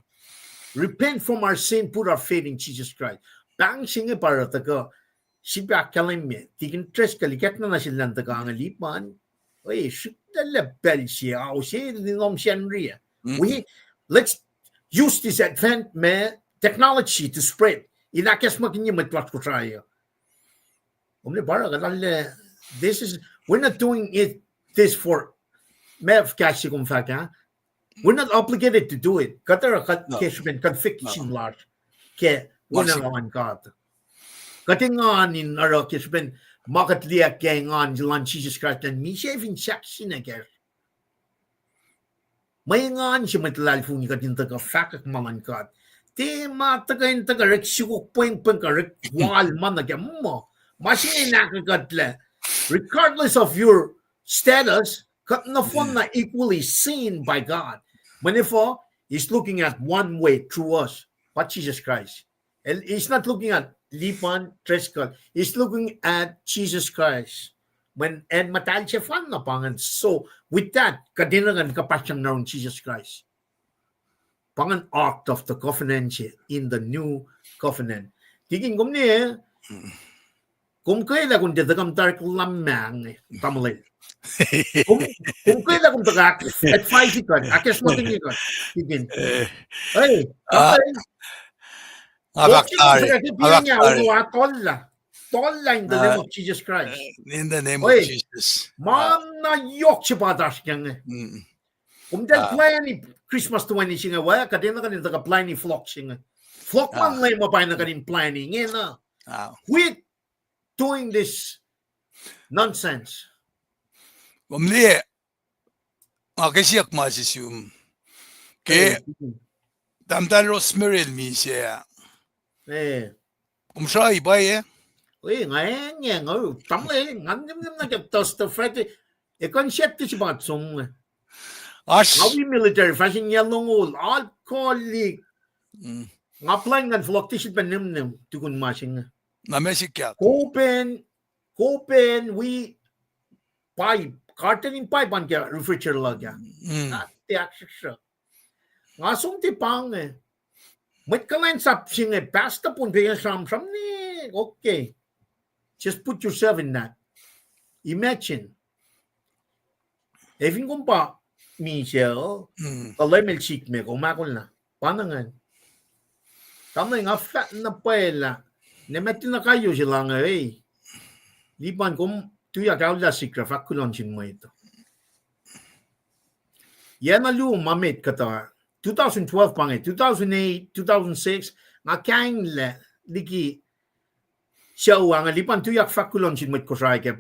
Repent from our sin, put our faith in Jesus Christ. Bang singa para taga, siya kalim me. Tigin tres kalikat na sila taga ang lipan. Oy, shukta lebel siya. O siya, ninom siya riya. Let's use this advanced technology to spread. Inakas makinya matwat ko tayo. This is, we're not doing this for KahsInKol. We're not obligated to do it. Katara No. conviction large. Ke una ngawan kat. Katingan in aro kisben market liak gang on Jilan Jesus Christ and me shaving section again. May ngan siya matlal funi katin taga fakak maman kat. Te matagain taga rek sukuk poing karek wal man again mo. Masing nakakatle. Regardless of your status, kat na fun na equally seen by God. Manifo, he's looking at one way through us, what Jesus Christ. And he's not looking at Lipan, Treskal. He's looking at Jesus Christ. When and matal siya fan na pangan. So with that, kadinagan kapasyang naroon Jesus Christ. Pangan act of the covenant siya in the new covenant. Tiging kum niya, kung kaya kung dadagam tarik lamang tamalay. Kung kaya kung tagak at 5 ikan, akes mo tingin ikan. Tigin. Ay, okay. Tolla in the name of Jesus Christ. In the name of Jesus. Man na yok siya patas kiyang. Kung dahil plan ni Christmas 20 siya nga, kadena ka nito ka plan ni flock siya nga. Flock man lang mo pa na kanin planning. Ngayon na. Quit doing this nonsense. Kumli, akketeyac Mwesis yung. Ke, damdan Rosemary mi siya. Srui ba eh? Uy, ngayon yan. Tamay, ngayon na nagtos to fret. Concept is about some. Awi military fashion yellow all alcoholic. Nga plan nga flock tisit pa nim tukun masing. Na mesikya. Kopen, we pipe, carton in pipe on kya refrigerator lagya. Akketeyac siya. Nga sung tipang eh. Kulacnsap siya basta pun kaya sam ni. Okay. Just put yourself in that. Imagine. Even kung pa, Michelle, kalay milkshake me, kumakul na. Panangan. Tama nga flat na pala. Nemetin na kayo sila nga eh. Liban kung tuya ka wala sikra, fakulonsin mo ito. Yan na LEUM mamit kata. 2012 pa nga. 2008, 2006, nga kain la, liki, siya nga lipan tuyak fakulonsin mo Kosrae ke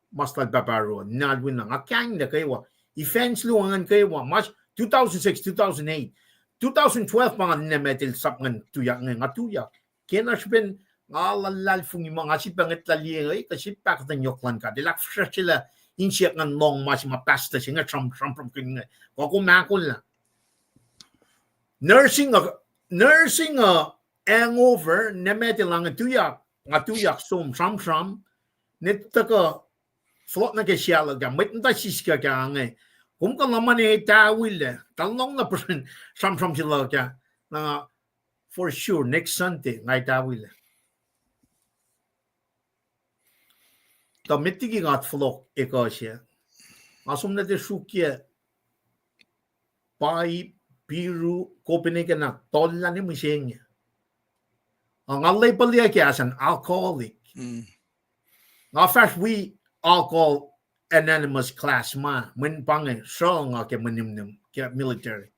mastal babaro. Nalwin na. Nga kain la kayo. Defense luangan kayo. Mas 2006, 2008. 2012 pa nga nemetil sap nga tuyak nga tuyak. Kena siya nga lalal fung yung mga sipangit lali kasi pakatan yoklan ka. Dilak sila insyak nga long mas mapasta siya nga tram from kanya. Kukumakul na. Nursing hangover nemetil lang nga tuyak sum tram nito ka flot na kaya laga. May nta siska ka nga. Kung ka naman tawil talong na person tram sila ka na for sure next Sunday ngay tawil. Mitigi nga flok siya. Asum na de sukya pai piru Copenhagen na tolla ni museng. Ang alay pala kaya as an alcoholic. Nga first we alcohol anonymous class ma when pangay so nga kaya manimnim kaya military.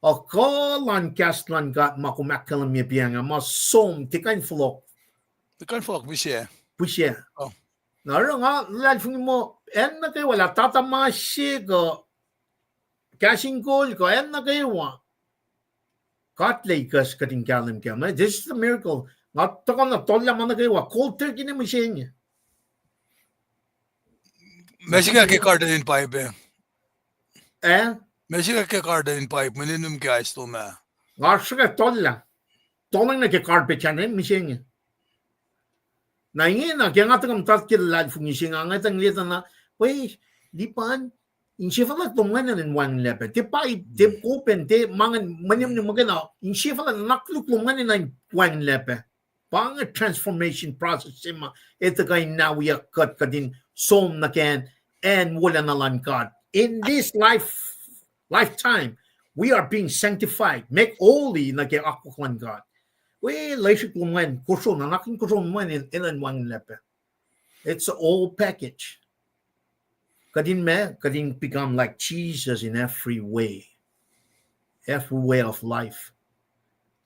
Akollah kastlan gat makumakalam niya piya nga masom tikain flok. Tikain flok bisya. Pusya. Naro nga, lalfung mo, na kayo, wala tatamasi ko, KahsInKol ko, na kayo, katlay kas kating kalim ka. This is a miracle. Nga tako na tola man na kayo, cold turkey na masya niya. Messi ka kay card din pipe Messi ka kay card din pipe, maninum guys to na. Nga siya tola. Tolang na kay card pe chan masya niya. Na ingin na kaya nga takam tatkilad fung ising nga tang lita na wait lipan insifa tumangan in one level te pai te open te mangan manim ni magana insifa nakluklungan in one level pang transformation process sima ito kay now we cut kadin som na can and wala na lang God in this lifetime we are being sanctified make holy na kay akoklan God. Well, lasik lumen, kurso na nakin kurso lumen in one lepe. It's a all package. Kadin become like Jesus in every way of life.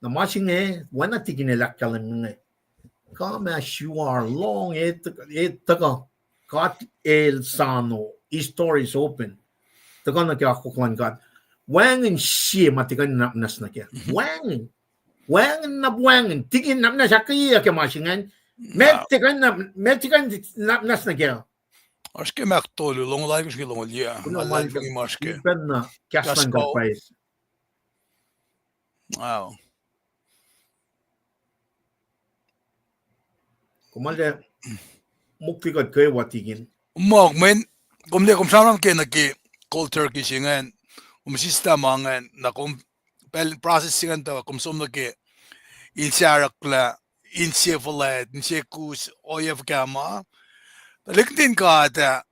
Na masing when I think in elakalan come as you are long God el sano story is open. Taga na kaya kuklan God. Wangin siya matikan napnas na kaya. Wangin nabwangin. Tigin napnas sa kaya kaya masingan. Metikan napnas na kaya. Aske mäktolu long laikus kilong lia. Kuna Malal malika fungi maske. iban na kaslan Kasko. ka pais. Wow. Kumalde muktikat kaya watigin. Men kumle kumsamram ke naki cold turkey singan. System angan na process singan ta kumsom naki insiarakla insiafalat insiakus oyef kama. Taliktin ka ta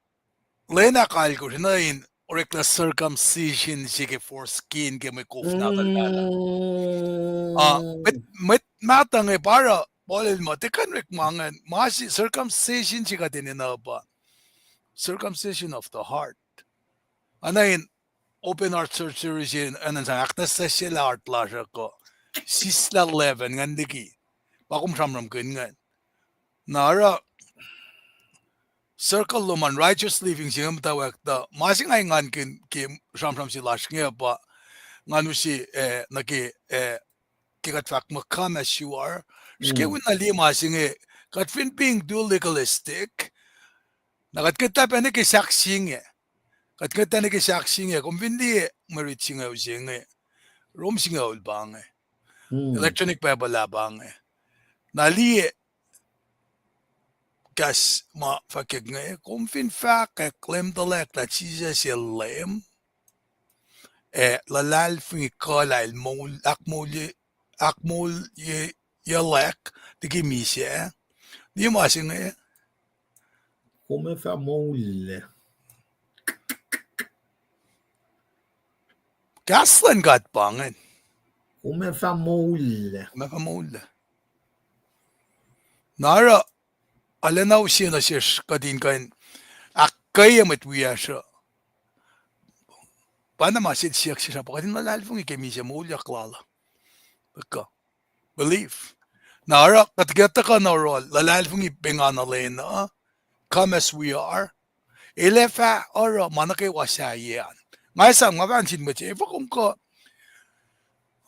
lena kalko na in Orekma circumcision sige for skin ke may kufna kalala. Met matang para bolel mo tekan rek mangan masi circumcision siga tinina ba. Circumcision of the heart. Anayin open heart surgery sin anan sa aktas sa sila heart lasha ko. Sisla 11 ngandiki. Pakum samram ngan. Nara circle luman righteous living siyang mutawaek da masing ay ngan kim samram si lash nga ba nganu si naki kikat fak makam as you are. Skewin ali masing katfin being dual legalistic. Nakat kita pa niki saksing Kat kita niki saksing kung hindi maritsing using rom singa ulbang electronic pa balabang nali kas ma fakig nga kung fin fak claim dalek la Jesus LEUM lalal fin kola il mol akmol yalek tiki misya di masing Come fa mole. Gaslan got bangen. Come fa mole. Mefamol. Nara alanaw siya na siya kadin kain akketeyac wiowos. Paano masid siya siya pa kadin malalfong ikemi siya mulya klala. Baka belief. Nara katigata ka na rol lalalfong ipengan na lena. Come as we are. Elefa ora manakewa siya yan. Ngay sa mga pansin mo siya, kung ko,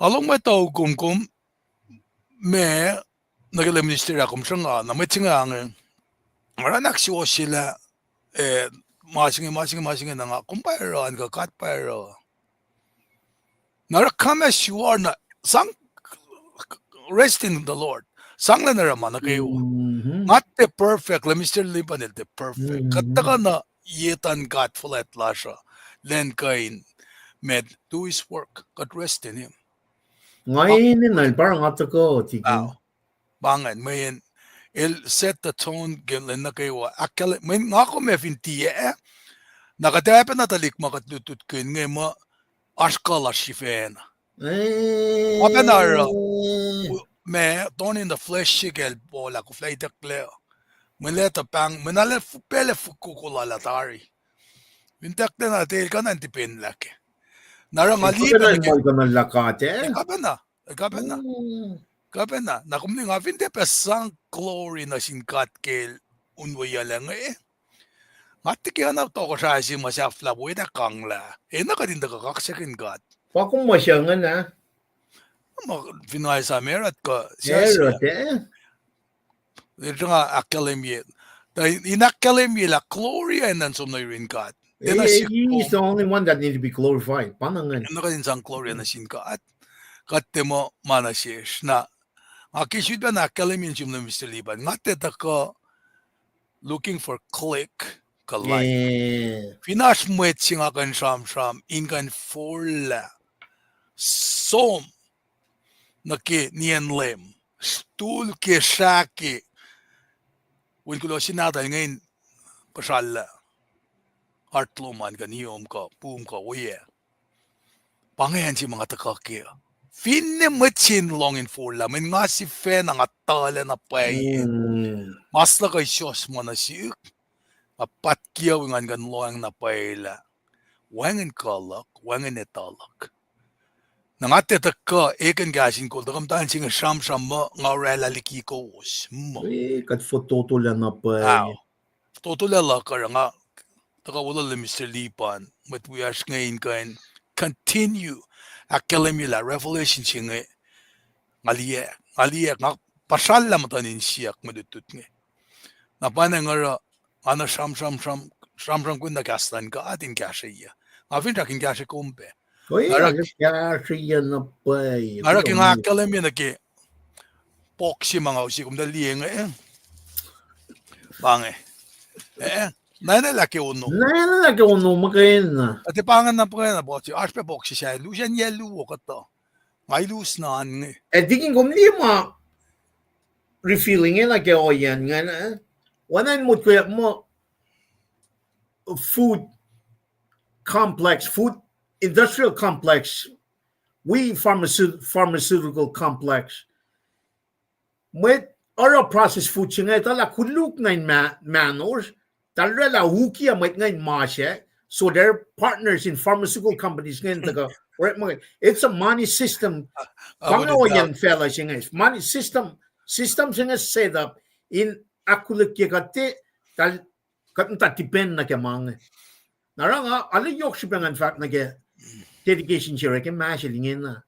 along may tao kung may nag-minister akong siya nga, na may siya nga, maranak siya sila, masing na nga, kung pairoan ka, kat pairo. Narakam as you are na, sang, rest in the Lord. Sang na naraman na kayo. Not the perfect, Mr. Libanel, the perfect. Kata ka na, yetan kat fulet lasha. Len kain med do his work, God rest in him. Ngayon na parang ato ko tigin. Bangan mayin il set the tone gilen na kayo akollah may ngako me fintie nakatapan na talik makatlutut kin ngay mo akollah shifen. Openar me don in the flesh gel bola ko flight clear. Meleta pang menale pele fukukulala tari. Vintak na natin ka na antipin laki. Narangali ka na lakate. Kapan na. Nakumni nga vinte pesang glory na sinkat kel unwaya lang Ngati kaya na to ko siya si masya flaboy na kangla. Nakadinda ka kaksakin God. Pakong masya nga na. Finay sa merat ko. Merat Ito nga akketeyac. Inakketeyac la glory ay nansum na rin God. He is the only one that needs to be glorified. Panangan. Nakadin sang glory na sinka at katemo manasyesh na akishud ba na akketeyac yung na Mr. Liban. Ngate ko looking for click ka like. Finash mwet singa kan sham ingan forla som naki niyan lem stul ke shaki win kulo sinata ngayon pasal Artloman ganiyom ka, boom ka, uye. Pangayan si mga takaki. Finematsin longin for lamin nga si Fen ang atala na pay. Mas na kay Diyos mo na siya. apat kiyaw ngan gan loang na paila wangen kolak wangen etalak nangate takka eken KahsInKol takam tan singa sham mo ngawrela likikos mo Kat foto to lang na aw pa. totulala nga taka wala le Mr. Lipan but we are ngayon kan continue akelemila revelation singa ngaliye nga pasal lam tanin siyak madutut nge napana ngara ana sham kun na kastan ka atin kashiya afin takin kashi kumpe Ngara KahsInKol na pa. ngara ki nga akelemina ki boxi mga usikum da liye nga pange nana laki uno Nala ka uno makain na. ati pangan na pa na boxi aspe boxi siya lujan yellow kato ngay lose na nge Tingin ko hindi mo refilling na kaya o yan nga na. Wanan mo kaya mo food industrial complex, pharmaceutical complex. Mwet oral processed food siya tala kuluk na manors, talala hukia mwet ngayon masya, so they're partners in pharmaceutical companies ngayon taga, it's a money system. Pangawayan fella siya ngayon. Money system siya ngayon set up in akollah kate, katatipen na kaya mga. Naranga, alayok siya nga in fact na kaya dedication siya kaya masyalingin na.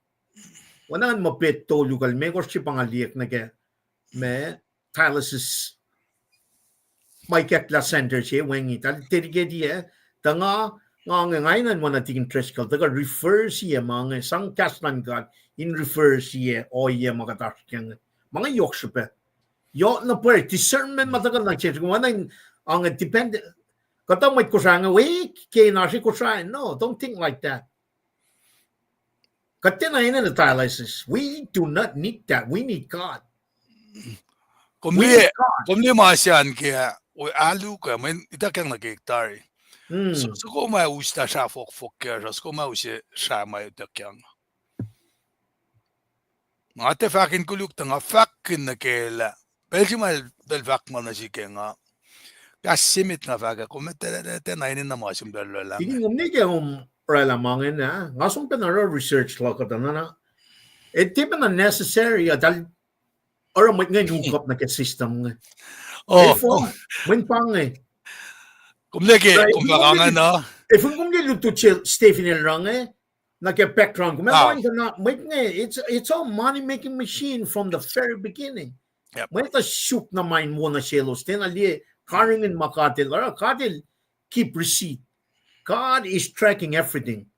Wanaan mapit to local, may kors siya pangaliyak na kaya may dialysis may kakla center siya, wengi tal dedicated siya, tanga ngainan mo na tingin triskal, taga refer siya mga sang kaslan God, in refer siya, o iya makatakas kaya mga yok siya pa. Yok na pa, discernment matagal na siya, kung wanaan ang dependent, kata may Kosrae nga, wait, kaya na si Kosrae. No, don't think like that. Kata na yun na dialysis. We do not need that. We need God. Kumli masyan kaya, alu ka, may itakang nakiktari. So kung may usta siya fok kaya, so kung may usta siya may itakang. Mga tefakin kuluk, nga fakin na kaya, belsi may belfak mo na si kaya nga, kasimit na faga, kumete na inin na mga simbelo lang. Tingin mo niya kung ralamangin na, ngasong pinara research lang ka na, di ba na necessary, dahil, or may ngayon hook up na ka system nga. May pang Kumlegi, kumbakangan na. If kung luto Stephen lang na kaya background, kung it's all money-making machine from the very beginning. May ito shoot na mind mo na sielos, tinali, karingin makatil, katil, keep receipt. God is tracking everything.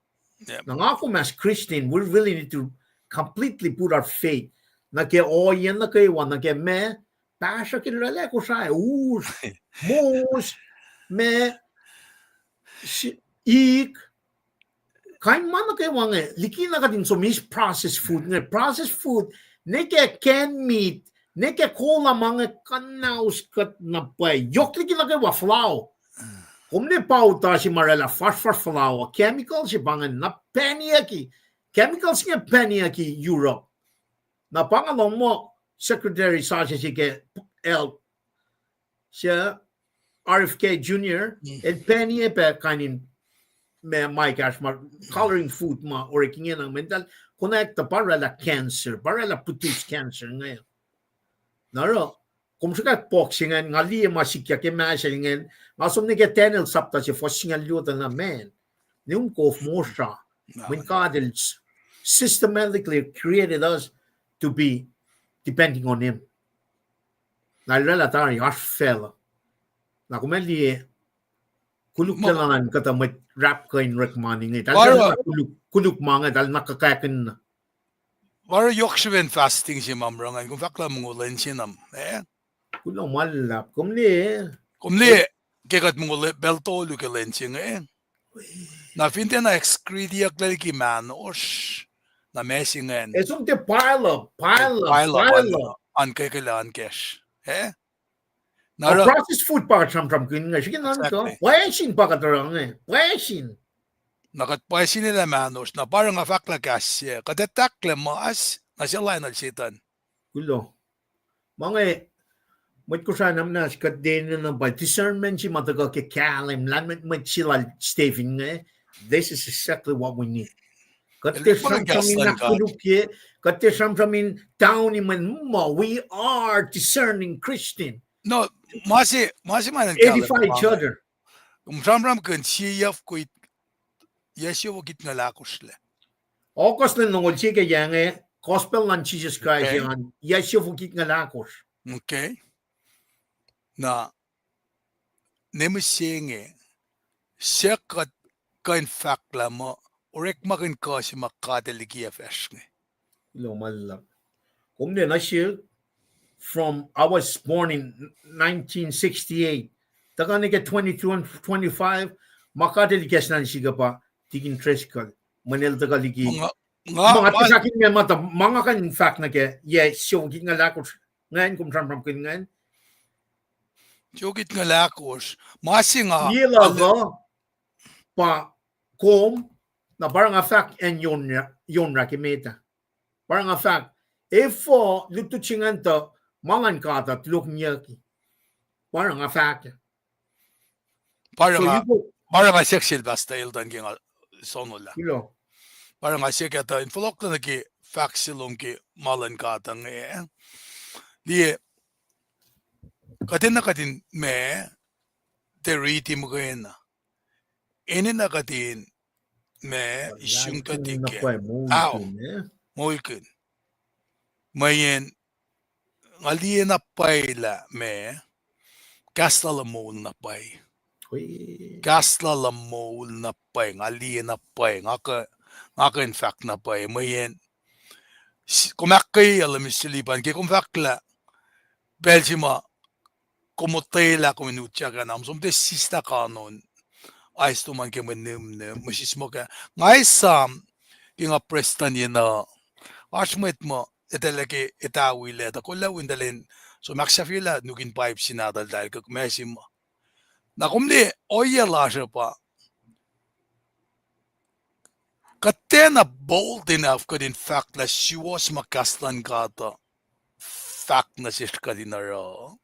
Nang ako mas Christian, we really need to completely put our faith na kaya yan na kaya na kaya me pasha kinrala ko siya mos me ik kain man na kaya liki na ka din so mis processed food ne kaya canned meat ne kaya cola mga kanaus kat na pa yok liki na kaya flour kung ne pauta si Marela fast flour chemical si bangan na peniyaki chemicals nga peniyaki Europe na pangalong mo, Secretary Sasha sige siya RFK Jr. and Penny pa kanin may cash coloring food ma Orekma ng mental connect para la cancer, para la produce cancer ngayon. Naro, kung siya boxingan ngali masikya ke masyalingen, masom ni ketenel sapta si fosingan luta na men. Yung kof mo siya. When God systematically created us to be depending on him. Nalala ash fell. Na kumeli kuluk talangan kata may rap ko in Orekma ninge. Kuluk mga dal nakakakin na. Waro yokshiven fasting si mamrangan kung fakla mungulen sinam. Kulang malap. Kumli kekat mungule beltolu ke lensing Na finte na excrediac laliki man osh. Na messingen. It's on the pile. An kekelan cash. Processed food pa from kunin nga. Sige na ito. Pwesin pa katarang Pwesin. Nakatpwesin nila manos na parang afakla kasya. Katetakle mo as nasilay na sitan. Kulo. Mga Mwet ko siya naman na sikat din na ba discernment si matagal ke kalim lan met sila Stephen eh. This is exactly what we need. Kate sam samin nakudukye, kate sam samin town man mo. We are discerning Christian. No, masih mana Edify each other. Ram kan siyaf ko Yeshua git nga lakusle. Okos na nungol siya kaya nga gospel ng Jesus Christ yan. Yeshua git nga lakos. Okay. Na nemusenge siyakat kain fakla mo Orekma kan kasi makadelikiyac. Ilo malap. Kung din na siya from I was born in 1968. Taka nige 22 and 25 makadelikiyac na siya pa tigin tricycle. Manila taka liki. Mga tasakin niya mata mga kan fact na ke Yeshua git nga lakos. Ngayon kung saan kin ngayon. Jogit nga lakos. Masih nga. Yela lo pa kom na parang a fact en yon rakimeta. Parang a fact. Efo luto chinganto mangan kata tluk nyaki. Parang a fact. Parang nga seksil basta ildan nga sonola. Ilo. Parang nga sekata inflok na ki fact silong ki malan kata nga. Di katin na katin me teriti mo kayo na. Ini na katin me isyong katike. Aw, mulkin. Mayen ngaliye na payla me kastalamol na pay. Kastalamol na pay ngaliye na pay ngaka in fact na pay mayen kumakay alam isilipan ke kumfakla Belgiuma komotela kominutya ka nam som det sista kanon ay sto man ke menumne Mwesis mo ka ngay sam kinga prestan yena ashmet mo eteleke etawile ta kolla windalen so maxafila nukin pipe sinadal dahil ka Mwesis mo na kumdi oyela siya pa katena bold enough kad in fact la she was makastan kata fact na siya ka dinaro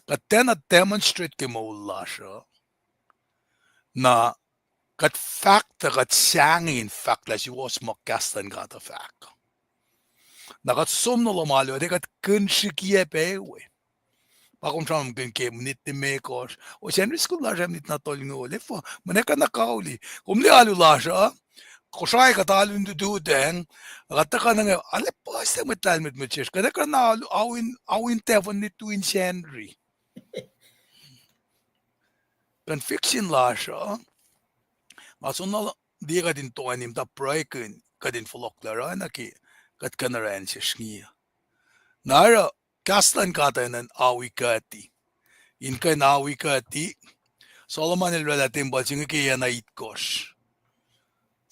katena demonstrate ke mo siya na kat fact kat sangin fact la she was makastan kata fact na kat somno lomalo de kat kunshikie pewe Pakum siya mungkin ke munit ni mekos o siyempre school la siya munit na tol ng olif maneka na kauli kumli alu la siya Kosrae katalo ndu den kataka na ale pas te metal met mutjes kataka na awin tevon ni twin Henry kan fiction la siya masuna di ka din to anim ta proiken kadin folok la na ki kat kanaran siya sniya nara kastan kata nan awi kati inka na awi kati Solomon el relatim balsinga ki yana itkos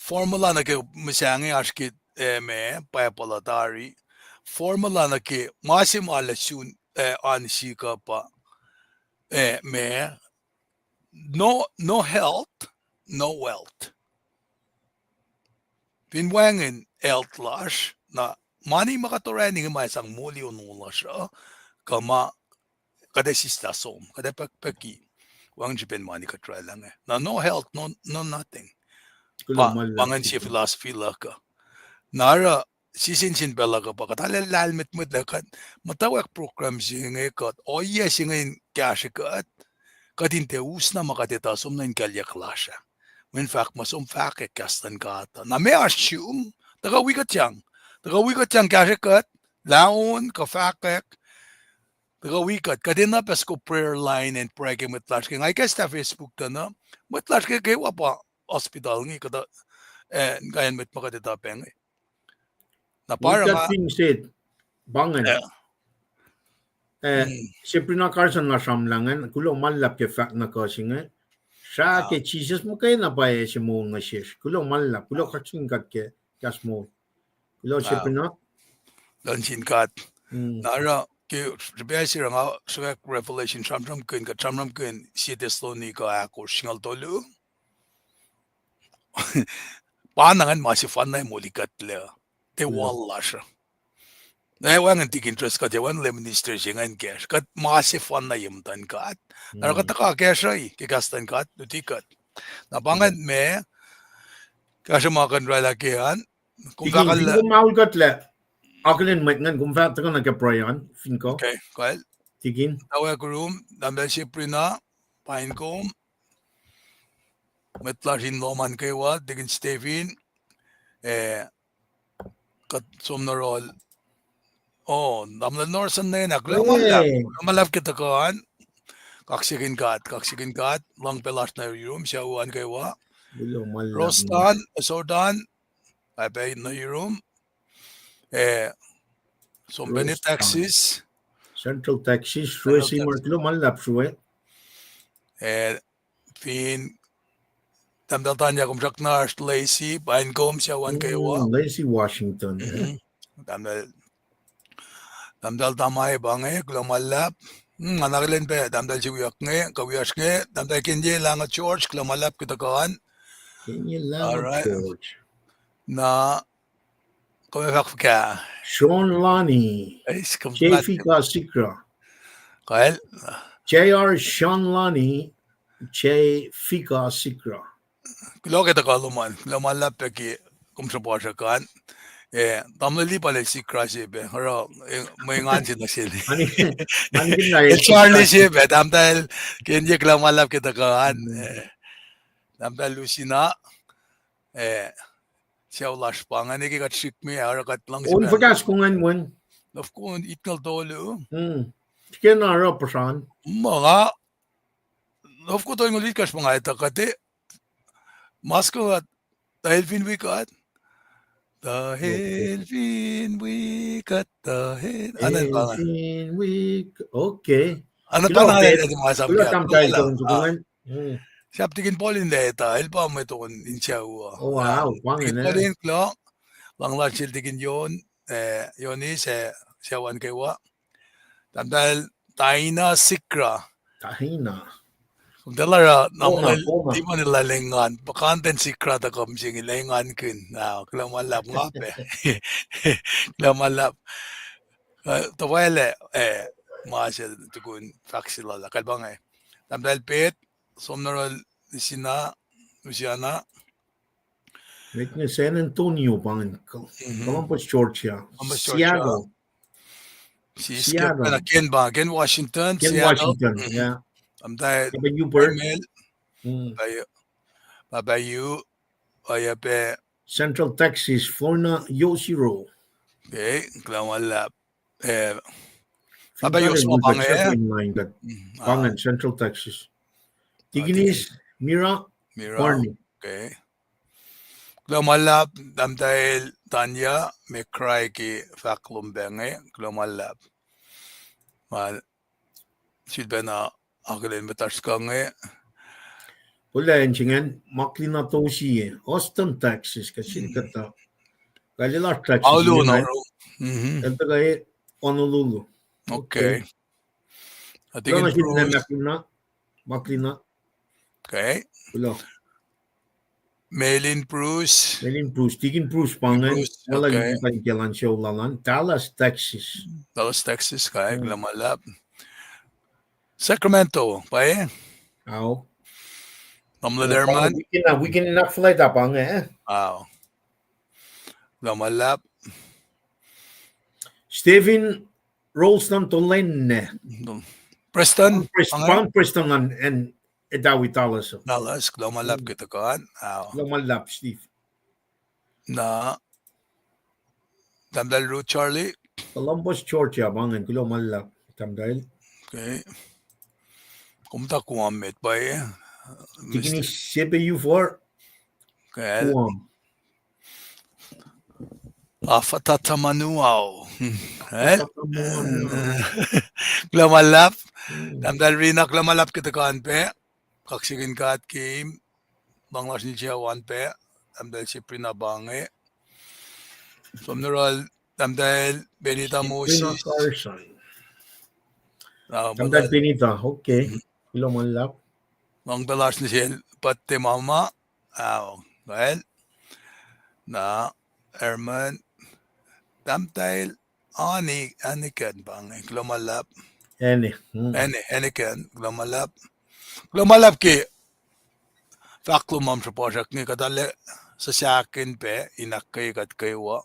Formula na ke misangi aşkı me payapalatari formula na ke masim alasun anisi kapa me no health no wealth pinwangen health lash na mani makatorening may isang mulyo nulas kama kada sista som kada pagpagi wang jipen mani katra lang na no health no nothing Pangan siya philosophy la ka. Nara sisinsin bela ka pa katalal met kan mutawaek program siya kat o iya siya ngayon kasya kat katin te usna makatita som na inkalyak lasya. In fact masom fact kastan kata. Na may assume tagawi ka tiyang kasya kat laon ka fact tagawi kat kadin na pesko prayer line and pray ke matlash ke ngay kasta Facebook ta na matlash ke kay wapa hospital ngi kada ngayon met makatita Paing na parang that being said bangan siyempre na karsan na samlangan kulo malap ke fact na kasi nga siya ke Jesus mo kayo na ba si mo nga siya kulo malap kulo katsingkat ke kas mo kulo siyempre na singkat nara ke rebesi nga sa revelation chamram kun si Thessalonica ako singal tolu Panangan masih fanay molikat le te walla siya Ewan ang interest ka diyan minister singan cash kat massive one na yumtan kat. Narakata cash ay kikastan kat dutikat. Napangan me kasi makan ralakihan kung Tigin, kakal ko maul kat le. Akalin mat ngan kung fat ka nagka-prayan, finko. okay kal Tigin. tawa ko room dambel sipri na pain ko metlasin loman kewa digin Stephen kat somnarol damla norsan na yun malap kita kan kaksakin kat lang pelas na room siya uwan kewa Bulo malap. Rostan Sodan ay bay na room Sombeni Rostan. Texas Central Texas, Srui si Marklo malap Srui. Fin damdal tanya kum jaknar Lacey pain kom siya uwan kewa Lacey Washington. damdal tamay bangay klamalap manakilin pe damdal si wiowos nge damdal kinje lang at George klamalap kita kahan Kenya lang George. na kumefak ka Sean Lonnie. ay Fika Sikra. kael JR Sean Lonnie. Fika Sikra. kilo kita kaluman klamalap pe ki kumsapo siya kan damdali pala si Krasi be haro may ngan si nasil Charlie si be damdal kinje klamalap kita kahan damdal Lucina siya ulas pangan iki kat shikmi kat lang On fagas kung anwan. of course itnal tolo Kaya nara pasan. mga of course toy ngulit kas mga ita kate masko at dahil finwikat dahil finwikat dahil ano ba Okay. ano pa na natin mga sabi siap tigin polin deta el pa mo to incha wow tigin polin klo lang la chil tigin yon yoni siya wan kewa dahil taina sikra tahina kung dalara naman di man nila lengan pakanten sikra ta kam sing lengan kin na klamalap nga pe klamalap tawele masel tukun faxilala kalbangay dahil pet somnarol Luciana San Antonio pangan Columbus Georgia Seattle Ken Washington yeah amday babayu ayape Central Texas Florida Yoshiro okay klamalap babayu mo pangan Central Texas Tiginis Mira Barney okay klamalap damdahil Tanya mekray ki faklumbenge klamalap mal silbena akalin betas kange wala enchingen maklina tosi Austin Texas kasi kata kalila Texas ito kay Honolulu okay atingin maklina okay wala Melin Bruce Tigin Bruce pangan wala yung panjalan siya ulalan Dallas Texas kay klamalap Sacramento pae Namladerman we can not fly that pang klamalap Stephen Rolston Tolen Preston and Edawi Dallas klamalap kita kan klamalap Steve na damdal Ruth Charlie Columbus Georgia bangan klamalap damdal okay kumta kuamet pae tigini CPU for okay Afatatamanua klamalap damdal rina klamalap kita kan pe kaksakin kat kim banglas ni siya wan pe damdal si Prina bange somnarol damdal Benita Mwesis damdal Benita okay klamalap ang dalas ni siya pati mama well na Herman damdal Aniken Paing, lumalap. Any. Aniken, lumalap. Lumalap ki faklumam sa project ni kadali sa akin pe inakay kat kayo.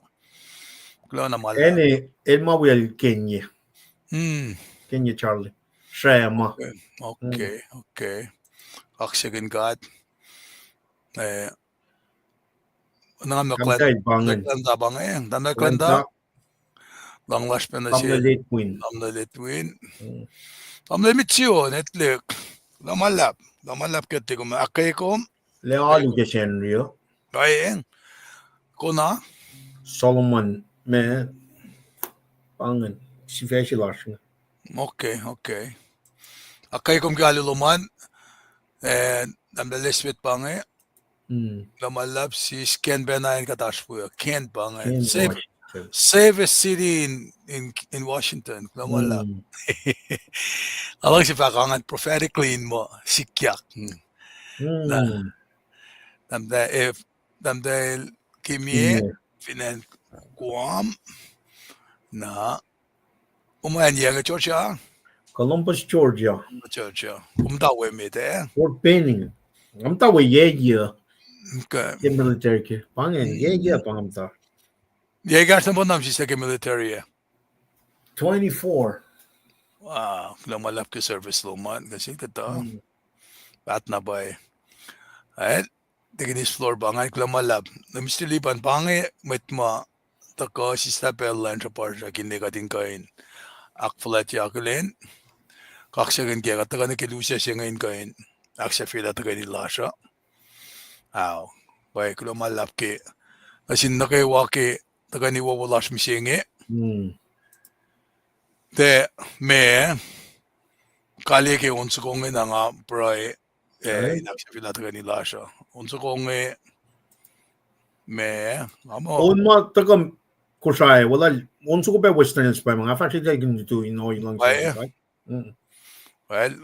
Lumalap. Any. Elma will Kenya. Kenya Charlie. Shrema. Okay. Kaksakin God. Kantay bangen. Naklanda ba ngayon? Naklanda? Klanta. Langlash pa na siya. Kamla Litwin. Tamla Litwin. Tamla Mitsyo, Netlik. Lamalap. Lamalap kati ko maakay ko. Lealu geçen Rio. Paing. Kuna? Solomon. Me. Bangen. Sifac larsın. Okay. Akay kong galuluman. Tamla Lisbeth Paing. Lamalap si Ken Benayan katash po yun. Ken Paing. Save a city in Washington. Lamalap. Alang si pakangan prophetically mo likiyac. Damdahil kimi finan Guam na umanya nga Georgia. Columbus, Georgia. Umtawe mi te. Fort Paing. Amtawe yeğe. Okay. Military ki. Bangen yeğe pangamta. Yeğe sa mo nam si sa military. 24. Wow, lumalap ki service luman kasi tata. At na ba eh. Ay, tiginis floor bangay lumalap. Namistilipan bangay metma tako si stapel land sa parja kindi kating kain. Akketeyac len. Kaksakin kaya kataga na kilusya siya ngayon kain. Aksafila taga nila siya. Aw, bay lumalap ki. Kasi nakewa ki taga ni wiowos misingi. Te me kali ke unso kong nga nga pray inaksapila taga nila siya. Unso kong me amo. Olma takım Kosrae. Wala unso ko be Western pa mga fakti tayo ginito inoy lang siya. Well,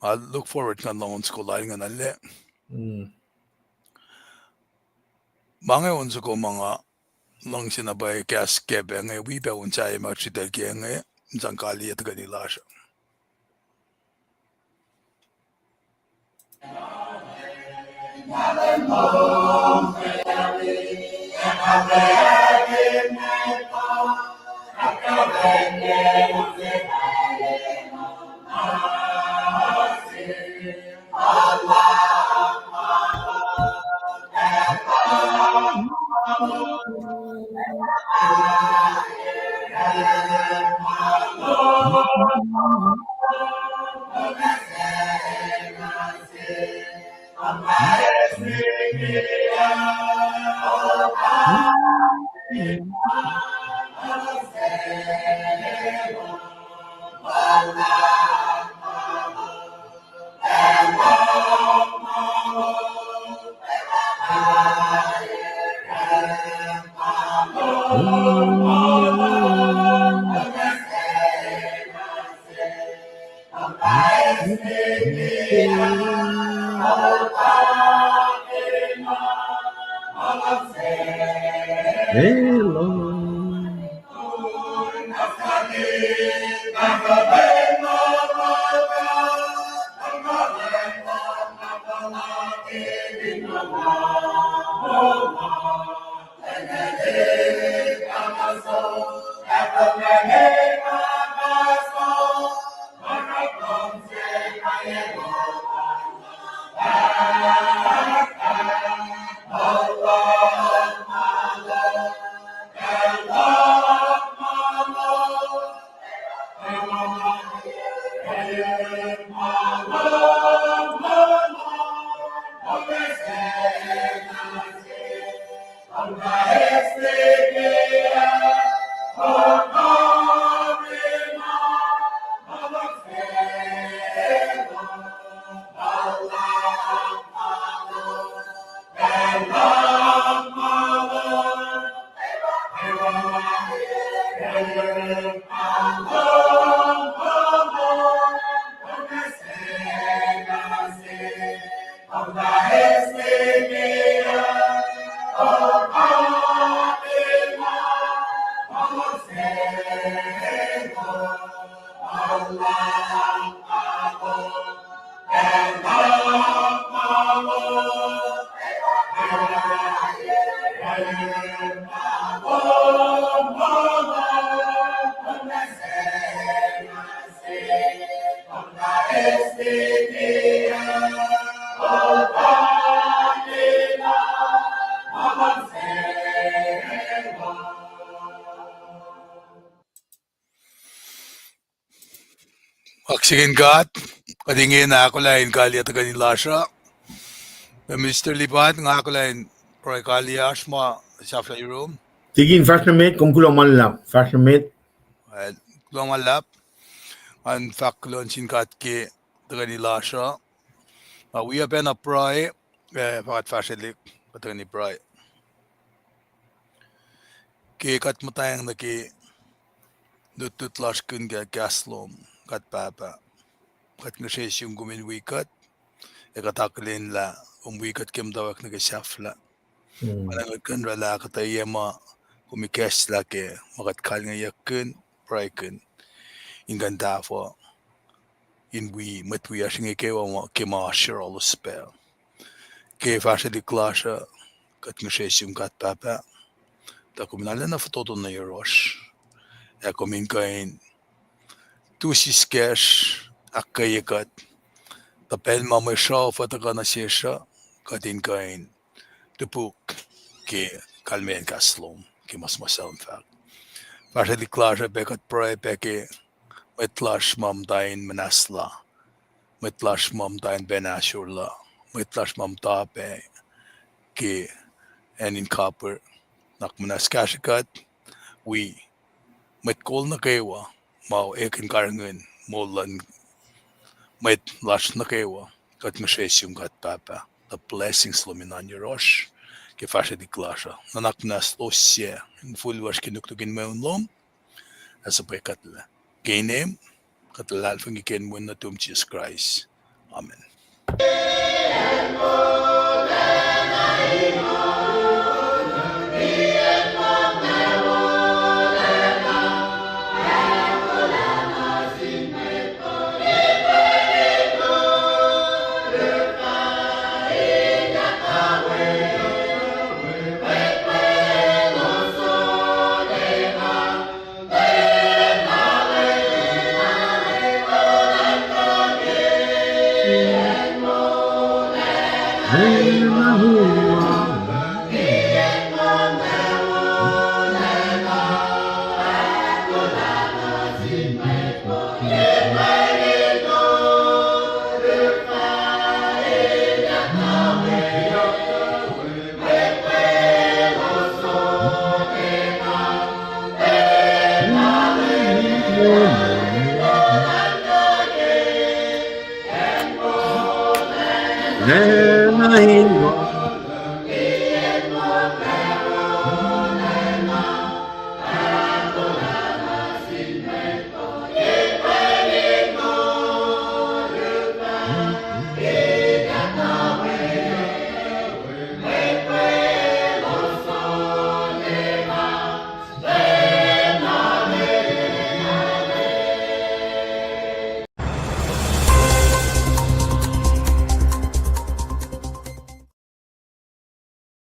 I look forward nga lang unso ko lain nga nali. Mga unso ko mga lang sinabay kas kebe nga wiba unsay machitel kaya nga isang kali at ganila siya. kaksakin kat, kadingin na ako lain kali at kanila siya. Mr. Lipat, nga ako lain, proy kali asma, sa fly room. Tigin fast na mate, kung kulang malap. Fast na mate. Well, kulong malap. Ang fakulon sinkat ki kanila siya. We have been a proy, pakat fasilik, patang ni proy. Ki kat matayang na ki dututlash kun ka gaslom, kat papa. Kat nga siya yung gumin wikat, ikataklin la, wikat kim dawak na kasafla. Malangat kan rala akketeyac kumikes la ke, makat kal nga yakun, proy kun. Inganda for in we nukewa ke Oasr all the spell. Ke fasilik lasha, kat nga siya yung kat papa. Ta kuminala na foto na yoros. Ako minkain tusiskes akketeyac. Tapel mamay siya fataka na siya katin kain tuku ke kalmen kaslom ke masmasam fak. Fasilik lasha bekat pray peke metlash mam dain manasla. Metlash mam dain benashurla. Metlash mam tape ke enin copper. Nakmanas kashikat, we metkol nukewa, mau ekin karangun, molan met lash nukewa, kat mashesyung kat papa, the blessings luminan yoros, ke fasha di klasha, nanakmanas osye, in full wash kinuktugin meun lom, as a pekatla. Gainem, katalal fangiken win na tum Jesus Christ. Amen. Then I